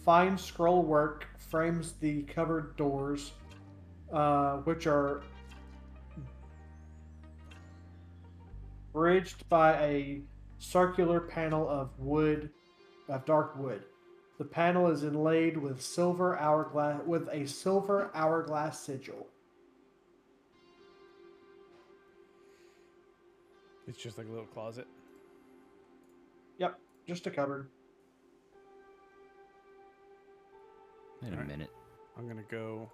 Speaker 2: Fine scroll work frames the cupboard doors, which are bridged by a circular panel of dark wood. The panel is inlaid with a silver hourglass sigil.
Speaker 1: It's just like a little closet.
Speaker 2: Yep, just a cupboard.
Speaker 3: Wait a
Speaker 1: Alright.
Speaker 3: minute.
Speaker 1: I'm gonna go.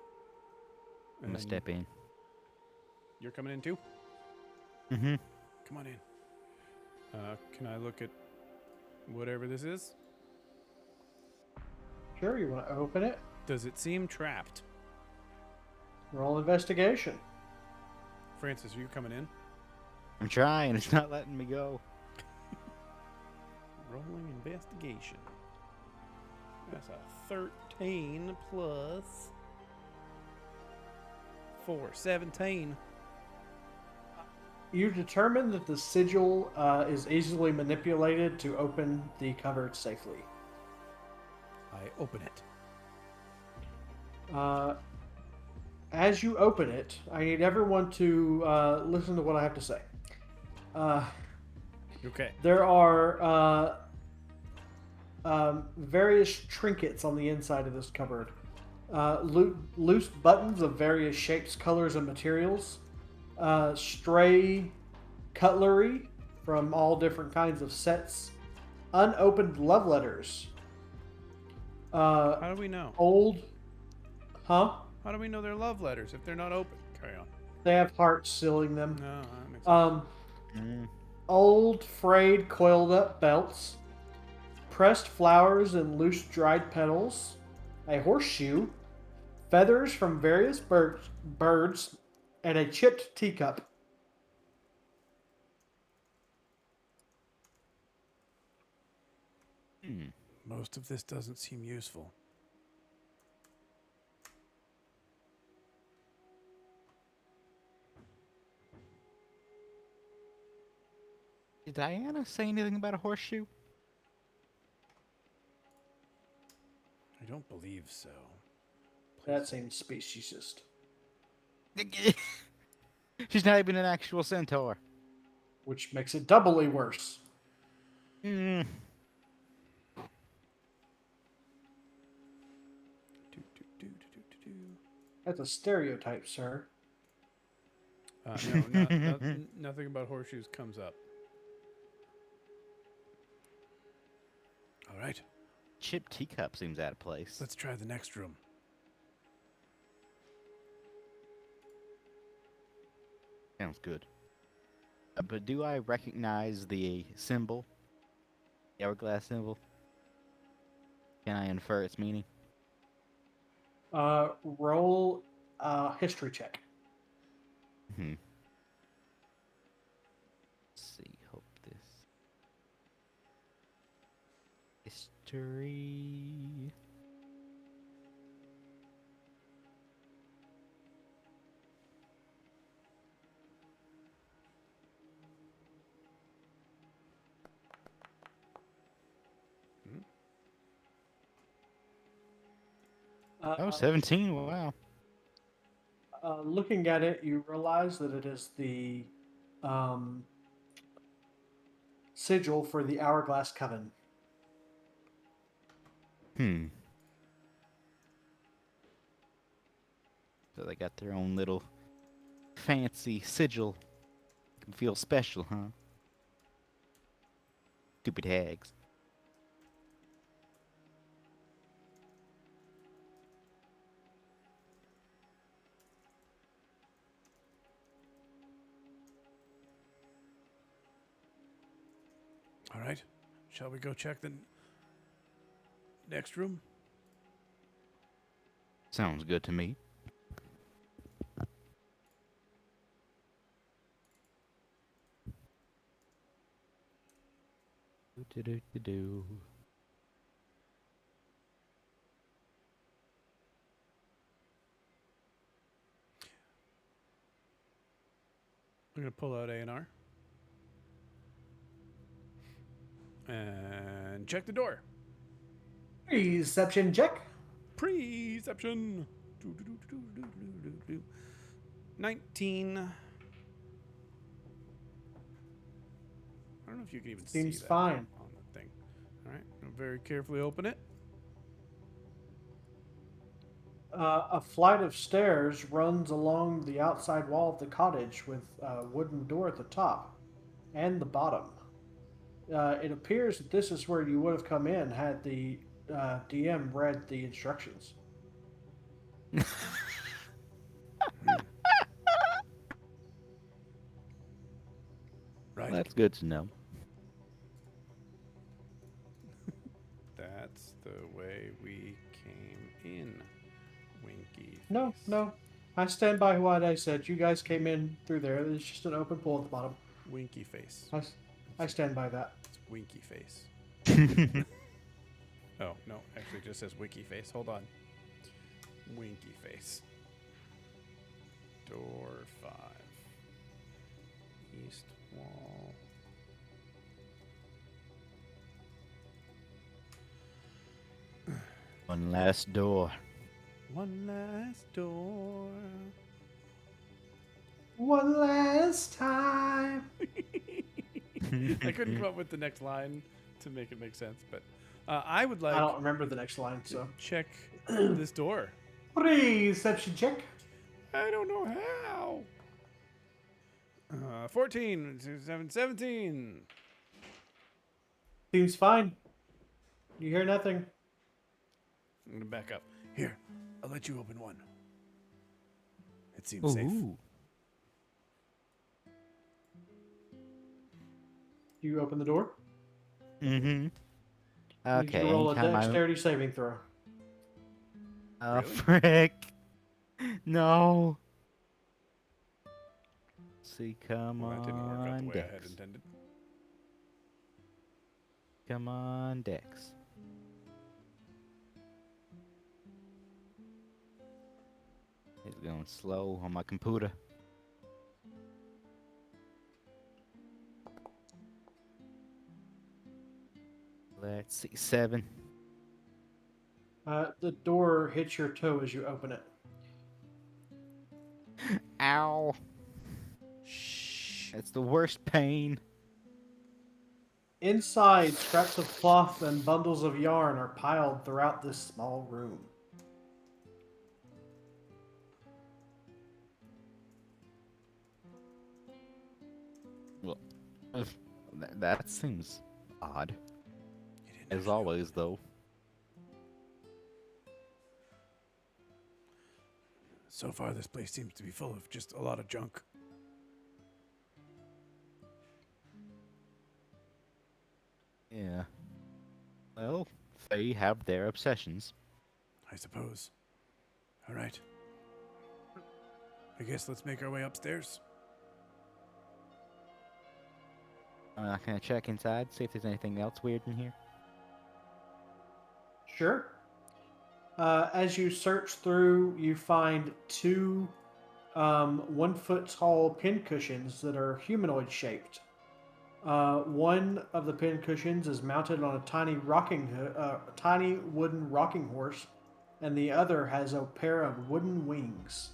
Speaker 3: I'm gonna step in.
Speaker 1: You're coming in too?
Speaker 3: Mm-hmm.
Speaker 1: Come on in. Can I look at whatever this is?
Speaker 2: Sure, you want to open it?
Speaker 1: Does it seem trapped?
Speaker 2: Roll investigation.
Speaker 1: Francis, are you coming in?
Speaker 3: I'm trying. It's not letting me go.
Speaker 1: Rolling investigation. That's a 13 plus 4, 17.
Speaker 2: You determine that the sigil is easily manipulated to open the cupboard safely.
Speaker 1: I open it.
Speaker 2: As you open it, I need everyone to listen to what I have to say.
Speaker 1: Okay.
Speaker 2: There are various trinkets on the inside of this cupboard. Loose buttons of various shapes, colors, and materials. Stray cutlery from all different kinds of sets. Unopened love letters.
Speaker 1: How do we know?
Speaker 2: Old... Huh?
Speaker 1: How do we know they're love letters if they're not open? Carry on.
Speaker 2: They have hearts sealing them.
Speaker 1: No, that makes sense.
Speaker 2: Old, frayed, coiled up belts, pressed flowers and loose dried petals, a horseshoe, feathers from various birds, and a chipped teacup.
Speaker 1: Most of this doesn't seem useful.
Speaker 3: Did Diana say anything about a horseshoe?
Speaker 1: I don't believe so.
Speaker 2: That seems speciesist.
Speaker 3: She's not even an actual centaur.
Speaker 2: Which makes it doubly worse.
Speaker 3: Mm.
Speaker 2: That's a stereotype, sir.
Speaker 1: No, nothing about horseshoes comes up. All right,
Speaker 3: Chipped teacup seems out of place.
Speaker 1: let's try the next room.
Speaker 3: Sounds good. But do I recognize the symbol? The hourglass symbol? Can I infer its meaning?
Speaker 2: Roll a history check.
Speaker 3: Hmm. Let's see. Hope this history. Oh,
Speaker 2: Uh,
Speaker 3: 17. Wow.
Speaker 2: looking at it, you realize that it is the um, sigil for the Hourglass Coven.
Speaker 3: Hmm. So they got their own little fancy sigil. Can feel special, huh? Stupid hags.
Speaker 1: All right. Shall we go check the next room?
Speaker 3: Sounds good to me. Do.
Speaker 1: I'm gonna pull out A&R and check the door.
Speaker 2: Perception check.
Speaker 1: Preception. 19. I don't know if you can even see
Speaker 2: Seems
Speaker 1: that
Speaker 2: fine.
Speaker 1: on the thing. All right. I'll very carefully open it.
Speaker 2: A flight of stairs runs along the outside wall of the cottage with a wooden door at the top and the bottom. It appears that this is where you would have come in had the DM read the instructions.
Speaker 1: Right.
Speaker 3: That's good to know.
Speaker 1: That's the way we came in. Winky.
Speaker 2: No,
Speaker 1: face.
Speaker 2: no. I stand by what I said. You guys came in through there. There's just an open pool at the bottom.
Speaker 1: Winky face.
Speaker 2: I stand by that.
Speaker 1: It's winky face. Oh, no. Actually, it just says wiki face. Hold on. Winky face. Door 5. East wall.
Speaker 3: One last door.
Speaker 1: One last door.
Speaker 2: One last time.
Speaker 1: I couldn't come up with the next line to make it make sense, but I would like
Speaker 2: I don't remember the next line,
Speaker 1: to
Speaker 2: so.
Speaker 1: check this door.
Speaker 2: Perception check.
Speaker 1: I don't know how. 14, 17.
Speaker 2: Seems fine. You hear nothing.
Speaker 1: I'm going to back up. Here, I'll let you open one. It seems safe.
Speaker 3: Ooh.
Speaker 2: You open the door.
Speaker 3: Mm-hmm.
Speaker 2: You
Speaker 3: Okay.
Speaker 2: can roll a
Speaker 3: anytime I-
Speaker 2: dexterity saving throw.
Speaker 3: Oh,
Speaker 1: Really?
Speaker 3: frick. No. See, come
Speaker 1: Well, that didn't work out the
Speaker 3: on,
Speaker 1: way I had
Speaker 3: Dex.
Speaker 1: intended.
Speaker 3: Come on, Dex. It's going slow on my computer. Let's see, 7.
Speaker 2: The door hits your toe as you open it.
Speaker 3: Ow.
Speaker 1: Shh.
Speaker 3: That's the worst pain.
Speaker 2: Inside, scraps of cloth and bundles of yarn are piled throughout this small room.
Speaker 3: Well, that seems odd.
Speaker 1: You didn't
Speaker 3: As
Speaker 1: actually
Speaker 3: always,
Speaker 1: open
Speaker 3: though.
Speaker 1: it. So far, this place seems to be full of just a lot of junk.
Speaker 3: Yeah. Well, they have their obsessions.
Speaker 1: I suppose. All right. I guess let's make our way upstairs.
Speaker 3: Can I check inside, see if there's anything else weird in here?
Speaker 2: Sure. As you search through, you find two 1 foot tall pincushions that are humanoid shaped. One of the pincushions is mounted on a tiny wooden rocking horse, and the other has a pair of wooden wings.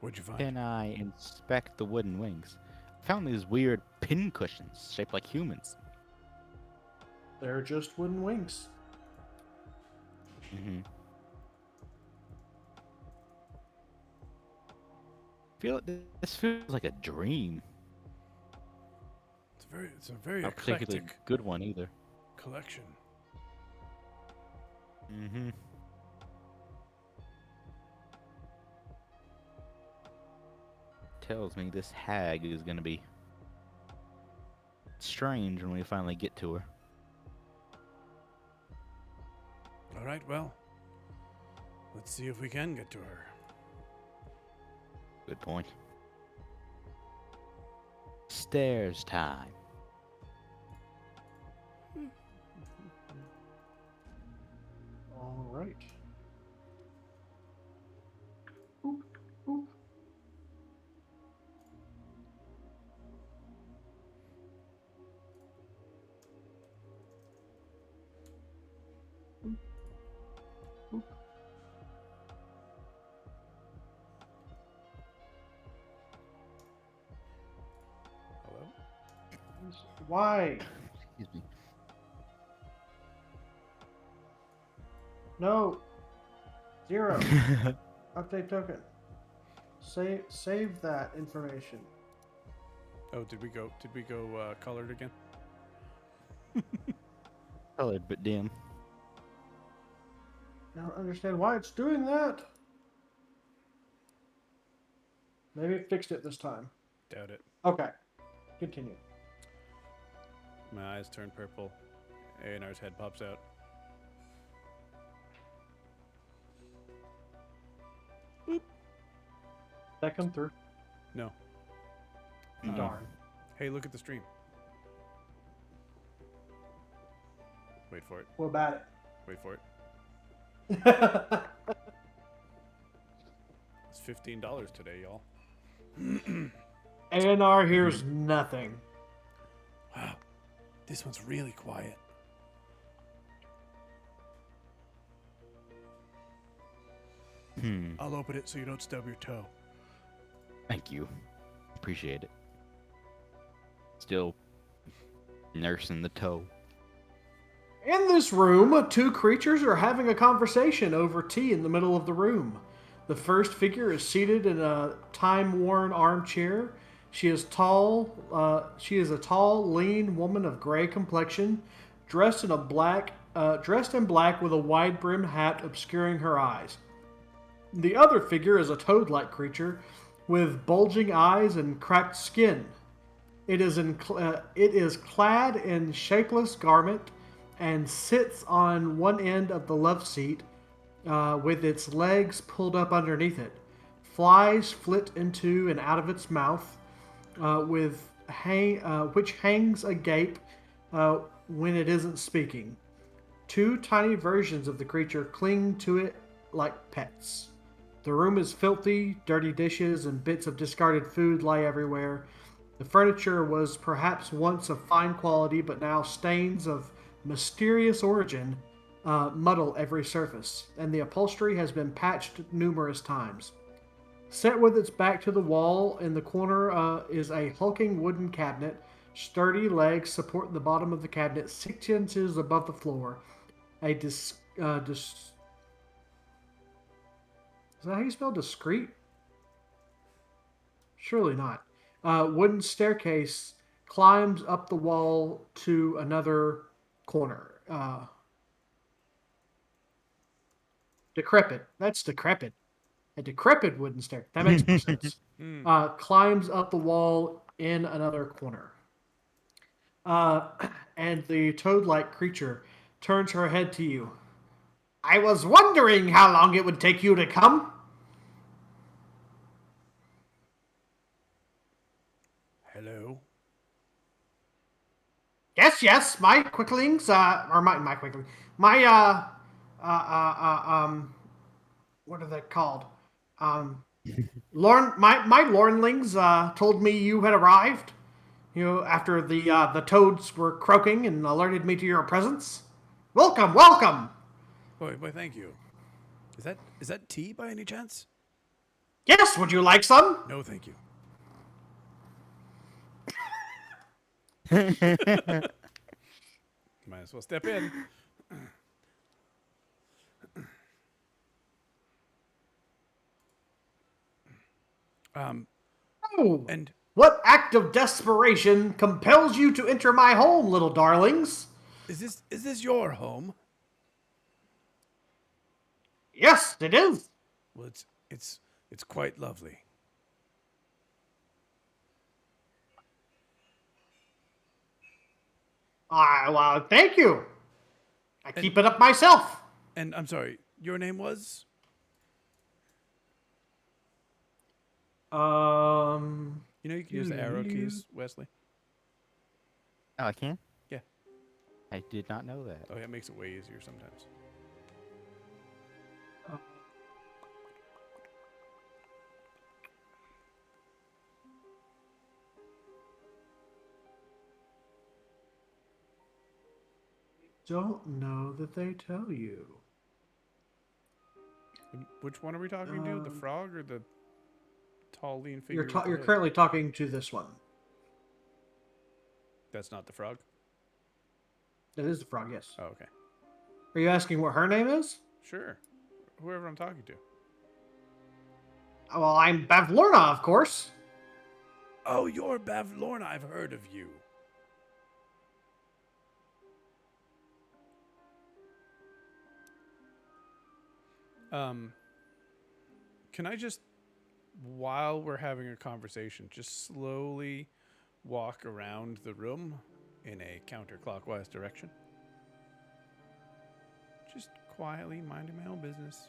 Speaker 1: What'd you find?
Speaker 3: Can I inspect the wooden wings? I found these weird pin cushions shaped like humans.
Speaker 2: They're just wooden wings.
Speaker 3: Mm-hmm. This feels like a dream.
Speaker 1: It's a very
Speaker 3: Not particularly
Speaker 1: eclectic
Speaker 3: good one either.
Speaker 1: collection.
Speaker 3: Mm-hmm. Tells me this hag is gonna be strange when we finally get to her.
Speaker 1: All right, well, let's see if we can get to her.
Speaker 3: Good point. Stairs time.
Speaker 2: All right. Oop, oop. Oop, oop.
Speaker 1: Hello?
Speaker 2: Why?
Speaker 3: Excuse me.
Speaker 2: No. 0. Update token. Save that information.
Speaker 1: Oh, did we go colored again?
Speaker 3: Colored but dim.
Speaker 2: I don't understand why it's doing that. Maybe it fixed it this time.
Speaker 1: Doubt it.
Speaker 2: Okay. Continue.
Speaker 1: My eyes turn purple. A&R's head pops out.
Speaker 2: That come through?
Speaker 1: No.
Speaker 3: Mm-mm.
Speaker 2: Darn.
Speaker 1: Hey, look at the stream. Wait for it.
Speaker 2: What about it?
Speaker 1: Wait for it. It's $15 today, y'all.
Speaker 2: ANR hears nothing.
Speaker 1: Wow. This one's really quiet. I'll open it so you don't stub your toe.
Speaker 3: Thank you. Appreciate it. Still nursing the toe.
Speaker 2: In this room, two creatures are having a conversation over tea in the middle of the room. The first figure is seated in a time-worn armchair. She is a tall, lean woman of gray complexion, dressed in black with a wide-brimmed hat obscuring her eyes. The other figure is a toad-like creature with bulging eyes and cracked skin. It is clad in shapeless garment and sits on one end of the love seat with its legs pulled up underneath it. Flies flit into and out of its mouth, which hangs agape when it isn't speaking. Two tiny versions of the creature cling to it like pets. The room is filthy, dirty dishes and bits of discarded food lie everywhere. The furniture was perhaps once of fine quality, but now stains of mysterious origin muddle every surface, and the upholstery has been patched numerous times. Set with its back to the wall in the corner is a hulking wooden cabinet. Sturdy legs support the bottom of the cabinet 6 inches above the floor. Is that how you spell discreet? Surely not. Wooden staircase climbs up the wall to another corner. Decrepit. That's decrepit. A decrepit wooden staircase. That makes more sense. Climbs up the wall in another corner. And the toad-like creature turns her head to you. I was wondering how long it would take you to come.
Speaker 1: Hello?
Speaker 2: Yes, my quicklings, or my quickling, my, what are they called? My Lornlings, told me you had arrived. You know, after the toads were croaking and alerted me to your presence. Welcome, welcome!
Speaker 1: Boy, thank you. Is that tea by any chance?
Speaker 2: Yes, would you like some?
Speaker 1: No, thank you. Might as well step in.
Speaker 2: Oh,
Speaker 1: And
Speaker 2: what act of desperation compels you to enter my home, little darlings?
Speaker 1: is this your home?
Speaker 2: Yes, it is.
Speaker 1: Well, it's quite lovely.
Speaker 2: Well, thank you. I
Speaker 1: And
Speaker 2: keep it up myself.
Speaker 1: and I'm sorry, your name was? You know you can use the arrow keys, Wesley.
Speaker 3: Oh, I can?
Speaker 1: Yeah.
Speaker 3: I did not know that.
Speaker 1: Oh yeah, it makes it way easier sometimes.
Speaker 2: Don't know that they tell you.
Speaker 1: Which one are we talking to? The frog or the tall, lean figure?
Speaker 2: You're
Speaker 1: with the
Speaker 2: you're
Speaker 1: hood?
Speaker 2: currently talking to this one.
Speaker 1: That's not the frog.
Speaker 2: That is the frog, yes.
Speaker 1: Oh, okay.
Speaker 2: Are you asking what her name is?
Speaker 1: Sure. Whoever I'm talking to.
Speaker 2: Well, I'm Bavlorna, of course.
Speaker 1: Oh, you're Bavlorna. I've heard of you. Can I just, while we're having a conversation, just slowly walk around the room in a counterclockwise direction? Just quietly minding my own business,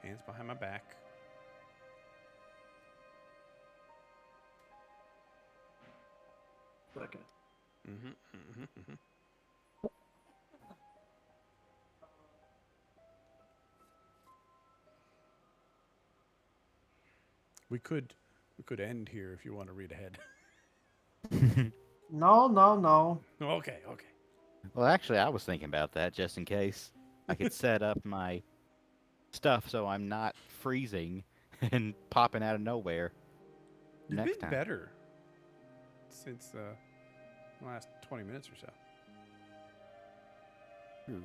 Speaker 1: hands behind my back.
Speaker 2: Okay.
Speaker 1: We could end here if you want to read ahead.
Speaker 2: No.
Speaker 1: Okay.
Speaker 3: Well, actually, I was thinking about that just in case. I could set up my stuff so I'm not freezing and popping out of nowhere
Speaker 1: You've
Speaker 3: next
Speaker 1: been
Speaker 3: time.
Speaker 1: better since the last 20 minutes or so.
Speaker 3: True.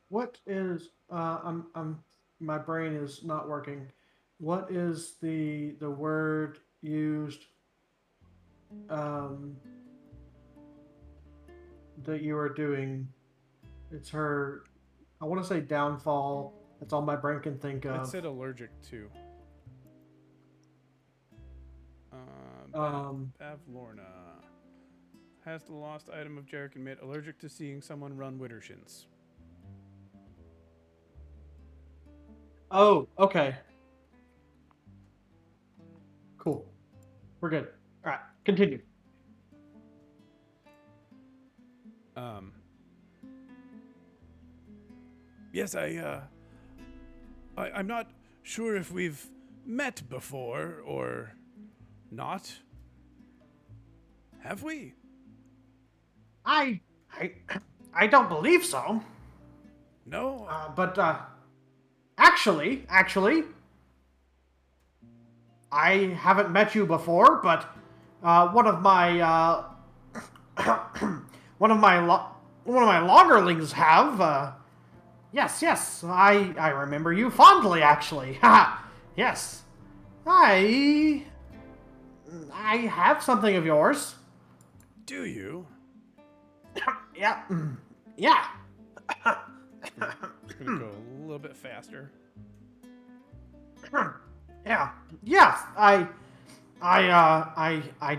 Speaker 2: What is my brain is not working. What is the word used um that you are doing? It's her, I want to say downfall. That's all my brain can think
Speaker 1: It
Speaker 2: of.
Speaker 1: said allergic to. Bavlorna has the lost item of Jerek and Mitt, allergic to seeing someone run widdershins.
Speaker 2: Oh, okay. Cool. We're good. All right, continue.
Speaker 1: Yes, I'm not sure if we've met before or not. Have we?
Speaker 2: I I don't believe so.
Speaker 1: No.
Speaker 2: But actually, I haven't met you before, but one of my one of my longerlings have. Yes. I remember you fondly, actually. Ha! Yes. I have something of yours.
Speaker 1: Do you?
Speaker 2: Yeah. Yeah.
Speaker 1: Just gonna go a little bit faster.
Speaker 2: Yeah. Yes. I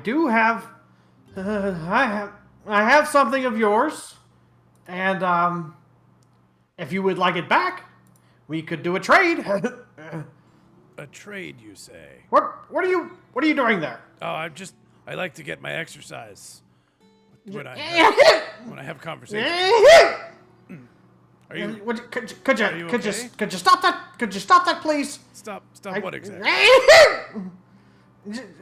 Speaker 2: do have. I have something of yours, and if you would like it back, we could do a trade.
Speaker 1: A trade, you say?
Speaker 2: What are you doing there?
Speaker 1: Oh, I like to get my exercise when I have conversations. Are you
Speaker 2: Could
Speaker 1: Are you okay?
Speaker 2: you stop that? Could you stop that, please?
Speaker 1: stop what exactly?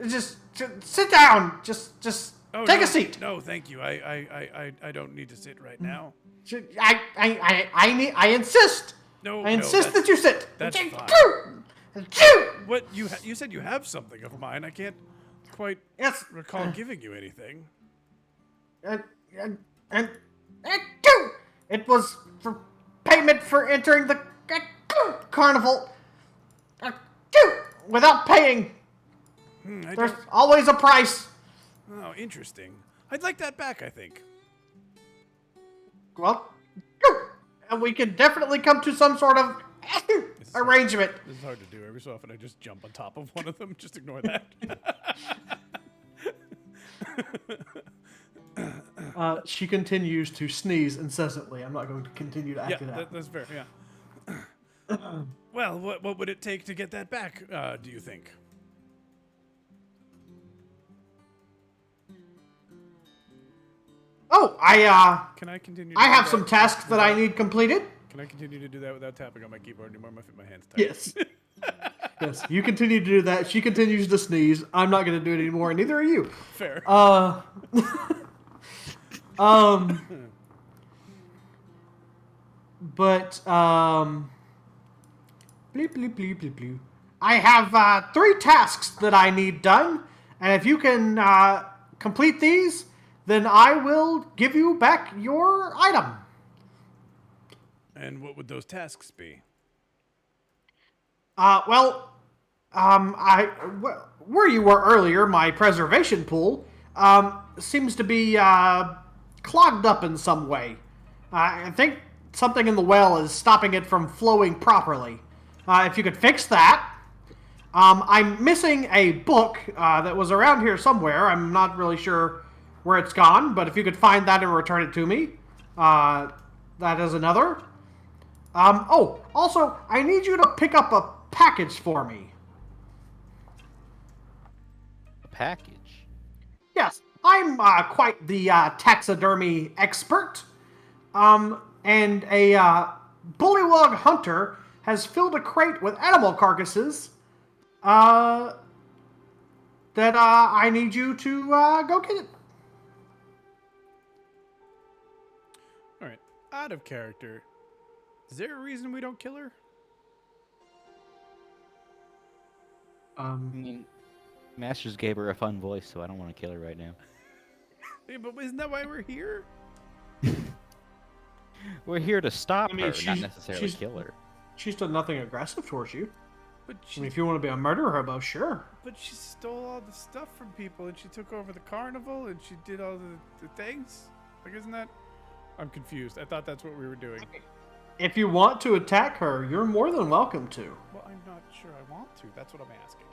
Speaker 2: Just sit down. Just
Speaker 1: Oh,
Speaker 2: take
Speaker 1: no,
Speaker 2: a seat.
Speaker 1: No, thank you. I don't need to sit right now.
Speaker 2: I insist.
Speaker 1: No,
Speaker 2: I insist that you sit.
Speaker 1: That's fine. What you said you have something of mine. I can't quite
Speaker 2: Yes.
Speaker 1: recall giving you anything.
Speaker 2: And it was for payment for entering the carnival. Without paying, there's always a price.
Speaker 1: Oh, interesting. I'd like that back, I think.
Speaker 2: Well, and we can definitely come to some sort of arrangement.
Speaker 1: This is hard to do. Every so often I just jump on top of one of them. Just ignore that.
Speaker 2: She continues to sneeze incessantly. I'm not going to continue to act it out.
Speaker 1: That's fair, yeah. Well, what would it take to get that back, do you think?
Speaker 2: Oh,
Speaker 1: Can I continue?
Speaker 2: I
Speaker 1: do
Speaker 2: have
Speaker 1: that
Speaker 2: some tasks that I need completed.
Speaker 1: Can I continue to do that without tapping on my keyboard anymore? My hand's tired.
Speaker 2: Yes. Yes, you continue to do that. She continues to sneeze. I'm not going to do it anymore, and neither are you.
Speaker 1: Fair.
Speaker 2: But bleep, bleep, bleep, bleep, bleep. I have 3 tasks that I need done, and if you can complete these, then I will give you back your item.
Speaker 1: And what would those tasks be?
Speaker 2: Where you were earlier, my preservation pool seems to be clogged up in some way. I think something in the well is stopping it from flowing properly. If you could fix that. I'm missing a book that was around here somewhere. I'm not really sure where it's gone, but if you could find that and return it to me, that is another. Also, I need you to pick up a package for me.
Speaker 3: A package?
Speaker 2: Yes, I'm quite the taxidermy expert. And a bullywug hunter has filled a crate with animal carcasses that I need you to go get it.
Speaker 1: All right. Out of character. Is there a reason we don't kill her?
Speaker 3: I mean, Masters gave her a fun voice, so I don't want to kill her right now.
Speaker 1: Hey, but isn't that why we're here?
Speaker 3: We're here to stop
Speaker 2: I mean,
Speaker 3: her, not necessarily kill her.
Speaker 2: She's done nothing aggressive towards you.
Speaker 1: But
Speaker 2: I mean, if you want to be a murder hobo, sure.
Speaker 1: But she stole all the stuff from people, and she took over the carnival, and she did all the things. Like, isn't that? I'm confused. I thought that's what we were doing.
Speaker 2: If you want to attack her, you're more than welcome to.
Speaker 1: Well, I'm not sure I want to. That's what I'm asking.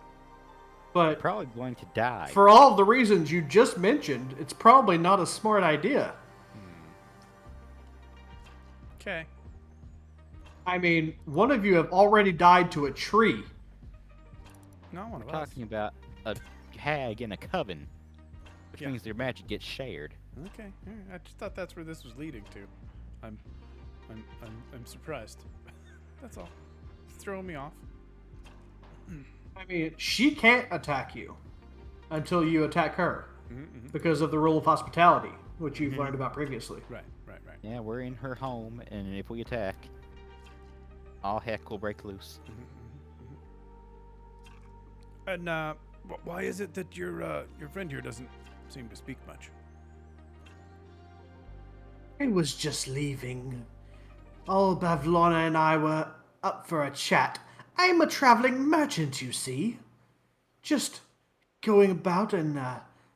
Speaker 2: But
Speaker 3: Probably going to die.
Speaker 2: for all of the reasons you just mentioned, it's probably not a smart idea.
Speaker 1: Okay.
Speaker 2: I mean, one of you have already died to a tree.
Speaker 1: Not one of
Speaker 3: We're
Speaker 1: us.
Speaker 3: talking about a hag in a coven, which
Speaker 1: Yeah.
Speaker 3: means their magic gets shared.
Speaker 1: Okay. All right. I just thought that's where this was leading to. I'm surprised. That's all. It's throwing me off.
Speaker 2: I mean, she can't attack you until you attack her because of the rule of hospitality, which you've learned about previously.
Speaker 1: Right.
Speaker 3: Yeah, we're in her home, and if we attack, all heck will break loose.
Speaker 1: And why is it that your friend here doesn't seem to speak much?
Speaker 2: I was just leaving. Old Bavlorna and I were up for a chat. I'm a traveling merchant, you see. Just going about and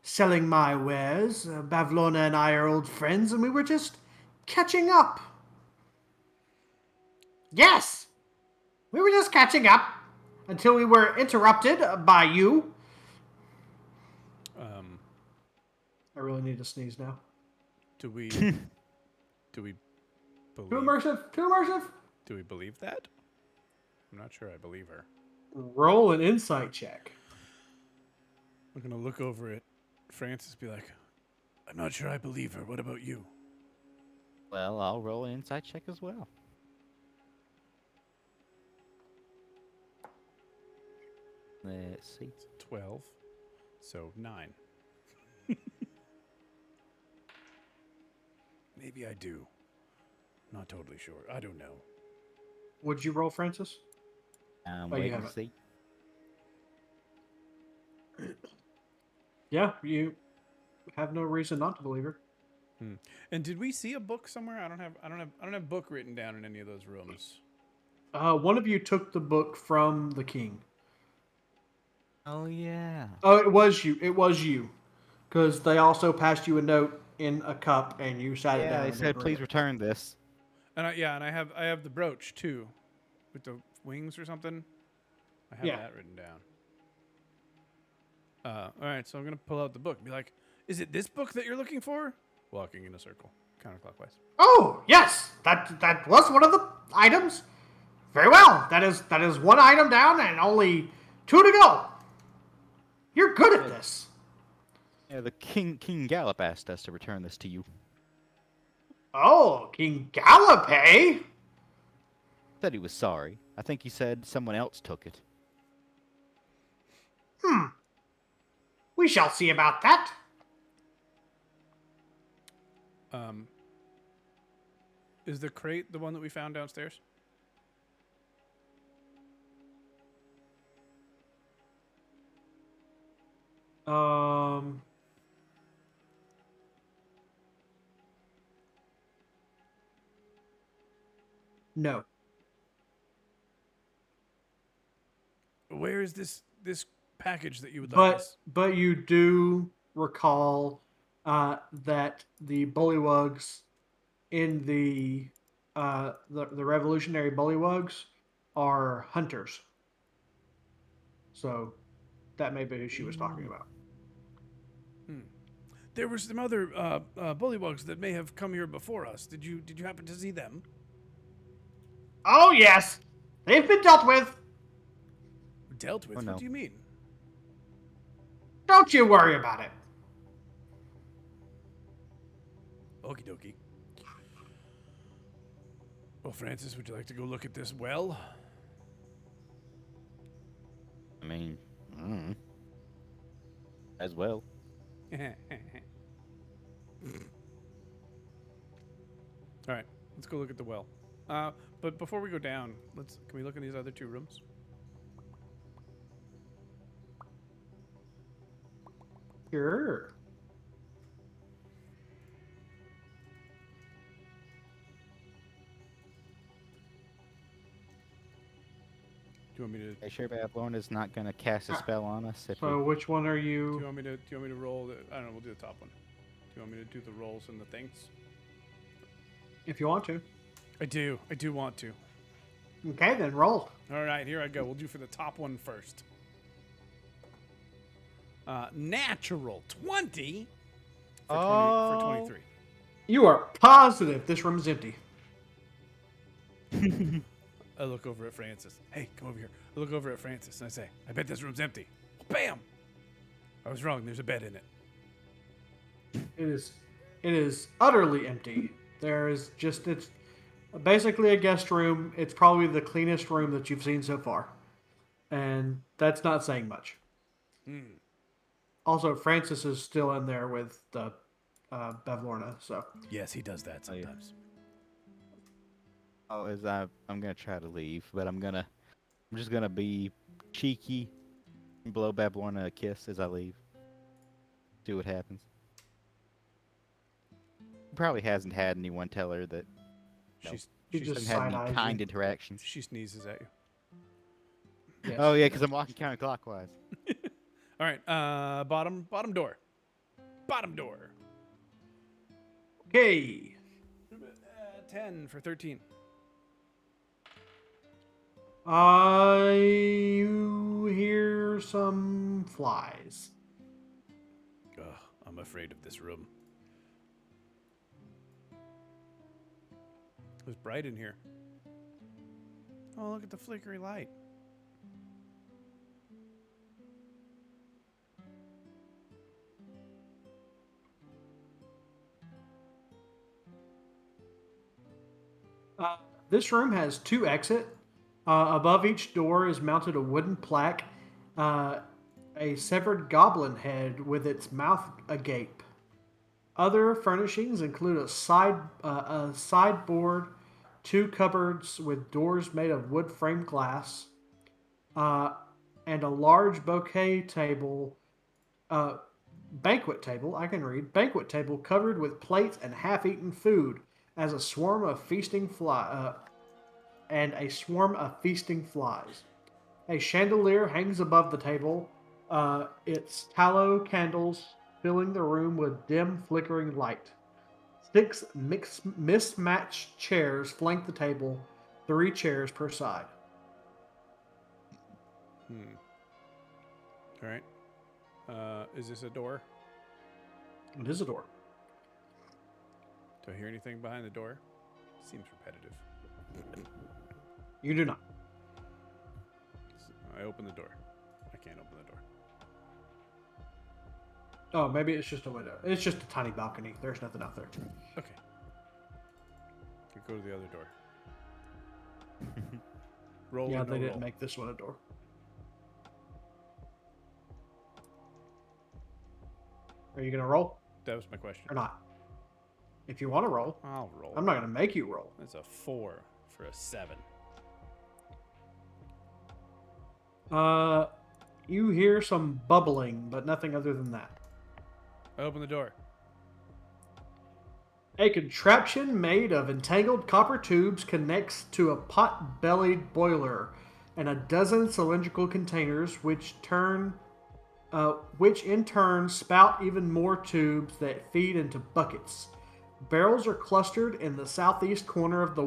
Speaker 2: selling my wares. Bavlorna and I are old friends, and we were just catching up. Yes, we were just catching up until we were interrupted by you. I really need to sneeze now.
Speaker 1: Do we do we
Speaker 2: Too
Speaker 1: believe
Speaker 2: immersive. Too immersive.
Speaker 1: do we believe that? I'm not sure I believe her.
Speaker 2: Roll an insight check.
Speaker 1: I'm gonna look over at Francis, be like, I'm not sure I believe her. What about you?
Speaker 3: Well, I'll roll an insight check as well. Let's see.
Speaker 1: 12. So 9. Maybe I do. Not totally sure. I don't know.
Speaker 2: Would you roll, Francis?
Speaker 3: I'm
Speaker 2: Oh, you
Speaker 3: waiting
Speaker 2: have
Speaker 3: to
Speaker 2: it.
Speaker 3: see.
Speaker 2: Yeah, you have no reason not to believe her.
Speaker 1: And did we see a book somewhere? I don't have book written down in any of those rooms.
Speaker 2: One of you took the book from the king.
Speaker 3: Oh, yeah.
Speaker 2: Oh, it was you. It was you. Because they also passed you a note in a cup and you sat it
Speaker 3: Yeah,
Speaker 2: down.
Speaker 3: they
Speaker 2: and
Speaker 3: said,
Speaker 2: didn't read
Speaker 3: please
Speaker 2: it.
Speaker 3: return this.
Speaker 1: And I have the brooch too, with the wings or something. I have
Speaker 2: Yeah.
Speaker 1: that written down. All right, so I'm gonna pull out the book and be like, "Is it this book that you're looking for?" Walking in a circle, counterclockwise.
Speaker 2: Oh, yes. That was one of the items. Very well. That is one item down and only 2 to go. You're good at this.
Speaker 3: Yeah, the King Gallop asked us to return this to you.
Speaker 2: Oh, King Gallopay?
Speaker 3: Said he was sorry. I think he said someone else took it.
Speaker 2: We shall see about that.
Speaker 1: Is the crate the one that we found downstairs?
Speaker 2: No.
Speaker 1: Where is this package that you would like
Speaker 2: But
Speaker 1: us?
Speaker 2: but you do recall that the bullywugs in the revolutionary bullywugs are hunters. So that may be who she was talking about.
Speaker 1: There were some other bullywugs that may have come here before us. Did you happen to see them?
Speaker 2: Oh yes, they've been dealt with.
Speaker 1: Dealt with?
Speaker 3: Oh, no.
Speaker 1: What do you mean?
Speaker 2: Don't you worry about it.
Speaker 1: Okie dokie. Well, Francis, would you like to go look at this well?
Speaker 3: I mean, as well.
Speaker 1: All right, let's go look at the well. But before we go down, can we look in these other 2 rooms?
Speaker 2: Sure.
Speaker 1: Do you want me to?
Speaker 3: Are you sure Babylon is not going to cast a spell on us? If
Speaker 2: So which one are
Speaker 1: Do you
Speaker 2: you?
Speaker 1: want me to roll? I don't know. We'll do the top one. Do you want me to do the rolls and the things?
Speaker 2: If you want to.
Speaker 1: I do. I do want to.
Speaker 2: Okay, then roll.
Speaker 1: All right, here I go. We'll do for the top one first. Natural 20 for 23.
Speaker 2: You are positive this room is empty.
Speaker 1: I look over at Francis. Hey, come over here. I look over at Francis and I say, I bet this room's empty. Bam! I was wrong. There's a bed in it.
Speaker 2: It is utterly empty. It's basically a guest room. It's probably the cleanest room that you've seen so far. And that's not saying much. Also, Francis is still in there with the Bavlorna, so.
Speaker 1: Yes, he does that
Speaker 3: Oh, yeah.
Speaker 1: sometimes.
Speaker 3: I'm gonna try to leave, but I'm just gonna be cheeky and blow Babylon a kiss as I leave. See what happens. Probably hasn't had anyone tell her that
Speaker 1: She's
Speaker 2: He
Speaker 1: She's-
Speaker 2: just
Speaker 3: Haven't had
Speaker 2: side
Speaker 3: any
Speaker 2: eyes
Speaker 3: kind
Speaker 2: you.
Speaker 3: interactions.
Speaker 1: She sneezes at you.
Speaker 2: Yes.
Speaker 3: Oh yeah, because I'm walking counterclockwise.
Speaker 1: All right. Bottom door. Bottom door.
Speaker 2: Okay.
Speaker 1: 10 for 13.
Speaker 2: You hear some flies.
Speaker 1: Ugh, I'm afraid of this room. It was bright in here. Oh, look at the flickery light.
Speaker 2: This room has 2 exits. Above each door is mounted a wooden plaque, a severed goblin head with its mouth agape. Other furnishings include a sideboard, 2 cupboards with doors made of wood framed glass, and a large banquet table. I can read banquet table covered with plates and half-eaten food, as a swarm of feasting flies. A chandelier hangs above the table, its tallow candles filling the room with dim, flickering light. 6 mismatched chairs flank the table, 3 chairs per side.
Speaker 1: All right. Is this a door?
Speaker 2: It is a door.
Speaker 1: Do I hear anything behind the door? Seems repetitive.
Speaker 2: You do not.
Speaker 1: I open the door. I can't open the door.
Speaker 2: Oh, maybe it's just a window. It's just a tiny balcony. There's nothing out there.
Speaker 1: Okay. I go to the other door. Roll.
Speaker 2: Yeah,
Speaker 1: or no
Speaker 2: they didn't
Speaker 1: roll?
Speaker 2: make this one a door. Are you going to roll
Speaker 1: That was my question.
Speaker 2: or not? If you want to roll,
Speaker 1: I'll roll.
Speaker 2: I'm not going to make you roll.
Speaker 1: That's a 4 for a 7.
Speaker 2: You hear some bubbling, but nothing other than that.
Speaker 1: I open the door.
Speaker 2: A contraption made of entangled copper tubes connects to a pot-bellied boiler and a dozen cylindrical containers, which in turn spout even more tubes that feed into buckets. Barrels are clustered in the southeast corner of the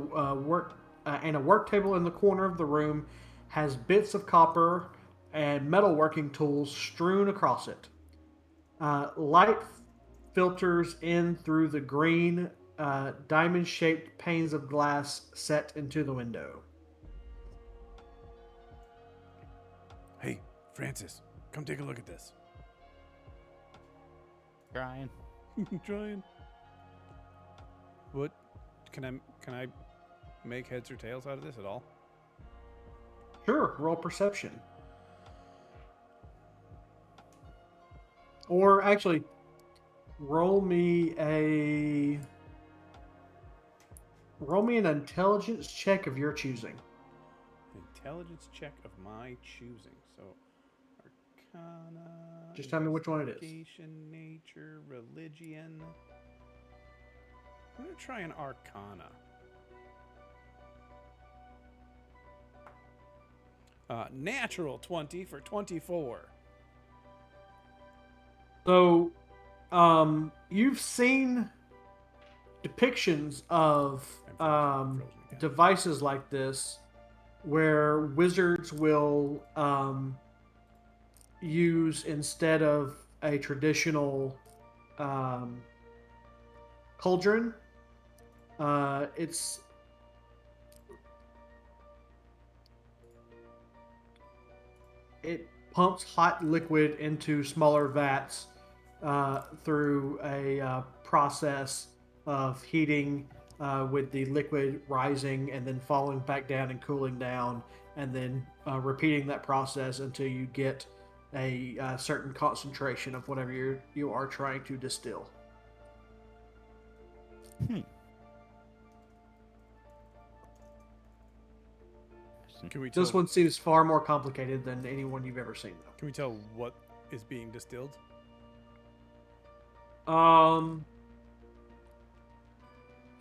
Speaker 2: and a work table in the corner of the room has bits of copper and metalworking tools strewn across it. Light filters in through the green, diamond-shaped panes of glass set into the window.
Speaker 1: Hey, Francis, come take a look at this.
Speaker 3: Trying.
Speaker 1: Trying. What? Can I make heads or tails out of this at all?
Speaker 2: Sure, roll perception. Or actually, roll me an intelligence check of your choosing.
Speaker 1: Intelligence check of my choosing. So, Arcana.
Speaker 2: Just tell me which one it is.
Speaker 1: Investigation, Nature, Religion. I'm gonna try an Arcana. Natural 20 for 24.
Speaker 2: So, you've seen depictions of
Speaker 1: Frozen again.
Speaker 2: devices like this where wizards will use, instead of a traditional cauldron, it pumps hot liquid into smaller vats through a process of heating, with the liquid rising and then falling back down and cooling down, and then repeating that process until you get a certain concentration of whatever you are trying to distill.
Speaker 1: Can we tell?
Speaker 2: This one seems far more complicated than any one you've ever seen, though.
Speaker 1: Can we tell what is being distilled?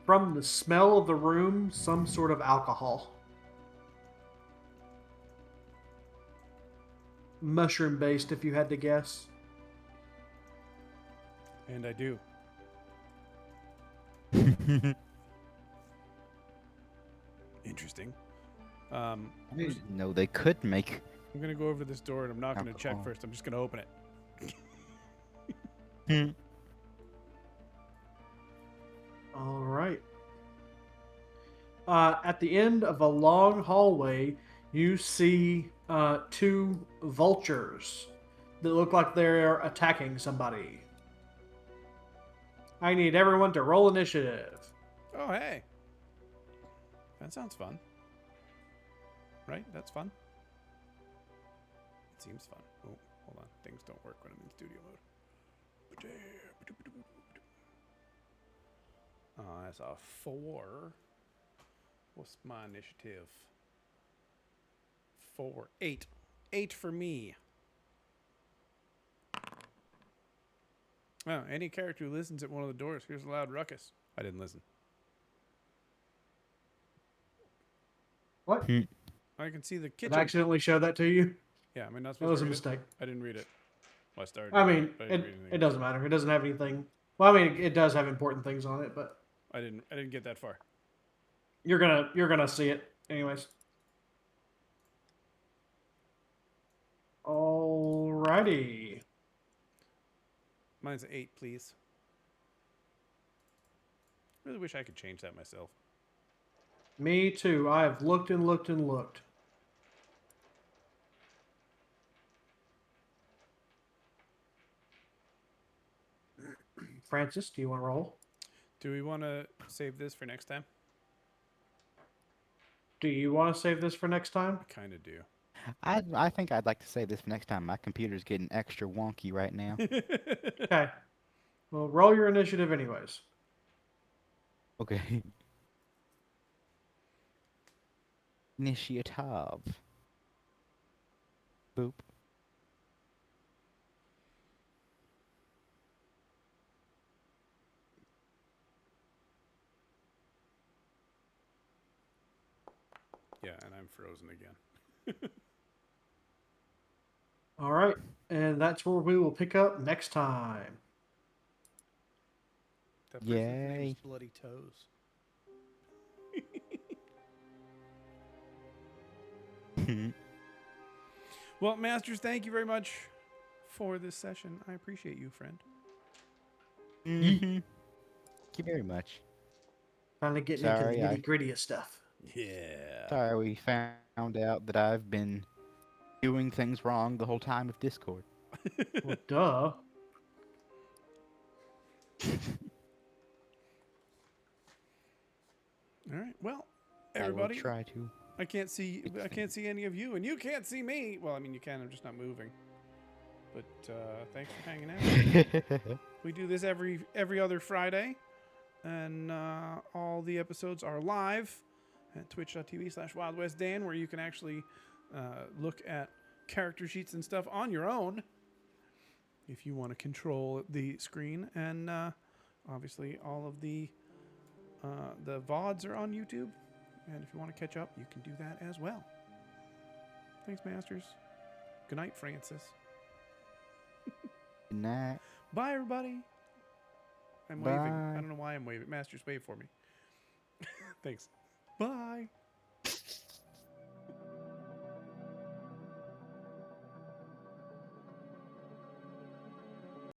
Speaker 2: from the smell of the room, some sort of alcohol. Mushroom based, if you had to guess.
Speaker 1: And I do. Interesting.
Speaker 3: I didn't know they could make.
Speaker 1: I'm gonna go over to this door and I'm not gonna check
Speaker 3: Alcohol.
Speaker 1: first. I'm just gonna open it.
Speaker 2: All right. At the end of a long hallway, you see two vultures that look like they're attacking somebody. I need everyone to roll initiative.
Speaker 1: Oh, hey. That sounds fun. Right? That's fun. It seems fun. Oh, hold on. Things don't work when I'm in studio mode. That's a 4. What's my initiative? 4. 8. 8 for me. Oh, any character who listens at one of the doors hears a loud ruckus. I didn't listen.
Speaker 2: What?
Speaker 1: I can see the
Speaker 2: Did
Speaker 1: kitchen.
Speaker 2: I accidentally show that to you?
Speaker 1: Yeah, am I not
Speaker 2: That
Speaker 1: supposed
Speaker 2: was
Speaker 1: to
Speaker 2: a
Speaker 1: read
Speaker 2: mistake.
Speaker 1: it? I didn't read it. Well, I started.
Speaker 2: I
Speaker 1: reading
Speaker 2: mean,
Speaker 1: but I didn't read
Speaker 2: it
Speaker 1: anything.
Speaker 2: doesn't matter. It doesn't have anything. Well, I mean, it does have important things on it, but
Speaker 1: I didn't get that far.
Speaker 2: you're gonna see it anyways. Alrighty.
Speaker 1: Mine's an 8, please. Really wish I could change that myself.
Speaker 2: Me too. I have looked and looked and looked. Francis, do you want to roll?
Speaker 1: Do we want to save this for next time?
Speaker 2: Do you want to save this for next time?
Speaker 1: I kind of do.
Speaker 3: I think I'd like to say this for next time. My computer's getting extra wonky right now.
Speaker 2: Okay. Well, roll your initiative anyways.
Speaker 3: Okay. Initiative. Boop.
Speaker 1: Yeah, and I'm frozen again.
Speaker 2: All right. And that's where we will pick up next time.
Speaker 1: That person's
Speaker 3: Yay.
Speaker 1: name's Bloody Toes. Well, Masters, thank you very much for this session. I appreciate you, friend.
Speaker 3: Thank you very much.
Speaker 2: Finally getting
Speaker 3: Sorry,
Speaker 2: into the nitty gritty of stuff.
Speaker 1: Yeah.
Speaker 3: Sorry we found out that I've been doing things wrong the whole time with Discord.
Speaker 2: Well, duh.
Speaker 1: All right. Well,
Speaker 3: I will
Speaker 1: everybody,
Speaker 3: try to.
Speaker 1: I can't see any of you, and you can't see me. Well, I mean, you can. I'm just not moving. But thanks for hanging out. We do this every other Friday, and all the episodes are live at twitch.tv/WildWestDan, where you can actually look at character sheets and stuff on your own if you want to control the screen. And obviously, all of the VODs are on YouTube. And if you want to catch up, you can do that as well. Thanks, Masters. Good night, Francis.
Speaker 3: Good night.
Speaker 1: Bye, everybody. I'm waving. I don't know why I'm waving. Masters, wave for me. Thanks. Bye.